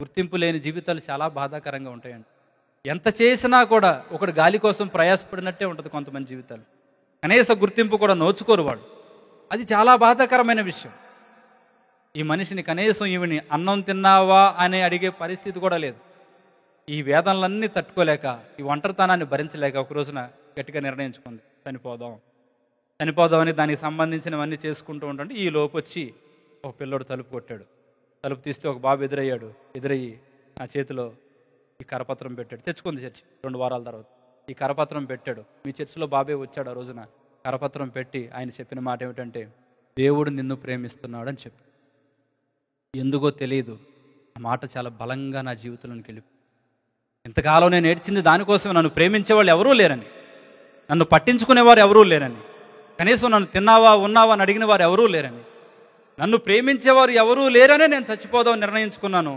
గుర్తింపు లేని జీవితాలు చాలా బాధాకరంగా ఉంటాయండి. ఎంత చేసినా కూడా ఒకటి గాలి కోసం ప్రయాసపడినట్టే ఉంటుంది కొంతమంది జీవితాలు. కనీస గుర్తింపు కూడా నోచుకోరు వాళ్ళు. అది చాలా బాధాకరమైన విషయం. ఈ మనిషిని కనీసం ఈవిని అన్నం తిన్నావా అని అడిగే పరిస్థితి కూడా లేదు. ఈ వేదనలన్నీ తట్టుకోలేక, ఈ ఒంటరితనాన్ని భరించలేక ఒక రోజున గట్టిగా నిర్ణయించుకుంది, చనిపోదామని. దానికి సంబంధించినవన్నీ చేసుకుంటూ ఉంటుంటే ఈ లోపు వచ్చి ఒక పిల్లోడు తలుపు కొట్టాడు. తలుపు తీస్తే ఒక బాబు ఎదురయ్యి నా చేతిలో ఈ కరపత్రం పెట్టాడు. తెచ్చుకుంది చర్చి 2 వారాల తర్వాత. ఈ కరపత్రం పెట్టాడు. మీ చర్చిలో బాబే వచ్చాడు ఆ రోజున. కరపత్రం పెట్టి ఆయన చెప్పిన మాట ఏమిటంటే, దేవుడు నిన్ను ప్రేమిస్తున్నాడు అని చెప్పి. ఎందుకో తెలియదు, ఆ మాట చాలా బలంగా నా జీవితంలోకి వెళ్ళి, ఇంతకాలం నేను ఏడ్చింది దానికోసమే, నన్ను ప్రేమించేవాళ్ళు ఎవరూ లేరని, నన్ను పట్టించుకునేవారు ఎవరూ లేరని, కనీసం నన్ను తిన్నావా ఉన్నావా అని అడిగిన వారు ఎవరూ లేరని, నన్ను ప్రేమించేవారు ఎవరూ లేరనే నేను చచ్చిపోదామని నిర్ణయించుకున్నాను.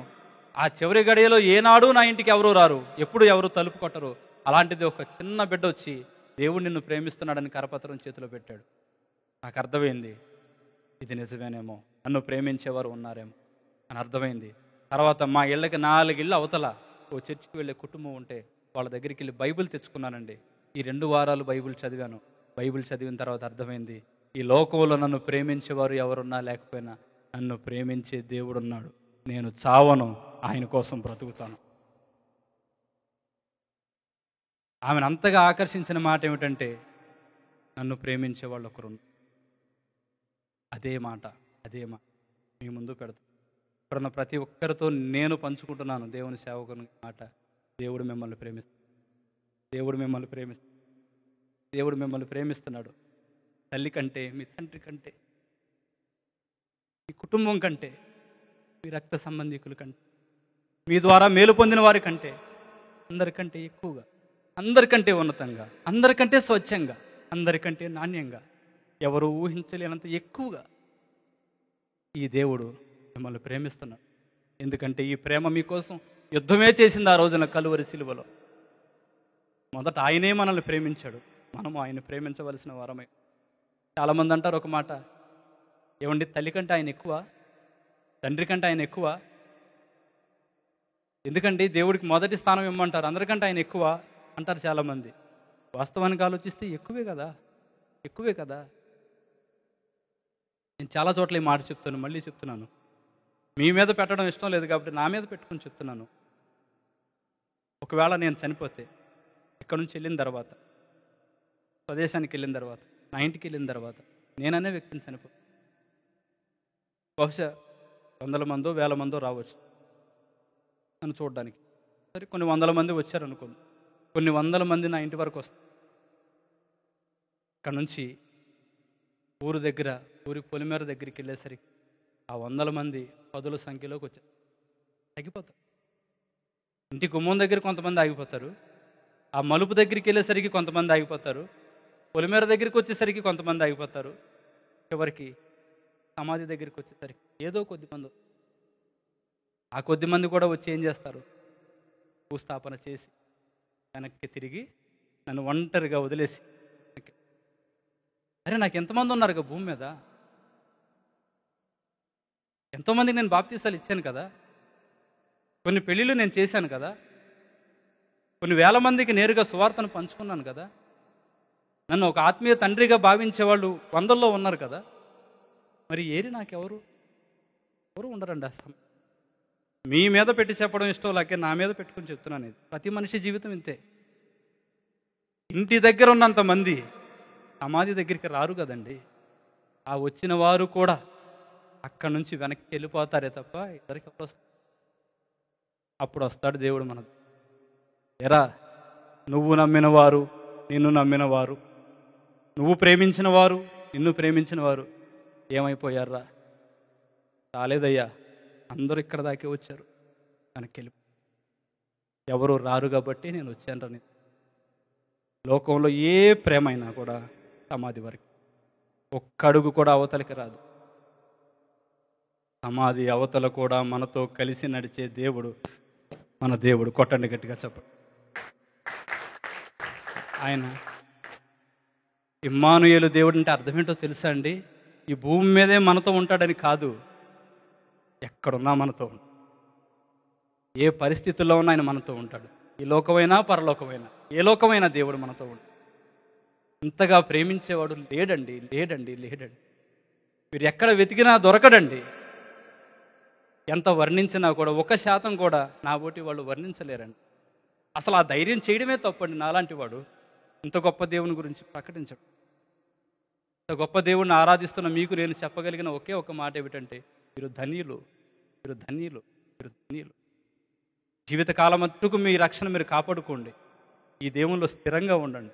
ఆ చివరి గడియలో ఏనాడు నా ఇంటికి ఎవరూ రారు, ఎప్పుడు ఎవరు తలుపు కొట్టరు. అలాంటిది ఒక చిన్న బిడ్డ వచ్చి దేవుడు నిన్ను ప్రేమిస్తున్నాడని కరపత్రం చేతిలో పెట్టాడు. నాకు అర్థమైంది, ఇది నిజమేనేమో, నన్ను ప్రేమించేవారు ఉన్నారేమో అని అర్థమైంది. తర్వాత మా ఇళ్ళకి 4 ఇళ్ళు అవతల ఓ చర్చికి వెళ్ళే కుటుంబం ఉంటే వాళ్ళ దగ్గరికి వెళ్ళి బైబిల్ తెచ్చుకున్నానండి. ఈ 2 వారాలు బైబిల్ చదివాను. బైబిల్ చదివిన తర్వాత అర్థమైంది, ఈ లోకంలో నన్ను ప్రేమించేవారు ఎవరున్నా లేకపోయినా నన్ను ప్రేమించే దేవుడున్నాడు. నేను చావను, ఆయన కోసం బ్రతుకుతాను. ఆమెను అంతగా ఆకర్షించిన మాట ఏమిటంటే, నన్ను ప్రేమించే వాళ్ళు ఒకరు. అదే మాట మీ ముందు పెడతాను. ఇప్పుడున్న ప్రతి ఒక్కరితో నేను పంచుకుంటున్నాను దేవుని సేవకుని మాట. దేవుడు మిమ్మల్ని ప్రేమిస్తాడు. దేవుడు మిమ్మల్ని ప్రేమిస్తున్నాడు. తల్లి కంటే, మీ తండ్రి కంటే, మీ కుటుంబం కంటే, మీ రక్త సంబంధికుల కంటే, మీ ద్వారా మేలు పొందిన వారి కంటే, అందరికంటే ఎక్కువగా, అందరికంటే ఉన్నతంగా, అందరికంటే స్వచ్ఛంగా, అందరికంటే నాణ్యంగా, ఎవరు ఊహించలేనంత ఎక్కువగా ఈ దేవుడు మిమ్మల్ని ప్రేమిస్తున్నాడు. ఎందుకంటే ఈ ప్రేమ మీకోసం యుద్ధమే చేసింది ఆ రోజున కలువరి సిలువలో. మొదట ఆయనే మనల్ని ప్రేమించాడు, మనము ఆయన ప్రేమించవలసిన వారమై. చాలామంది అంటారు ఒక మాట, ఏమండి తల్లి కంటే ఆయన ఎక్కువ, తండ్రి కంటే ఆయన ఎక్కువ, ఎందుకండి దేవుడికి మొదటి స్థానం ఇమ్మంటారు, అందరికంటే ఆయన ఎక్కువ అంటారు చాలామంది. వాస్తవానికి ఆలోచిస్తే ఎక్కువే కదా. నేను చాలా చోట్ల ఈ మాట చెప్తాను, మళ్ళీ చెప్తున్నాను. మీ మీద పెట్టడం ఇష్టం లేదు కాబట్టి నా మీద పెట్టుకుని చెప్తున్నాను. ఒకవేళ నేను చనిపోతే, ఇక్కడ నుంచి వెళ్ళిన తర్వాత, స్వదేశానికి వెళ్ళిన తర్వాత, నా ఇంటికి వెళ్ళిన తర్వాత, నేననే వ్యక్తిని చనిపోతే, బహుశా 100 మందో 1000 మందో రావచ్చు నన్ను చూడడానికి. సరే, కొన్ని 100 మంది వచ్చారు అనుకోండి, కొన్ని 100 మంది నా ఇంటి వరకు వస్తారు. ఇక్కడ నుంచి ఊరి పొలిమేర దగ్గరికి వెళ్ళేసరికి ఆ 100 మంది 10ల సంఖ్యలోకి వచ్చారు, ఆగిపోతారు. ఇంటి గుమ్మం దగ్గర కొంతమంది ఆగిపోతారు, ఆ మలుపు దగ్గరికి వెళ్ళేసరికి కొంతమంది ఆగిపోతారు, పొలిమేర దగ్గరికి వచ్చేసరికి కొంతమంది ఆగిపోతారు, చివరికి సమాధి దగ్గరికి వచ్చేసరికి ఏదో కొద్దిమంది, ఆ కొద్దిమంది కూడా వచ్చి ఏం చేస్తారు, భూస్థాపన చేసి వెనక్కి తిరిగి నన్ను ఒంటరిగా వదిలేసి, అరే నాకు ఎంతమంది ఉన్నారు భూమి మీద, ఎంతోమందికి నేను బాప్తీసాలు ఇచ్చాను కదా, కొన్ని పెళ్ళిళ్ళు నేను చేశాను కదా, కొన్ని వేల మందికి నేరుగా సువార్తను పంచుకున్నాను కదా, నన్ను ఒక ఆత్మీయ తండ్రిగా భావించేవాళ్ళు వందల్లో ఉన్నారు కదా, మరి ఏరి నాకెవరు ఉండరండి. అసలు మీ మీద పెట్టి చెప్పడం ఇష్టం లేకే నా మీద పెట్టుకుని చెప్తున్నాను. ఇది ప్రతి మనిషి జీవితం ఇంతే. ఇంటి దగ్గర ఉన్నంత మంది సమాధి దగ్గరికి రారు కదండి. ఆ వచ్చిన వారు కూడా అక్కడి నుంచి వెనక్కి వెళ్ళిపోతారే తప్ప ఇద్దరికి అప్పుడు వస్తాడు దేవుడు మన. ఎరా నువ్వు నమ్మిన వారు, నిన్ను నమ్మిన వారు, నువ్వు ప్రేమించిన వారు, నిన్ను ప్రేమించిన వారు ఏమైపోయారా? రాలేదయ్యా, అందరూ ఇక్కడ దాకే వచ్చారు, వెనక్కి వెళ్ళి ఎవరు రారు కాబట్టి నేను వచ్చాను రా. లోకంలో ఏ ప్రేమ అయినా కూడా సమాధి వరకు, ఒక్క అడుగు కూడా అవతలకి రాదు. సమాధి అవతల కూడా మనతో కలిసి నడిచే దేవుడు మన దేవుడు. కొట్టండి గట్టిగా చెప్పండి. ఆయన ఇమ్మానుయేలు దేవుడు అంటే అర్థం ఏంటో తెలుసా అండి? ఈ భూమి మీదే మనతో ఉంటాడని కాదు, ఎక్కడున్నా మనతో ఉంటాడు. ఏ పరిస్థితుల్లో ఉన్నా ఆయన మనతో ఉంటాడు. ఈ లోకమైనా పరలోకమైనా, ఏ లోకమైనా దేవుడు మనతో ఉంటాడు. ఇంతగా ప్రేమించేవాడు లేడండి, లేడండి, లేడండి. మీరు ఎక్కడ వెతికినా దొరకడండి. ఎంత వర్ణించినా కూడా 1% కూడా నా బోటి వాళ్ళు వర్ణించలేరండి. అసలు ఆ ధైర్యం చేయడమే తప్పండి. నాలాంటి వాడు ఇంత గొప్ప దేవుని గురించి ప్రకటించడం. ఇంత గొప్ప దేవుణ్ణి ఆరాధిస్తున్న మీకు నేను చెప్పగలిగిన ఒకే ఒక మాట ఏమిటంటే, మీరు ధన్యులు, మీరు ధన్యులు, మీరు ధన్యులు. జీవితకాలం మట్టుకు మీ రక్షణ మీరు కాపాడుకోండి. ఈ దేవునిలో స్థిరంగా ఉండండి.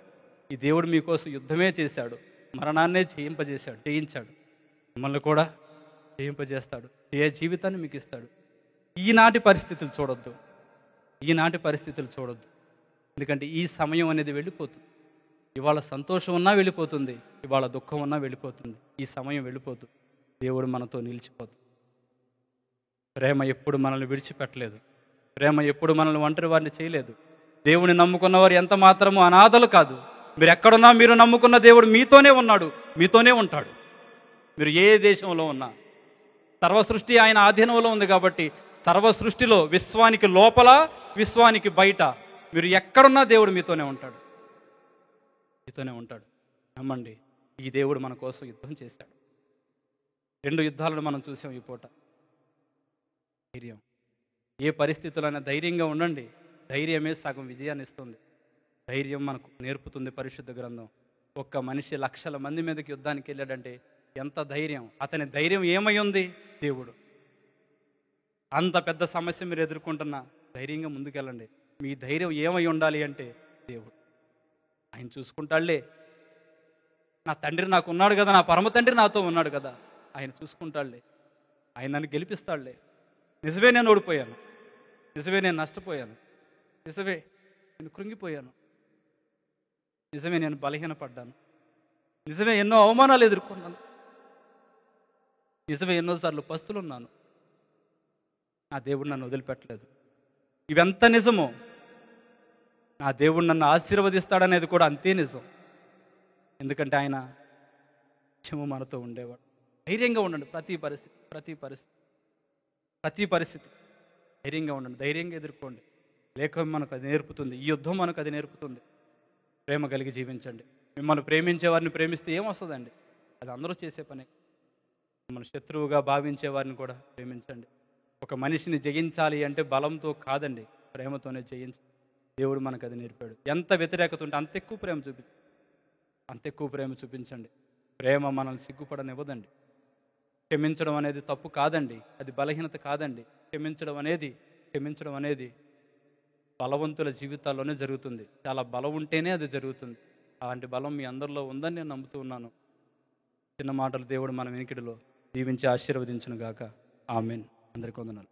ఈ దేవుడు మీకోసం యుద్ధమే చేశాడు, మరణాన్నే జయించాడు, మిమ్మల్ని కూడా జయింపజేస్తాడు. ఏ జీవితాన్ని మీకు ఇస్తాడు. ఈనాటి పరిస్థితులు చూడొద్దు, ఈనాటి పరిస్థితులు చూడొద్దు. ఎందుకంటే ఈ సమయం అనేది వెళ్ళిపోతుంది. ఇవాళ సంతోషం ఉన్నా వెళ్ళిపోతుంది, ఇవాళ దుఃఖం ఉన్నా వెళ్ళిపోతుంది. ఈ సమయం వెళ్ళిపోతుంది. దేవుడు మనతో నిలిచిపోతుంది. ప్రేమ ఎప్పుడు మనల్ని విడిచిపెట్టలేదు. ప్రేమ ఎప్పుడు మనల్ని ఒంటరి వారిని చేయలేదు. దేవుని నమ్ముకున్నవారు ఎంత మాత్రము అనాథలు కాదు. మీరు ఎక్కడున్నా మీరు నమ్ముకున్న దేవుడు మీతోనే ఉన్నాడు, మీతోనే ఉంటాడు. మీరు ఏ దేశంలో ఉన్నా సర్వసృష్టి ఆయన ఆధీనంలో ఉంది కాబట్టి సర్వసృష్టిలో విశ్వానికి లోపల, విశ్వానికి బయట మీరు ఎక్కడున్నా దేవుడు మీతోనే ఉంటాడు, మీతోనే ఉంటాడు. నమ్మండి, ఈ దేవుడు మన కోసం యుద్ధం చేశాడు. 2 యుద్ధాలను మనం చూసాం ఈ పూట. ధైర్యం, ఏ పరిస్థితులైనా ధైర్యంగా ఉండండి. ధైర్యమే సగం విజయాన్ని ఇస్తుంది. ధైర్యం మనకు నేర్పుతుంది పరిశుద్ధ గ్రంథం. ఒక్క మనిషి లక్షల మంది మీదకి యుద్ధానికి వెళ్ళాడంటే ఎంత ధైర్యం! అతని ధైర్యం ఏమై ఉంది? దేవుడు. అంత పెద్ద సమస్య మీరు ఎదుర్కొంటున్నా ధైర్యంగా ముందుకెళ్ళండి. మీ ధైర్యం ఏమై ఉండాలి అంటే దేవుడు. ఆయన చూసుకుంటాడులే, నా తండ్రి నాకు ఉన్నాడు కదా, నా పరమ తండ్రి నాతో ఉన్నాడు కదా, ఆయన చూసుకుంటాడులే, ఆయన నన్ను గెలిపిస్తాడులే. నిజమే నేను ఓడిపోయాను, నిజమే నేను నష్టపోయాను, నిజమే నేను కృంగిపోయాను, నిజమే నేను బలహీనపడ్డాను, నిజమే ఎన్నో అవమానాలు ఎదుర్కొన్నాను, నిజమే ఎన్నోసార్లు పస్తులున్నాను. నా దేవుడు నన్ను వదిలిపెట్టలేదు. ఇవెంత నిజమో నా దేవుడు నన్ను ఆశీర్వదిస్తాడనేది కూడా అంతే నిజం. ఎందుకంటే ఆయన నిత్యము మనతో ఉండేవాడు. ధైర్యంగా ఉండండి. ప్రతి పరిస్థితి ధైర్యంగా ఉండండి, ధైర్యంగా ఎదుర్కోండి. లేఖం మనకు అది నేర్పుతుంది, ఈ యుద్ధం మనకు అది నేర్పుతుంది. ప్రేమ కలిగి జీవించండి. మిమ్మల్ని ప్రేమించే వారిని ప్రేమిస్తే ఏమొస్తుందండి? అది అందరూ చేసే పని. మిమ్మల్ని శత్రువుగా భావించే వారిని కూడా ప్రేమించండి. ఒక మనిషిని జయించాలి అంటే బలంతో కాదండి, ప్రేమతోనే జయించాలి. దేవుడు మనకు అది నేర్పాడు. ఎంత వ్యతిరేకత ఉంటే అంత ఎక్కువ ప్రేమ చూపించండి. ప్రేమ మనల్ని సిగ్గుపడనివ్వదండి. క్షమించడం అనేది తప్పు కాదండి, అది బలహీనత కాదండి. క్షమించడం అనేది బలవంతుల జీవితాల్లోనే జరుగుతుంది. చాలా బలం ఉంటేనే అది జరుగుతుంది. అలాంటి బలం మీ అందరిలో ఉందని నేను నమ్ముతూ ఉన్నాను. చిన్న మాటలు దేవుడు మన వెనుకడిలో దీవించి ఆశీర్వదించును గాక. ఆమెన్. అందరికీ వందనాలు.